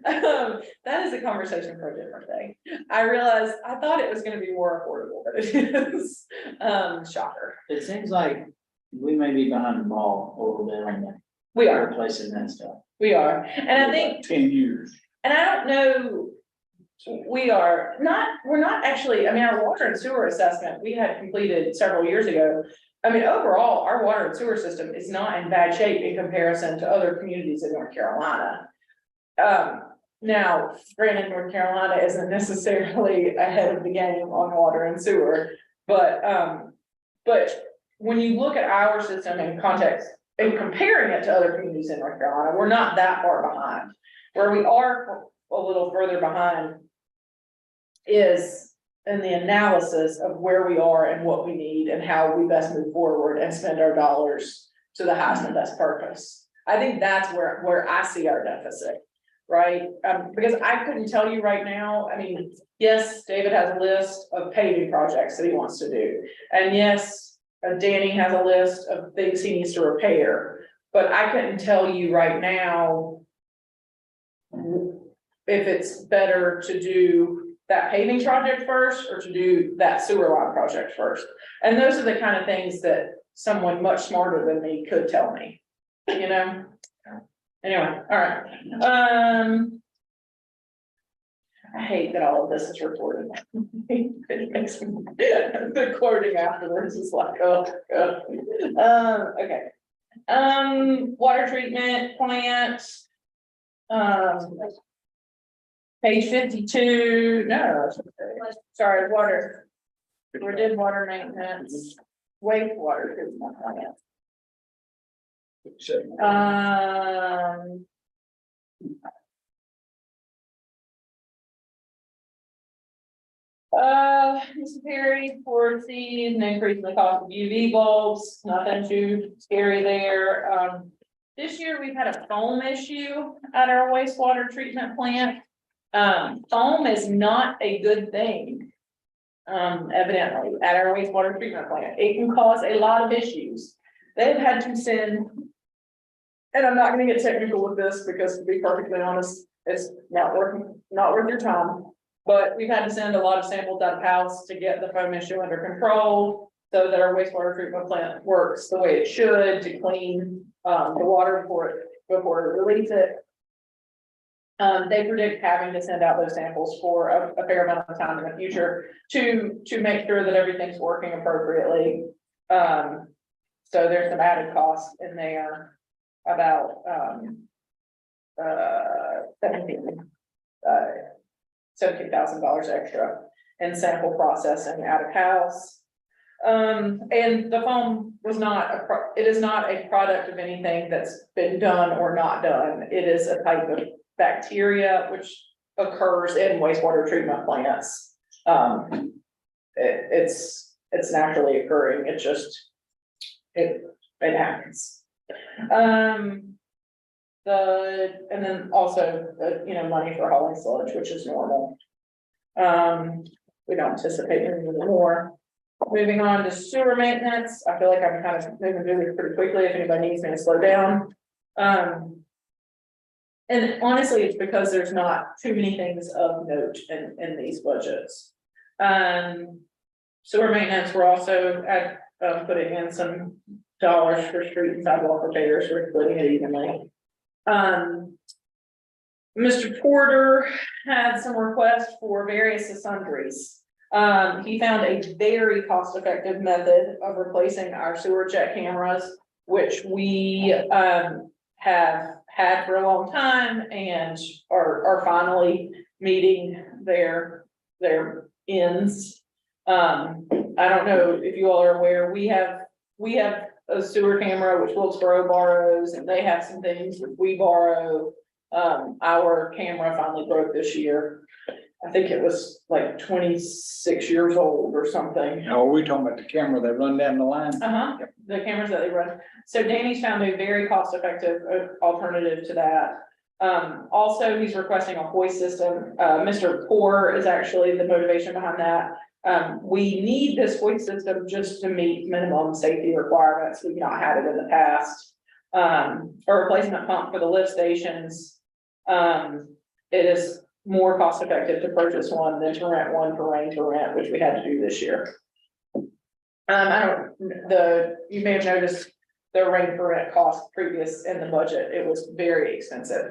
That is a conversation for a different day. I realized, I thought it was gonna be more affordable, but it is, shocker. It seems like we may be behind the ball a little bit on that. We are, Replacing that stuff. we are. And I think, 10 years. and I don't know, we're not actually, our water and sewer assessment, we had completed several years ago. Overall, our water and sewer system is not in bad shape in comparison to other communities in North Carolina. Now, granted, North Carolina isn't necessarily ahead of the game on water and sewer, but when you look at our system in context and comparing it to other communities in North Carolina, we're not that far behind. Where we are a little further behind is in the analysis of where we are and what we need and how we best move forward and spend our dollars to the highest and best purpose. I think that's where I see our deficit, right? Because I couldn't tell you right now, yes, David has a list of paving projects that he wants to do. And yes, Danny has a list of things he needs to repair, but I couldn't tell you right now if it's better to do that paving project first or to do that sewer line project first. And those are the kind of things that someone much smarter than me could tell me, you know? Anyway, all right, I hate that all of this is recorded. It makes me, the quoting afterwards is like, oh, okay. Water treatment plant. Page 52, no, sorry, water. We did water maintenance, wastewater treatment plant. Mr. Perry foresees an increase in the cost of UV bulbs, nothing too scary there. This year we've had a foam issue at our wastewater treatment plant. Foam is not a good thing. Evidently at our wastewater treatment plant, it can cause a lot of issues. They've had to send, and I'm not gonna get technical with this because to be perfectly honest, it's not worth your time. But we've had to send a lot of samples out of house to get the foam issue under control so that our wastewater treatment plant works the way it should to clean the water before it release it. They predict having to send out those samples for a fair amount of time in the future to make sure that everything's working appropriately. So there's some added costs in there about $17,000 extra in sample processing out of house. And the foam was not it is not a product of anything that's been done or not done. It is a type of bacteria which occurs in wastewater treatment plants. It's naturally occurring. It just it happens. And then also money for hauling sludge, which is normal. We don't anticipate any more. Moving on to sewer maintenance. I feel like I'm kind of moving through this pretty quickly. If anybody needs me to slow down. And honestly, it's because there's not too many things of note in these budgets. Sewer maintenance, we're also at putting in some dollars for street and sidewalk repairs. We're splitting it evenly. Mr. Porter had some requests for various sundries. He found a very cost-effective method of replacing our sewer check cameras, which we have had for a long time and are finally meeting their ends. I don't know if you all are aware, we have a sewer camera which Wilkesboro borrows, and they have some things that we borrow. Our camera finally broke this year. I think it was like 26 years old or something. Now, are we talking about the camera that run down the line? The cameras that they run. So Danny's found a very cost-effective alternative to that. Also, he's requesting a hoist system. Mr. Poor is actually the motivation behind that. We need this hoist system just to meet minimum safety requirements. We've not had it in the past. A replacement pump for the lift stations. It is more cost effective to purchase one than to rent one for rain to rent, which we had to do this year. You may have noticed the rain for rent cost previous in the budget. It was very expensive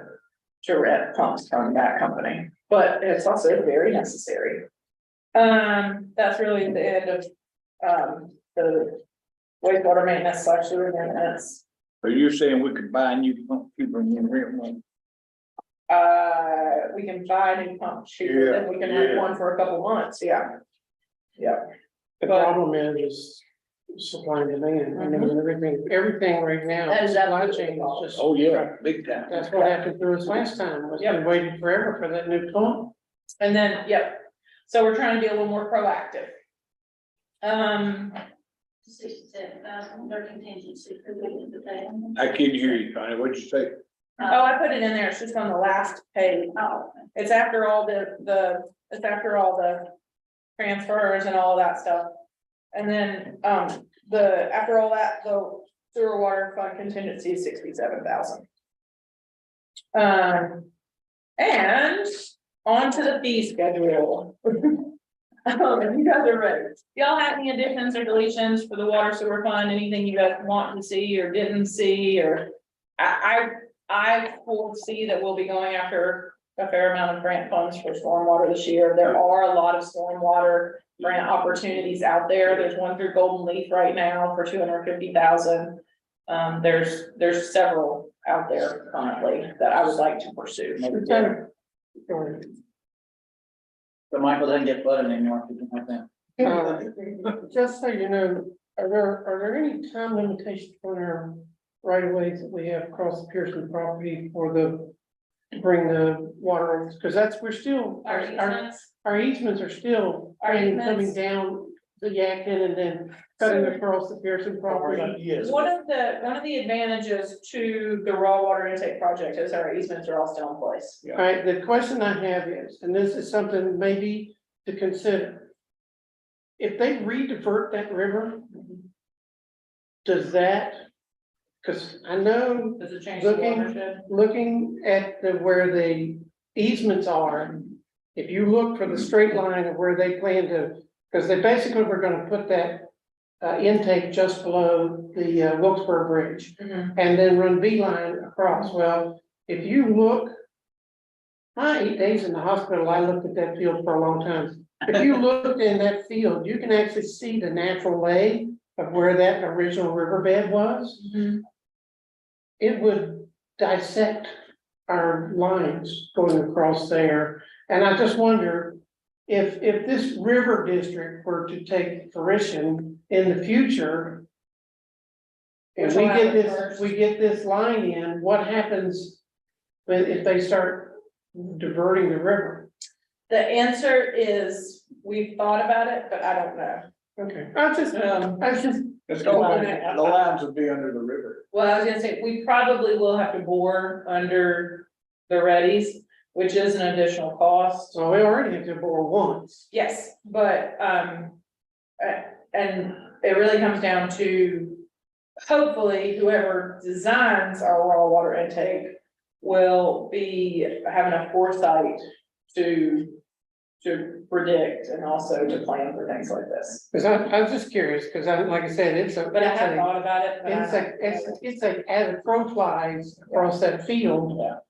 to rent pumps from that company, but it's also very necessary. That's really the end of the wastewater maintenance / sewer maintenance. So you're saying we could buy a new pump cheaper than rent one? We can buy a new pump cheaper than we can rent one for a couple months, yeah. Yeah. The problem is supply and demand. I mean, everything right now, That is supply absolutely chain is just. Oh, yeah, big time. That's what happened to us last time, was we waited forever for that new pump. And then, so we're trying to be a little more proactive. 67,000, their contingency for the day. I can't hear you, Connie. What'd you say? Oh, I put it in there, it's just on the last page. Oh, It's after all it's after all the transfers and all that stuff. And then, after all that, the sewer water fund contingency is 67,000. And on to the fee schedule. You guys are ready. Y'all have any additions or deletions for the water sewer fund, anything you guys want to see or didn't see, or? I foresee that we'll be going after a fair amount of grant funds for stormwater this year. There are a lot of stormwater grant opportunities out there. There's one through Golden Leaf right now for 250,000. There's several out there currently that I would like to pursue. Maybe do. But Michael doesn't get flooded anymore. I think. Just so you know, are there any time limitations on our right of ways that we have across the Pearson property for to bring the water? Because we're still, our easements are still coming down the Yakin and then cutting across the Pearson property. Yes. One of the advantages to the raw water intake project is our easements are all still in place. All right, the question I have is, and this is something maybe to consider. If they re-divert that river, does that, because I know Does it change the watershed? looking at where the easements are, if you look for the straight line of where they plan to, because they basically were gonna put that intake just below the Wilkesboro Bridge Mhm. and then run beeline across. Well, if you look, my 8 days in the hospital, I looked at that field for a long time. If you looked in that field, you can actually see the natural lay of where that original riverbed was. Mhm. It would dissect our lines going across there. And I just wonder if this river district were to take fruition in the future. And Which will happen we first? get this line in, what happens if they start diverting the river? The answer is, we've thought about it, but I don't know. Okay, I was just, It's gonna, the lines will be under the river. Well, I was gonna say, we probably will have to bore under the readies, which is an additional cost. well, we already have to bore once. Yes, but, and it really comes down to, hopefully, whoever designs our raw water intake will have enough foresight to predict and also to plan for things like this. Because I was just curious, because like I said, But I have thought about it. But it's like as a crow flies across that field. Yeah.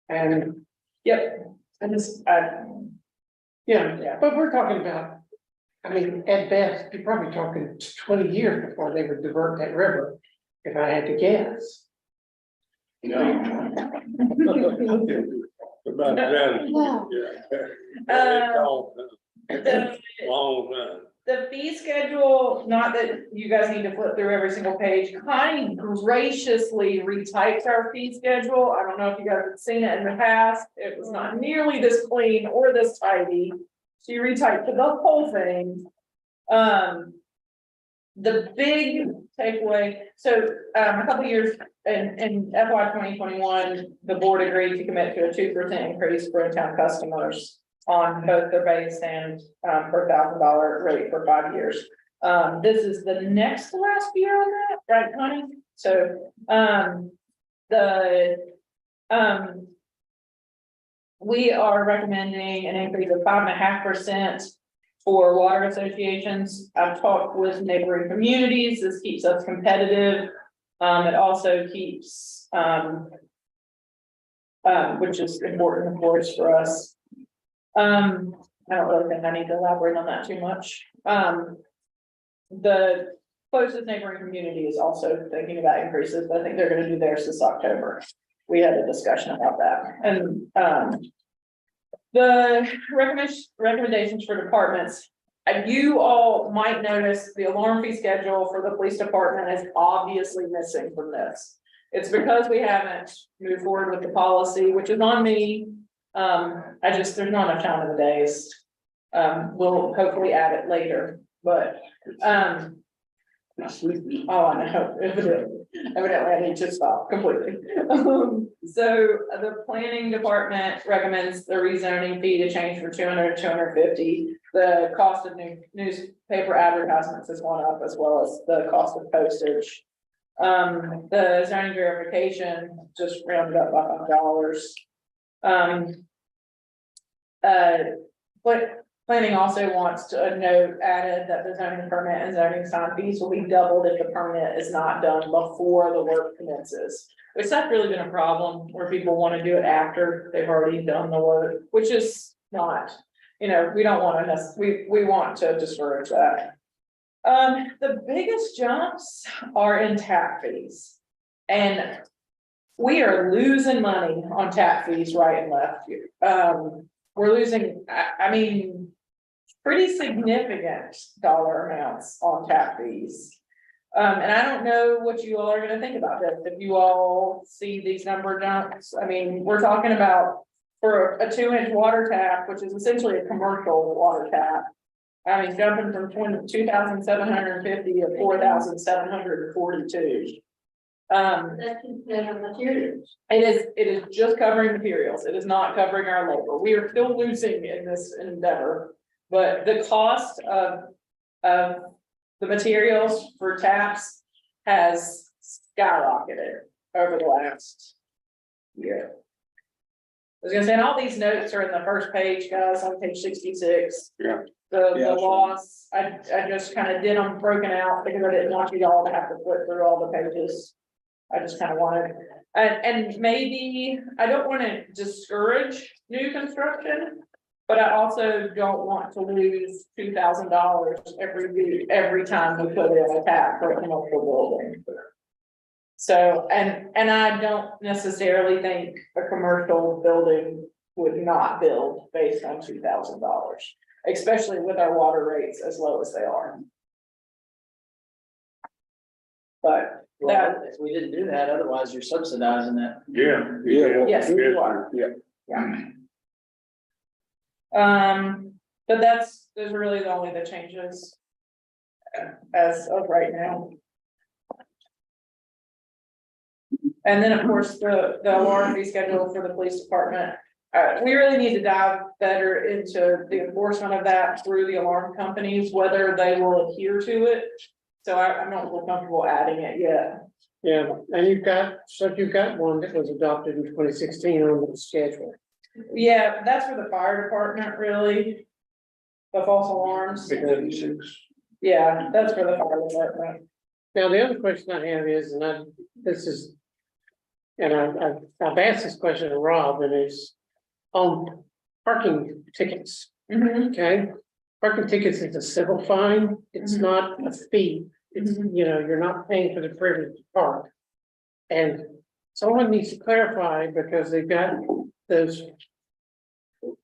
And, Yep, yeah, but we're talking about, I mean, at best, you're probably talking 20 years before they would divert that river, if I had to guess. About that. Wow. the, Long time. the fee schedule, not that you guys need to flip through every single page, Connie graciously retyped our fee schedule. I don't know if you guys have seen it in the past. It was not nearly this clean or this tidy. She retyped the whole thing. The big takeaway, so a couple years in FY 2021, the board agreed to commit to a 2% increase for town customers on both their base and per $1,000 rate for 5 years. This is the next to last year on that, right, Connie? So we are recommending an increase of 5.5% for water associations. I've talked with neighboring communities. This keeps us competitive. It also keeps, which is important, of course, for us. I don't really think I need to elaborate on that too much. The closest neighboring community is also thinking about increases, but I think they're gonna do theirs this October. We had a discussion about that, and, the recommendations for departments. You all might notice the alarm fee schedule for the police department is obviously missing from this. It's because we haven't moved forward with the policy, which is on me. There's not enough time in the days. We'll hopefully add it later, but, oh, I know, evidently I need to stop completely. So the planning department recommends the rezoning fee to change from 200 to 250. The cost of newspaper advertisements has gone up, as well as the cost of postage. The zoning verification just rounded up by $5. But Planning also wants a note added that the zoning permit and zoning sign fees will be doubled if the permit is not done before the work commences. Which that's really been a problem where people wanna do it after they've already done the work, which is not, we don't wanna, we want to discourage that. The biggest jumps are in tap fees. And we are losing money on tap fees right and left. We're losing, I mean, pretty significant dollar amounts on tap fees. And I don't know what you all are gonna think about this, if you all see these number jumps. I mean, we're talking about for a 2-inch water tap, which is essentially a commercial water tap. I mean, jumping from 2,750 to 4,742. That's considered materials. It is just covering materials. It is not covering our labor. We are still losing in this endeavor. But the cost of the materials for taps has skyrocketed over the last year. I was gonna say, and all these notes are in the first page, guys, on page 66. Yeah. The Yeah, loss, I just kind of did them broken out because I didn't want you all to have to flip through all the pages. I just kind of wanted, and maybe, I don't want to discourage new construction. But I also don't want to lose $2,000 every time we put in a tap for a commercial building. So, and I don't necessarily think a commercial building would not build based on $2,000. Especially with our water rates as low as they are. But Well, if we didn't do that, otherwise you're subsidizing it. Yeah. yes, you are. Yeah. But those are really only the changes. As of right now. And then, of course, the alarm fee schedule for the police department. We really need to dive better into the enforcement of that through the alarm companies, whether they will adhere to it. So I'm not real comfortable adding it yet. Yeah, and you've got one that was adopted in 2016 on the schedule. Yeah, that's for the fire department, really. The false alarms. Yeah, that's for the fire department. Now, the other question I have is, and I've asked this question to Rob, and it's on parking tickets, okay? Parking tickets is a civil fine, it's not a fee, it's, you're not paying for the privilege to park. And someone needs to clarify, because they've got those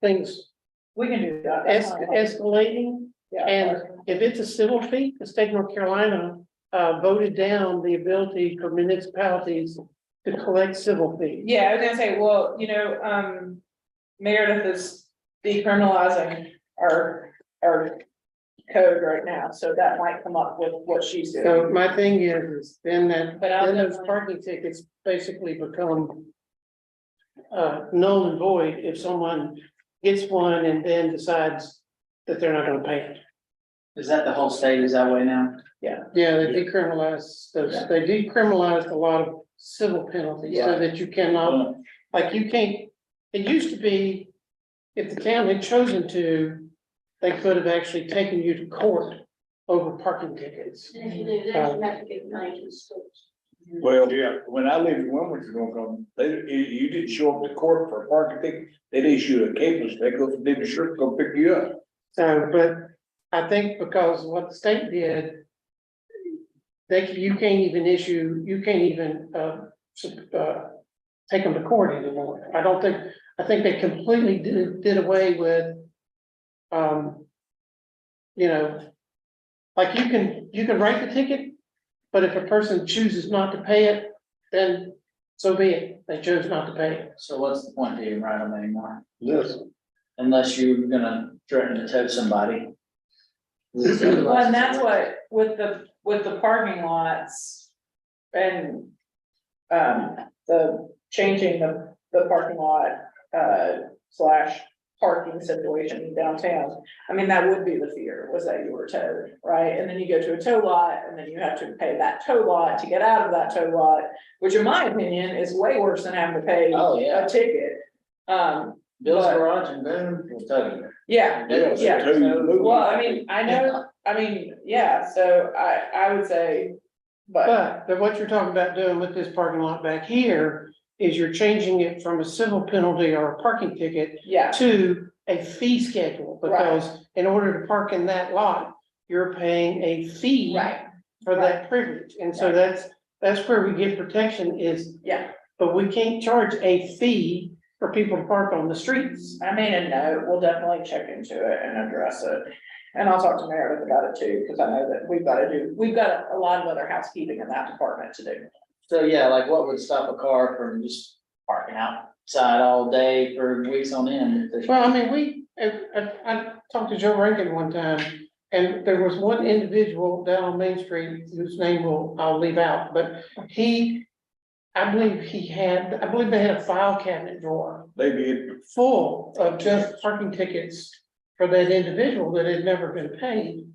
things We can do that. That's fine. escalating. Yeah. And if it's a civil fee, the state of North Carolina voted down the ability for municipalities to collect civil fees. Yeah, I was gonna say, well, Meredith is decriminalizing our code right now, so that might come up with what she's doing. So my thing is then that, But I'll then those definitely- parking tickets basically become null and void if someone gets one and then decides that they're not gonna pay it. Is that the whole state is that way now? Yeah, they decriminalized those, they decriminalized a lot of civil penalties so that you cannot, like you can't, it used to be. If the town had chosen to, they could have actually taken you to court over parking tickets. And if you do that, you have to get money to the schools. Well, yeah, when I lived in Wilmington, you didn't show up to court for a parking ticket, they'd issue a cable, they the sheriff go pick you up. So, but I think because what the state did. You can't even take them to court anymore. I think they completely did away with. Like you can write the ticket, but if a person chooses not to pay it, then so be it. They chose not to pay it. So what's the point to even write them anymore? Yes. Unless you're gonna threaten to tow somebody. Well, and that's what, with the parking lots and, the changing the parking lot, / parking situation downtown. I mean, that would be the fear, was that you were towed, right? And then you go to a tow lot and then you have to pay that tow lot to get out of that tow lot, which in my opinion is way worse than having to pay Oh, yeah. a ticket. Bill's But- garage and boom, we'll tell you. Yeah, Yes, yeah. tell you. Well, I mean, I know, I mean, yeah, so I would say, but, But what you're talking about doing with this parking lot back here is you're changing it from a civil penalty or a parking ticket yeah, to a fee schedule, Right. because in order to park in that lot, you're paying a fee right, for that privilege, and so Right. that's where we get protection is, yeah. but we can't charge a fee for people to park on the streets. I made a note, we'll definitely check into it and address it. And I'll talk to Meredith about it too, because I know that we've got a lot of other housekeeping in that department to do. So yeah, like what would stop a car from just parking outside all day for weeks on end? Well, I mean, I talked to Joe Rankin one time, and there was one individual down on Main Street whose name I'll leave out, but I believe they had a file cabinet drawer They did. full of just parking tickets for that individual that had never been paid.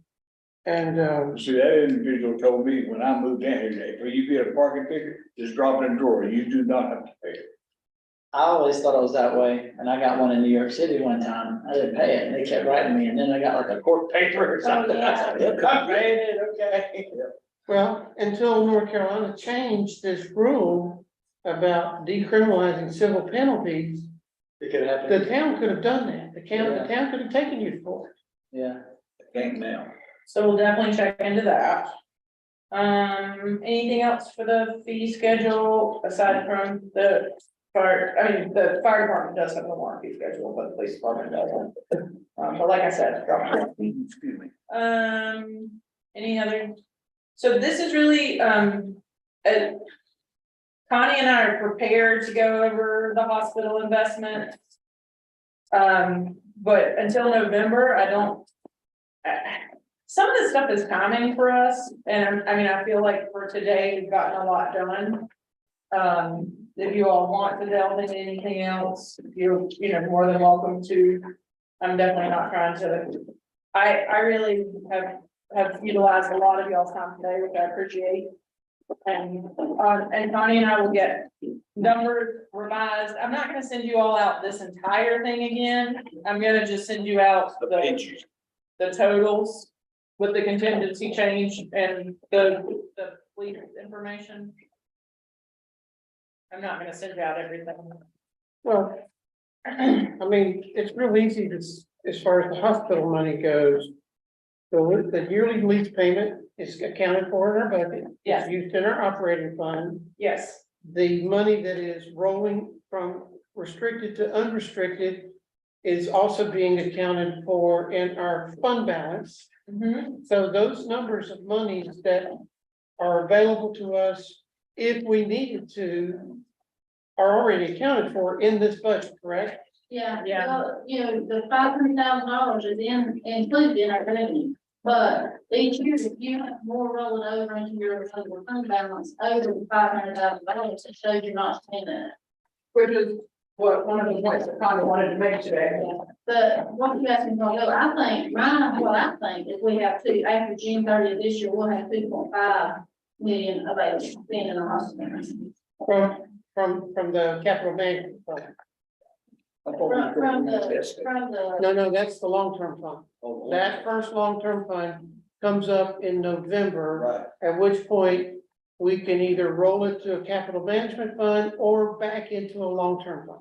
And, See, that individual told me when I moved in here, if you get a parking ticket, just drop it in the drawer, you do not have to pay it. I always thought it was that way, and I got one in New York City one time, I didn't pay it, and they kept writing me, and then I got like a court paper or something. I said, "Look, I paid it, okay." well, until North Carolina changed this rule about decriminalizing civil penalties, It could happen. the town could have done that. The town could have taken you for it. Yeah. Can't now. So we'll definitely check into that. Anything else for the fee schedule aside from the fire, the fire department does have a warrant fee schedule, but the police department doesn't. But like I said, drop it. Excuse me. Any other? So this is really, Connie and I are prepared to go over the hospital investment. But until November, I don't. Some of this stuff is timing for us, and I feel like for today, we've gotten a lot done. If you all want to delve into anything else, you're, more than welcome to. I'm definitely not trying to. I really have utilized a lot of y'all's time today, which I appreciate. And Connie and I will get numbers revised. I'm not gonna send you all out this entire thing again. I'm gonna just send you out the totals with the contingency change and the fleet information. I'm not gonna send you out everything. Well, it's real easy as far as the hospital money goes. The yearly lease payment is accounted for in our budget. Yes. It's used in our operating fund. Yes, The money that is rolling from restricted to unrestricted is also being accounted for in our fund balance. So those numbers of monies that are available to us if we needed to are already accounted for in this budget, correct? Yeah, Yeah. well, the $500,000 is included in our revenue. But each year, if you have more rolling over into your fund balance over the $500,000, it shows you're not spending it. which is what one of the points that Connie wanted to make today. But what you asked me for, what I think is we have after June 30th this year, we'll have 2.5 million available to spend in the hospital. From the capital management fund. From the, No, that's the long-term fund. That first long-term fund comes up in November, Right. at which point we can either roll it to a capital management fund or back into a long-term fund.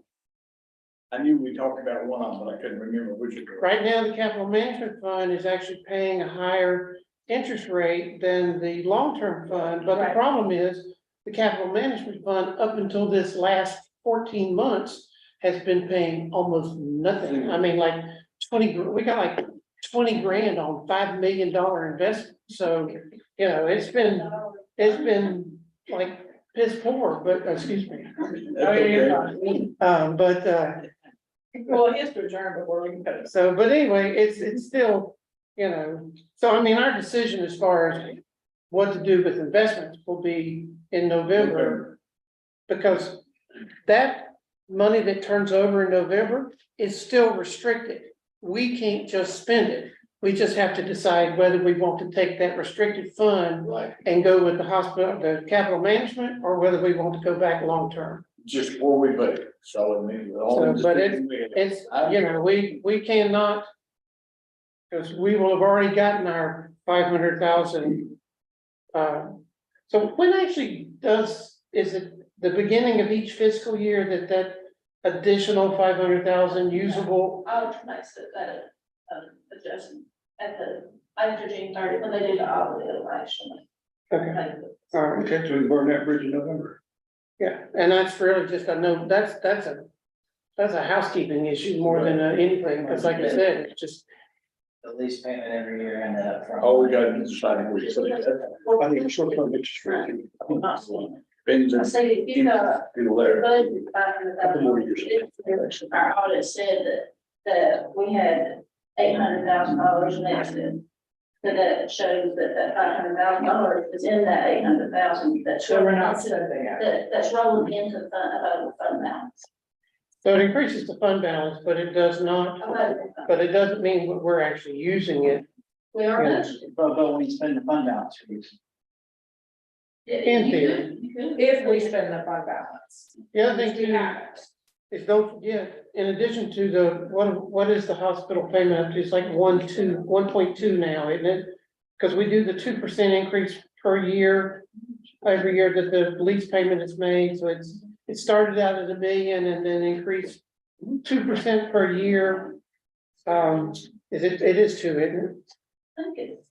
I knew we talked about one of them, but I couldn't remember which it was. Right now, the capital management fund is actually paying a higher interest rate than the long-term fund, but the Right. problem is the capital management fund, up until this last 14 months, has been paying almost nothing. Like 20, we got like 20 grand on $5 million investment. So, it's been like piss poor, but excuse me. Oh, you're fine. Well, he has to adjourn before we can cut it. So, but anyway, it's still, so our decision as far as what to do with investments will be in November. Because that money that turns over in November is still restricted. We can't just spend it. We just have to decide whether we want to take that restricted fund Right. and go with the hospital, the capital management, or whether we want to go back long-term. just before we put it, so I mean. with all the So, but decisions we had. it's, you know, we cannot. Because we will have already gotten our 500,000. So when actually is it the beginning of each fiscal year that additional 500,000 usable? Makes it adjustment after June 30th, when they do the audit election. Okay, all right, Okay, so we burn that bridge in November. yeah, and that's really just, I know, that's a housekeeping issue more than anything, because like I said, it's just. The lease payment every year and that upfront. All we gotta do is decide if we say that. I think short-term interest rate. Depends I on say, if you got people there. budget Couple more years. our audit said that we had $800,000 in asset. So that shows that $500,000 is in that 800,000, that's. So we're not spending it. That's rolling into the fund balance. So it increases the fund balance, but it does not, but it doesn't mean we're actually using it. We are Yeah. budgeting. But when you spend the fund balance, you In theory. If we spend the fund balance. The other thing We too haven't. is don't forget, in addition to the, what is the hospital payment up to? It's like 1.2 now, isn't it? Because we do the 2% increase per year, every year that the lease payment is made, so it started out at $1 million and then increased 2% per year. It is 2, isn't it? I think it's.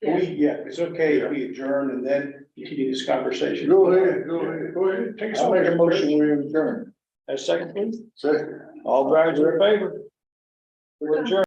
Yeah, it's okay if we adjourn and then continue this conversation. Go ahead. Take I'll make a motion, we adjourn. A second, please. Second. All riders are in favor. We're adjourned.